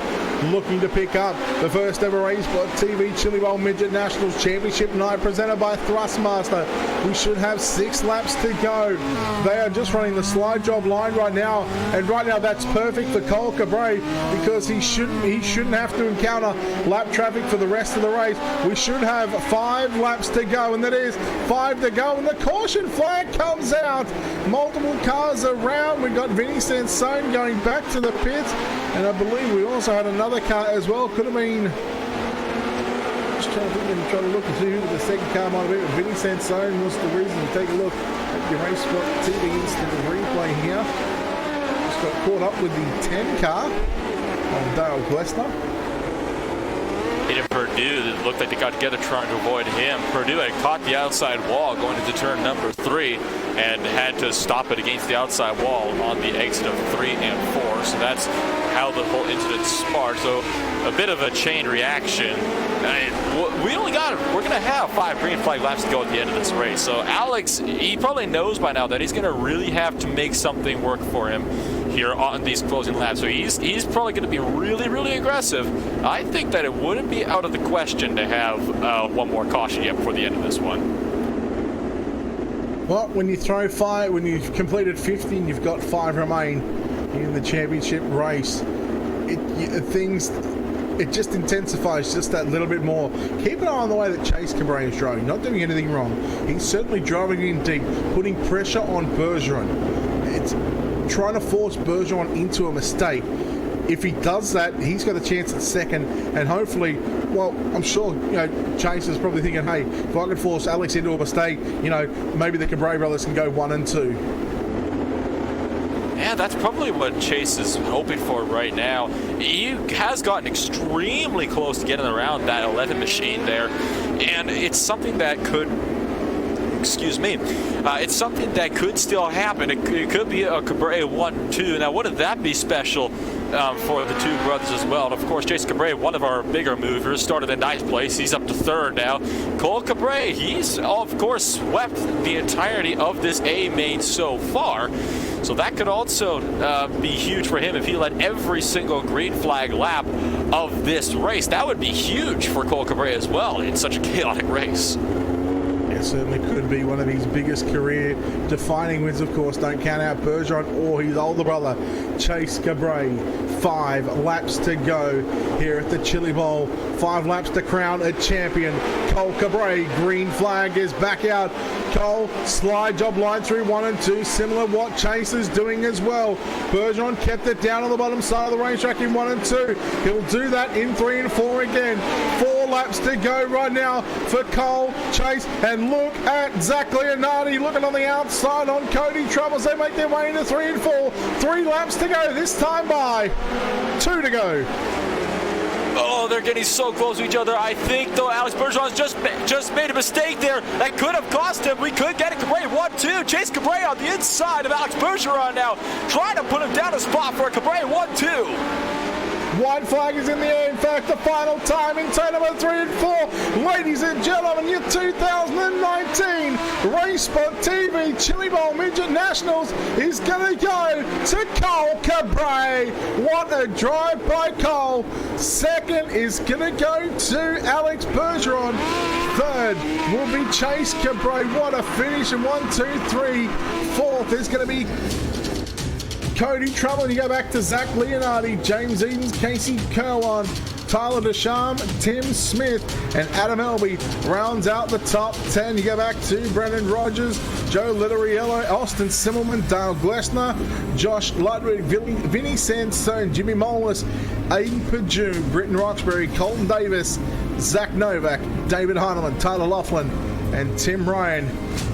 B: looking to pick up the first ever RaceSpot TV Chili Bowl Midget Nationals Championship night presented by Thrustmaster. We should have 6 laps to go. They are just running the slide job line right now, and right now that's perfect for Cole Cabray because he shouldn't have to encounter lap traffic for the rest of the race. We should have 5 laps to go, and that is 5 to go, and the caution flag comes out. Multiple cars around. We've got Vinny Sansone going back to the pits, and I believe we also had another car as well. Could have been, just trying to think and try to look and see who the second car might have been. Vinny Sansone was the reason. Take a look at your RaceSpot TV instant replay here. Just got caught up with the 10 car of Dale Glessner.
C: In Purdue, it looked like they got together trying to avoid him. Purdue had caught the outside wall going into turn number 3 and had to stop it against the outside wall on the exit of 3 and 4. So that's how the whole incident sparked. So a bit of a chain reaction. We're going to have 5 green flag laps to go at the end of this race. So Alex, he probably knows by now that he's going to really have to make something work for him here on these closing laps. So he's probably going to be really, really aggressive. I think that it wouldn't be out of the question to have one more caution yet before the end of this one.
B: Well, when you throw 5, when you've completed 50 and you've got 5 remain in the championship race, it just intensifies just that little bit more. Keep an eye on the way that Chase Cabray is driving, not doing anything wrong. He's certainly driving in deep, putting pressure on Bergeron. It's trying to force Bergeron into a mistake. If he does that, he's got a chance at second, and hopefully, well, I'm sure, Chase is probably thinking, hey, if I can force Alex into a mistake, maybe the Cabray brothers can go 1 and 2.
C: Yeah, that's probably what Chase is hoping for right now. He has gotten extremely close to getting around that 11 machine there, and it's something that could, it's something that could still happen. It could be a Cabray 1-2. Now, wouldn't that be special for the two brothers as well. And of course, Chase Cabre, one of our bigger movers, started in ninth place. He's up to third now. Cole Cabre, he's of course swept the entirety of this A main so far. So that could also be huge for him if he led every single green flag lap of this race. That would be huge for Cole Cabre as well in such a chaotic race.
B: It certainly could be one of his biggest career-defining wins, of course. Don't count out Bergeron or his older brother, Chase Cabre. 5 laps to go here at the Chili Bowl. 5 laps to crown a champion. Cole Cabre, green flag is back out. Cole, slide job line through 1 and 2, similar what Chase is doing as well. Bergeron kept it down on the bottom side of the racetrack in 1 and 2. He'll do that in 3 and 4 again. 4 laps to go right now for Cole, Chase, and look at Zach Leonardi looking on the outside on Cody Troubles. They make their way into 3 and 4. 3 laps to go, this time by 2 to go.
C: Oh, they're getting so close to each other. I think, though, Alex Bergeron's just made a mistake there. That could have cost him. We could get it. Cabre 1-2. Chase Cabre on the inside of Alex Bergeron now, trying to put him down a spot for a Cabre 1-2.
B: White flag is in the air. In fact, the final time in turn number 3 and 4. Ladies and gentlemen, your 2019 RaceSpot TV Chili Bowl Midget Nationals is going to go to Cole Cabre. What a drive by Cole. Second is going to go to Alex Bergeron. Third will be Chase Cabre. What a finish. And 1, 2, 3. Fourth is going to be Cody Trouble, and you go back to Zach Leonardi, James Edens, Casey Kerwan, Tyler Deschamps, Tim Smith, and Adam Elby rounds out the top 10. You go back to Brendan Rogers, Joe Litteriello, Austin Simmelman, Dale Glessner, Josh Ludwig, Vinny Sandstone, Jimmy Molas, Aiden Perdue, Britton Roxbury, Colton Davis, Zach Novak, David Heinemann, Tyler Laughlin, and Tim Ryan.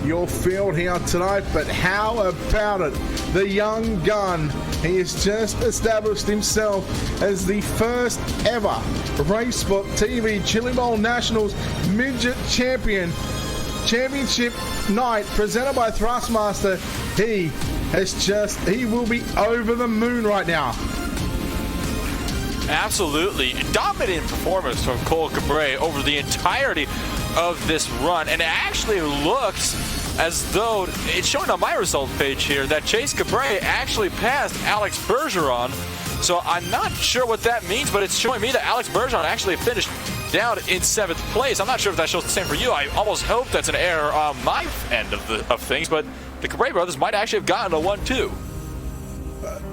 B: Your field here tonight, but how about it? The young gun, he has just established himself as the first ever RaceSpot TV Chili Bowl Nationals Midget Championship night presented by Thrustmaster. He will be over the moon right now.
C: Absolutely. Dominant performance from Cole Cabre over the entirety of this run, and it actually looks as though it's showing on my results page here that Chase Cabre actually passed Alex Bergeron. So I'm not sure what that means, but it's showing me that Alex Bergeron actually finished down in 7th place. I'm not sure if that shows the same for you. I almost hope that's an error on my end of things, but the Cabre brothers might actually have gotten a 1-2.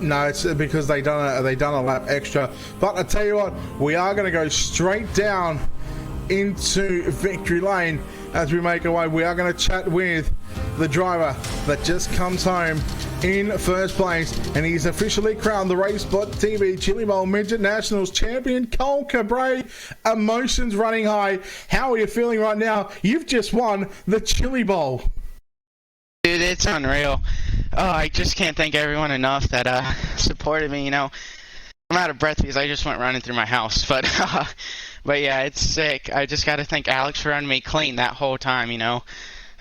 B: No, it's because they done a lap extra. But I tell you what, we are going to go straight down into victory lane as we make our way. We are going to chat with the driver that just comes home in first place, and he's officially crowned the RaceSpot TV Chili Bowl Midget Nationals champion, Cole Cabre. Emotions running high. How are you feeling right now? You've just won the Chili Bowl.
G: Dude, it's unreal. Oh, I just can't thank everyone enough that supported me. You know, I'm out of breath because I just went running through my house. But yeah, it's sick. I just got to thank Alex for running me clean that whole time. You know,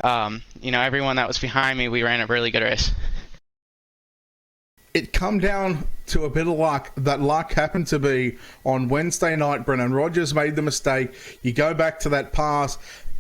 G: everyone that was behind me, we ran a really good race.
B: It come down to a bit of luck. That luck happened to be on Wednesday night. Brendan Rogers made the mistake. You go back to that pass.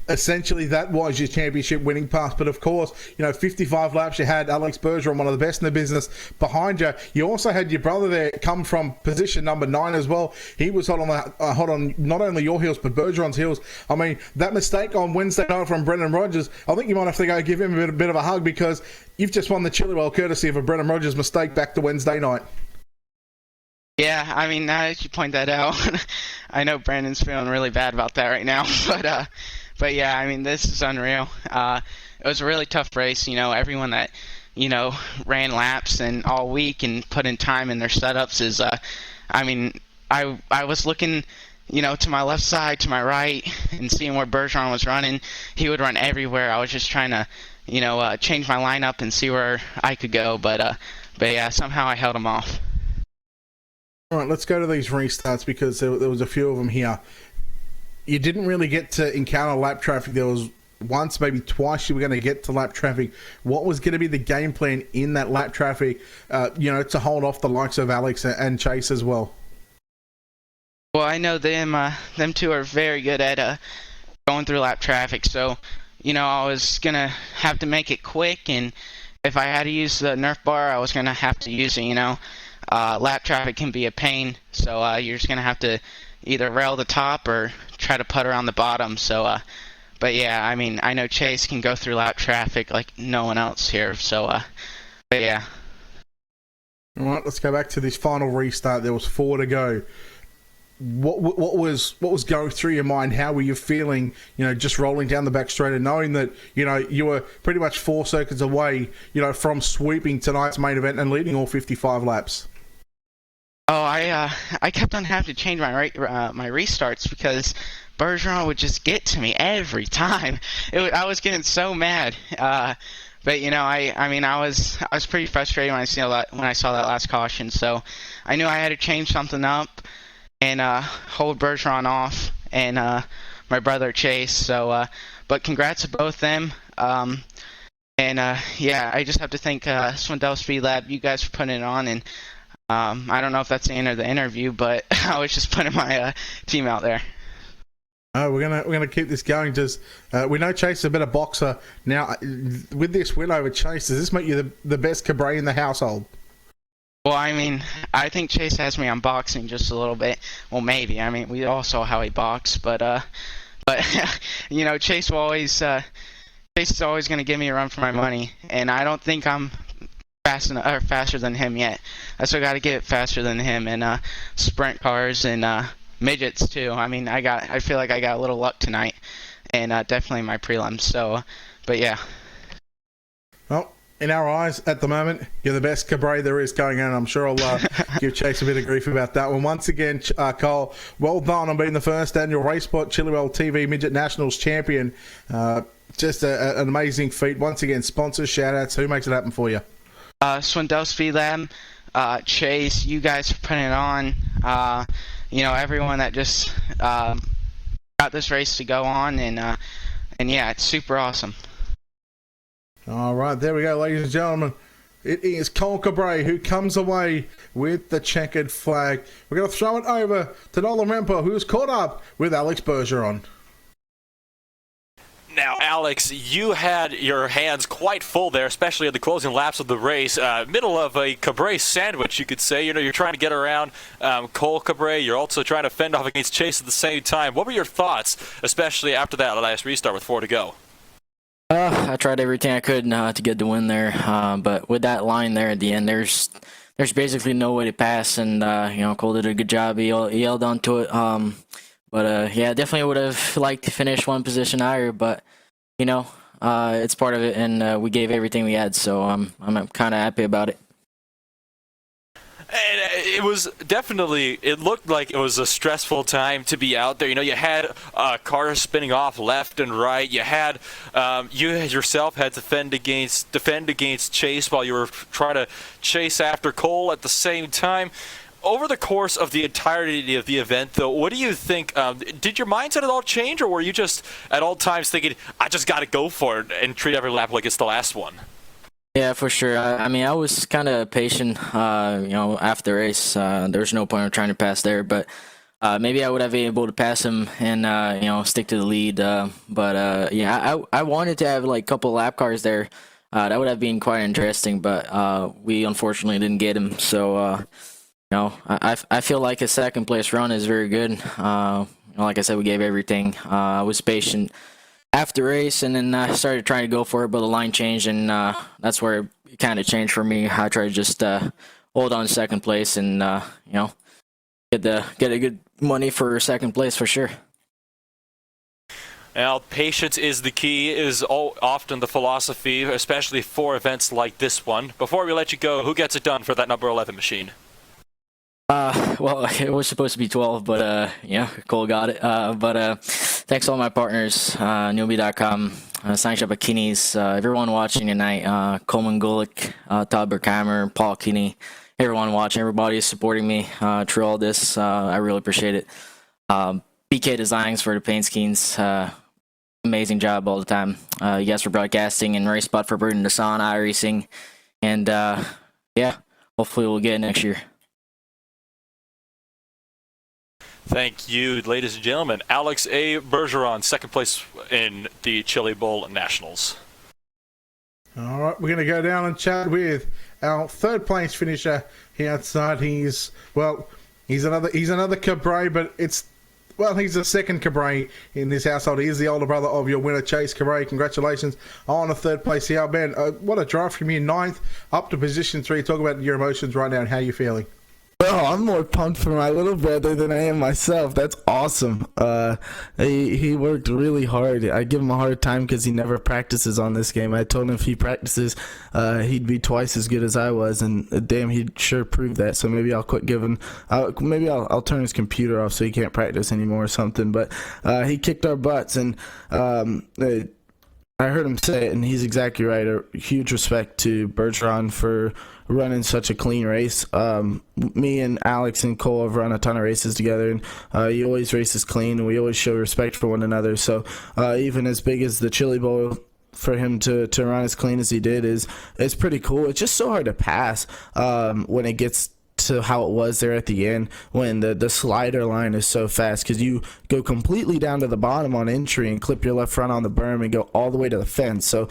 B: Essentially, that was your championship winning pass. But of course, 55 laps, you had Alex Bergeron, one of the best in the business, behind you. You also had your brother there come from position number 9 as well. He was hot on not only your heels, but Bergeron's heels. I mean, that mistake on Wednesday night from Brendan Rogers, I think you might have to go give him a bit of a hug, because you've just won the Chili Bowl courtesy of a Brendan Rogers mistake back to Wednesday night.
G: Yeah, I mean, now that you point that out, I know Brandon's feeling really bad about that right now, but yeah, I mean, this is unreal. It was a really tough race. Everyone that, ran laps and all week and put in time in their setups is, I mean, I was looking, to my left side, to my right, and seeing where Bergeron was running. He would run everywhere. I was just trying to, change my lineup and see where I could go, but yeah, somehow I held him off.
B: All right, let's go to these restarts, because there was a few of them here. You didn't really get to encounter lap traffic. There was once, maybe twice you were going to get to lap traffic. What was going to be the game plan in that lap traffic, to hold off the likes of Alex and Chase as well?
G: Well, I know them two are very good at going through lap traffic, so I was gonna have to make it quick, and if I had to use the Nerf bar, I was gonna have to use it. Lap traffic can be a pain, so you're just gonna have to either rail the top or try to putt around the bottom. So, but yeah, I mean, I know Chase can go through lap traffic like no one else here. So, but yeah.
B: All right, let's go back to this final restart. There was 4 to go. What was going through your mind? How were you feeling, just rolling down the back straight and knowing that, you were pretty much 4 seconds away, from sweeping tonight's main event and leading all 55 laps?
G: Oh, I kept on having to change my my restarts because Bergeron would just get to me every time. I was getting so mad. But I was pretty frustrated when I saw that last caution. So I knew I had to change something up and hold Bergeron off and my brother Chase. So, but congrats to both them. Yeah, I just have to thank Swindell Speed Lab, you guys for putting it on. And I don't know if that's the end of the interview, but I was just putting my team out there.
B: We're gonna keep this going. We know Chase is a better boxer now. With this win over Chase, does this make you the best cabre in the household?
G: Well, I mean, I think Chase has me on boxing just a little bit. Well, maybe. I mean, we all saw how he boxed, but Chase is always going to give me a run for my money, and I don't think I'm faster than him yet. I still got to get it faster than him in sprint cars and midgets too. I mean, I feel like I got a little luck tonight, and definitely my prelims. So, but yeah. Well,
B: in our eyes, at the moment, you're the best cabre there is going on. I'm sure I'll give Chase a bit of grief about that one. Once again, Cole, well done on being the first annual RaceSpot Chilliwack TV Midget Nationals champion. Just an amazing feat. Once again, sponsors, shout-outs. Who makes it happen for you?
G: Swindell Speed Lab, Chase, you guys for putting it on. Everyone that just got this race to go on, and yeah, it's super awesome.
B: All right, there we go, ladies and gentlemen. It is Cole Cabre who comes away with the checkered flag. We're going to throw it over to Nolan Remper, who's caught up with Alex Bergeron.
C: Now, Alex, you had your hands quite full there, especially at the closing laps of the race. Middle of a Cabre sandwich, you could say. You're trying to get around Cole Cabre. You're also trying to fend off against Chase at the same time. What were your thoughts, especially after that last restart with 4 to go?
H: I tried everything I could to get the win there, but with that line there at the end, there's basically no way to pass, and Cole did a good job. He held on to it, yeah, definitely would have liked to finish one position higher, but it's part of it, and we gave everything we had, so I'm kind of happy about it.
C: And it was definitely, it looked like it was a stressful time to be out there. You had cars spinning off left and right. You had, you yourself had to defend against Chase while you were trying to chase after Cole at the same time. Over the course of the entirety of the event, though, what do you think? Did your mindset at all change, or were you just at all times thinking, I just got to go for it and treat every lap like it's the last one?
H: Yeah, for sure. I mean, I was kind of patient, after the race. There's no point in trying to pass there, but maybe I would have been able to pass him and, stick to the lead. Yeah, I wanted to have, like, a couple lap cars there. That would have been quite interesting, but we unfortunately didn't get him. So, I feel like a second place run is very good. Like I said, we gave everything. I was patient after race, and then I started trying to go for it, but the line changed, and that's where it kind of changed for me. I tried to just hold on to second place and get a good money for second place for sure.
C: Well, patience is the key, is often the philosophy, especially for events like this one. Before we let you go, who gets it done for that number 11 machine?
H: Well, it was supposed to be 12, but Cole got it. Thanks to all my partners, newbie.com, Sign Shop Bikinis, everyone watching tonight, Coleman Gulick, Todd Berkheimer, Paul Kinney, everyone watching, everybody is supporting me through all this. I really appreciate it. BK Designs for the paint schemes. amazing job all the time. You guys for broadcasting, and RaceSpot for bringing us on iRacing. And yeah, hopefully we'll get it next year.
C: Thank you, ladies and gentlemen. Alex A. Bergeron, second place in the Chili Bowl Nationals.
B: All right, we're going to go down and chat with our third place finisher here outside. He's another Cabre, but he's the second Cabre in this household. He is the older brother of your winner, Chase Cabre. Congratulations on a third place here, Ben. What a drive from you, 9th up to position 3. Talk about your emotions right now and how you're feeling.
I: Well, I'm more pumped for my little brother than I am myself. That's awesome. He worked really hard. I give him a hard time because he never practices on this game. I told him if he practices, he'd be twice as good as I was, and damn, he sure proved that. So maybe I'll quit giving. Maybe I'll turn his computer off so he can't practice anymore or something. But he kicked our butts, and I heard him say it, and he's exactly right. A huge respect to Bergeron for running such a clean race. Me and Alex and Cole have run a ton of races together, and he always races clean, and we always show respect for one another. So even as big as the Chili Bowl, for him to run as clean as he did is pretty cool. It's just so hard to pass when it gets to how it was there at the end, when the slider line is so fast, because you go completely down to the bottom on entry and clip your left front on the berm and go all the way to the fence. So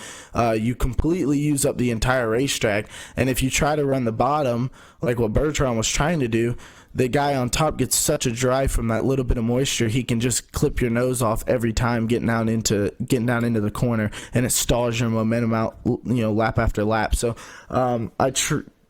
I: you completely use up the entire racetrack, and if you try to run the bottom like what Bergeron was trying to do, the guy on top gets such a drive from that little bit of moisture, he can just clip your nose off every time getting down into the corner, and it stalls your momentum out, lap after lap. So I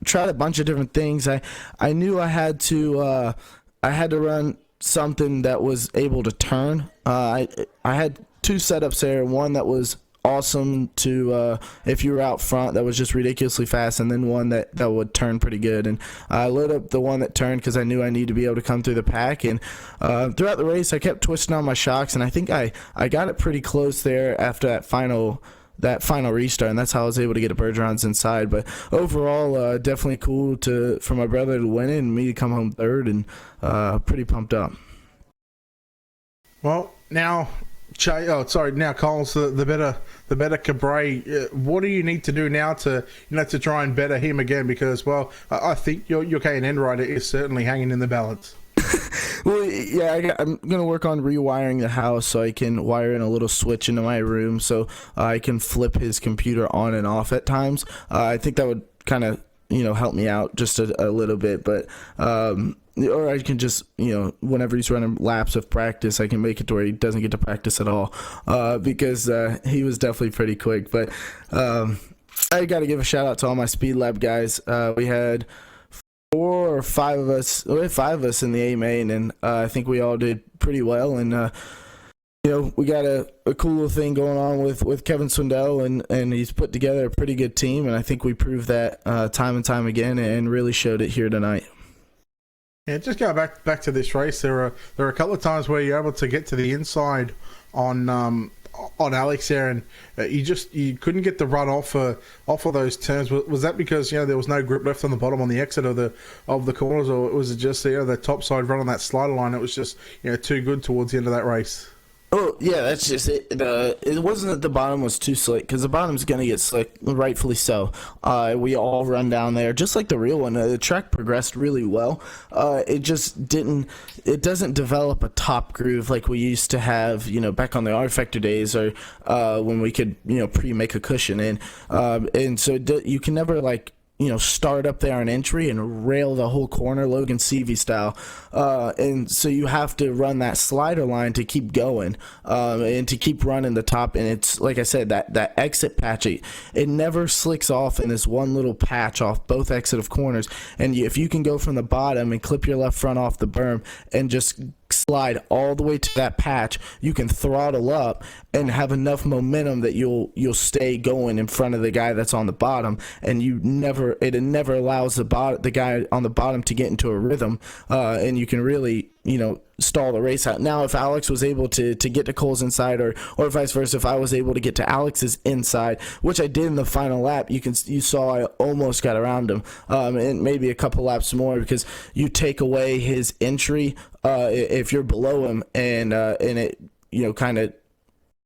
I: tried a bunch of different things. I knew I had to run something that was able to turn. I had 2 setups there. One that was awesome to if you were out front, that was just ridiculously fast, and then one that would turn pretty good. And I lit up the one that turned because I knew I needed to be able to come through the pack. And throughout the race, I kept twisting on my shocks, and I think I got it pretty close there after that final restart, and that's how I was able to get to Bergeron's inside. But overall, definitely cool for my brother to win it and me to come home third, and pretty pumped up.
B: Well, now Cole's the better Cabre. What do you need to do now to try and better him again? Because I think your K&N rider is certainly hanging in the balance.
I: Well, yeah, I'm going to work on rewiring the house so I can wire in a little switch into my room so I can flip his computer on and off at times. I think that would kind of, help me out just a little bit. But or I can just, whenever he's running laps of practice, I can make it to where he doesn't get to practice at all because he was definitely pretty quick. But I got to give a shout out to all my Speed Lab guys. We had 4 or 5 of us. We had 5 of us in the A main, and I think we all did pretty well. And we got a cool little thing going on with Kevin Swindell, and he's put together a pretty good team, and I think we proved that time and time again, and really showed it here tonight.
B: Yeah, just going back to this race, there are a couple of times where you're able to get to the inside on Alex there, and you couldn't get the run off of those turns. Was that because there was no grip left on the bottom on the exit of the corners, or was it just the top side run on that slider line? It was just too good towards the end of that race.
I: Oh, yeah, that's just it. It wasn't that the bottom was too slick, because the bottom's going to get slick, rightfully so. We all run down there, just like the real one. The track progressed really well. It doesn't develop a top groove like we used to have, back on the R Factor days, or when we could, pre-make a cushion in. And so you can never, start up there on entry and rail the whole corner Logan Seavey style, and so you have to run that slider line to keep going and to keep running the top. And it's like I said, that exit patch, it never slicks off in this one little patch off both exit of corners. And if you can go from the bottom and clip your left front off the berm and just slide all the way to that patch, you can throttle up and have enough momentum that you'll stay going in front of the guy that's on the bottom, and it never allows the guy on the bottom to get into a rhythm, and you can really stall the race out. Now, if Alex was able to get to Cole's inside, or vice versa, if I was able to get to Alex's inside, which I did in the final lap, you saw I almost got around him, and maybe a couple laps more, because you take away his entry if you're below him, and it kind of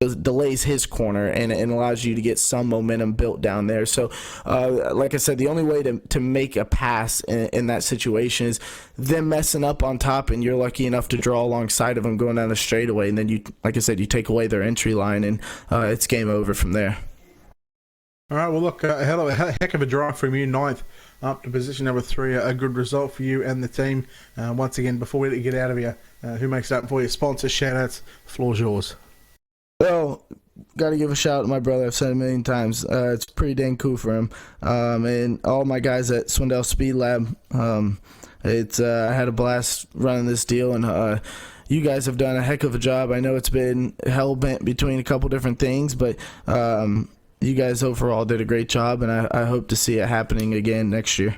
I: delays his corner and allows you to get some momentum built down there. So like I said, the only way to make a pass in that situation is them messing up on top, and you're lucky enough to draw alongside of them going down the straightaway, and then you, like I said, you take away their entry line, and it's game over from there.
B: All right, well, look, a heck of a drive from you, 9th up to position number 3. A good result for you and the team. Once again, before we let you get out of here, who makes that for you? Sponsor, shout-outs, the floor's yours.
I: Well, got to give a shout out to my brother. I've said it a million times. It's pretty dang cool for him. And all my guys at Swindell Speed Lab. I had a blast running this deal, and you guys have done a heck of a job. I know it's been hell-bent between a couple different things, but you guys overall did a great job, and I hope to see it happening again next year.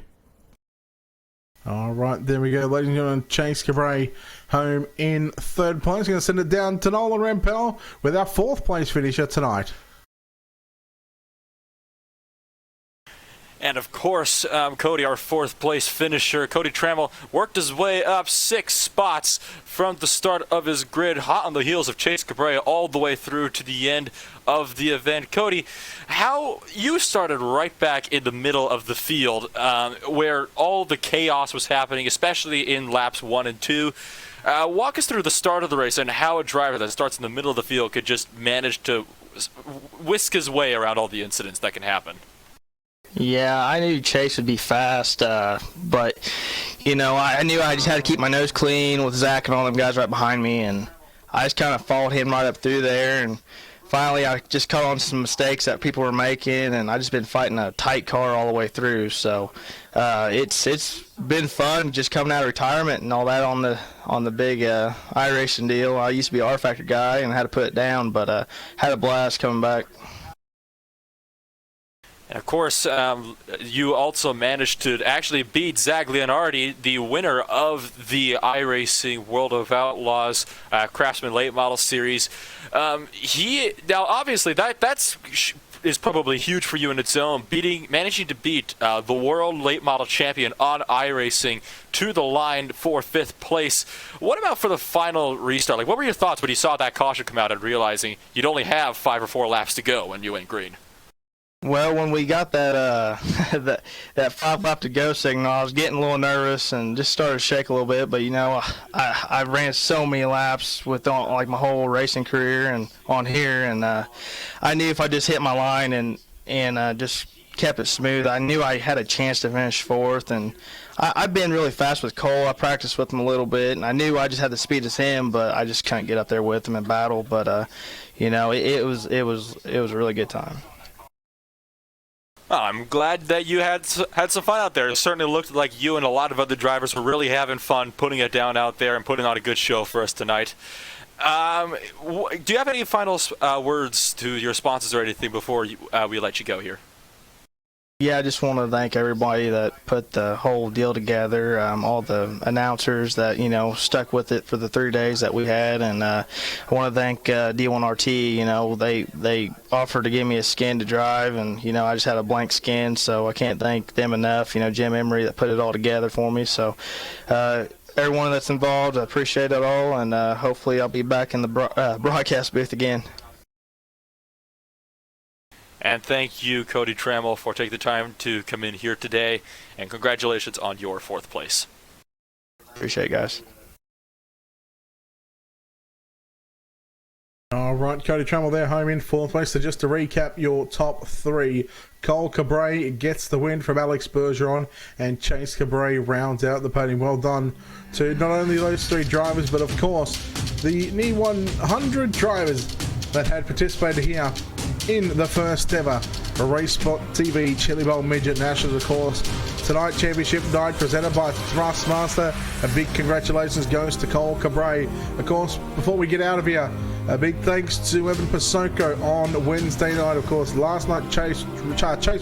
B: All right, there we go, ladies and gentlemen. Chase Cabre home in 3rd place. Going to send it down to Nolan Rampell with our 4th place finisher tonight.
C: And of course, Cody, our 4th place finisher, Cody Trammell, worked his way up 6 spots from the start of his grid, hot on the heels of Chase Cabre all the way through to the end of the event. Cody, how you started right back in the middle of the field where all the chaos was happening, especially in laps 1 and 2. Walk us through the start of the race and how a driver that starts in the middle of the field could just manage to whisk his way around all the incidents that can happen.
J: Yeah, I knew Chase would be fast, but, you know, I knew I just had to keep my nose clean with Zach and all them guys right behind me, and I just kind of followed him right up through there, and finally I just caught on some mistakes that people were making, and I just been fighting a tight car all the way through, so it's been fun just coming out of retirement and all that on the big iRacing deal. I used to be an R-Factor guy and had to put it down, but had a blast coming back.
C: And of course, you also managed to actually beat Zach Leonardi, the winner of the iRacing World of Outlaws Craftsman Late Model Series. Now, obviously, that's is probably huge for you in its own, managing to beat the world late model champion on iRacing to the line for 5th place. What about for the final restart? Like, what were your thoughts when you saw that caution come out and realizing you'd only have 5 or 4 laps to go when you went green?
J: Well, when we got that that 5 lap to go signal, I was getting a little nervous and just started to shake a little bit. But you know, I ran so many laps with like my whole racing career and on here, and I knew if I just hit my line and just kept it smooth, I knew I had a chance to finish 4th. And I've been really fast with Cole. I practiced with him a little bit, and I knew I just had the speed as him, but I just couldn't get up there with him in battle. But you know, it was a really good time.
C: Well, I'm glad that you had some fun out there. It certainly looked like you and a lot of other drivers were really having fun putting it down out there and putting on a good show for us tonight. Do you have any final words to your sponsors or anything before we let you go here?
J: Yeah, I just want to thank everybody that put the whole deal together, all the announcers that, you know, stuck with it for the 3 days that we had, and I want to thank D1RT. You know, they offered to give me a skin to drive, and, you know, I just had a blank skin, so I can't thank them enough. You know, Jim Emery that put it all together for me, so everyone that's involved, I appreciate it all, and hopefully I'll be back in the broadcast booth again.
C: And thank you, Cody Trammell, for taking the time to come in here today. And congratulations on your 4th place.
J: Appreciate it, guys.
B: All right, Cody Trammell there, home in 4th place. So just to recap your top 3, Cole Cabre gets the win from Alex Bergeron, and Chase Cabre rounds out the podium. Well done to not only those 3 drivers, but of course the near 100 drivers that had participated here in the first ever RaceSpot TV Chili Bowl Midget Nationals. Of course, tonight championship night presented by Thrustmaster. A big congratulations goes to Cole Cabre. Of course, before we get out of here, a big thanks to Evan Pasoko on Wednesday night. Of course, last night Chase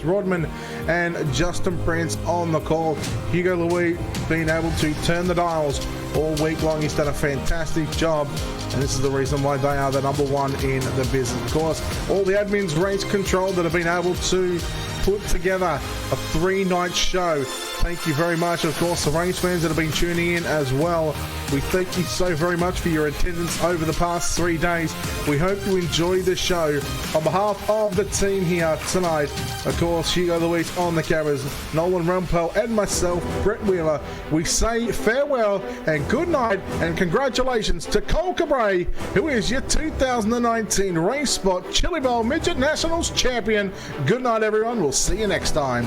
B: Rodman and Justin Prince on the call. Hugo Louis being able to turn the dials all week long. He's done a fantastic job, and this is the reason why they are the #1 in the business. Of course, all the admins, Race Control, that have been able to put together a 3-night show thank you very much. Of course, the race fans that have been tuning in as well, we thank you so very much for your attendance over the past 3 days. We hope you enjoyed the show. On behalf of the team here tonight, of course, Hugo Luis on the cameras, Nolan Rumpel and myself, Brett Wheeler, we say farewell and good night and congratulations to Cole Cabray, who is your 2019 RaceSpot Chili Bowl Midget Nationals champion. Good night, everyone. We'll see you next time.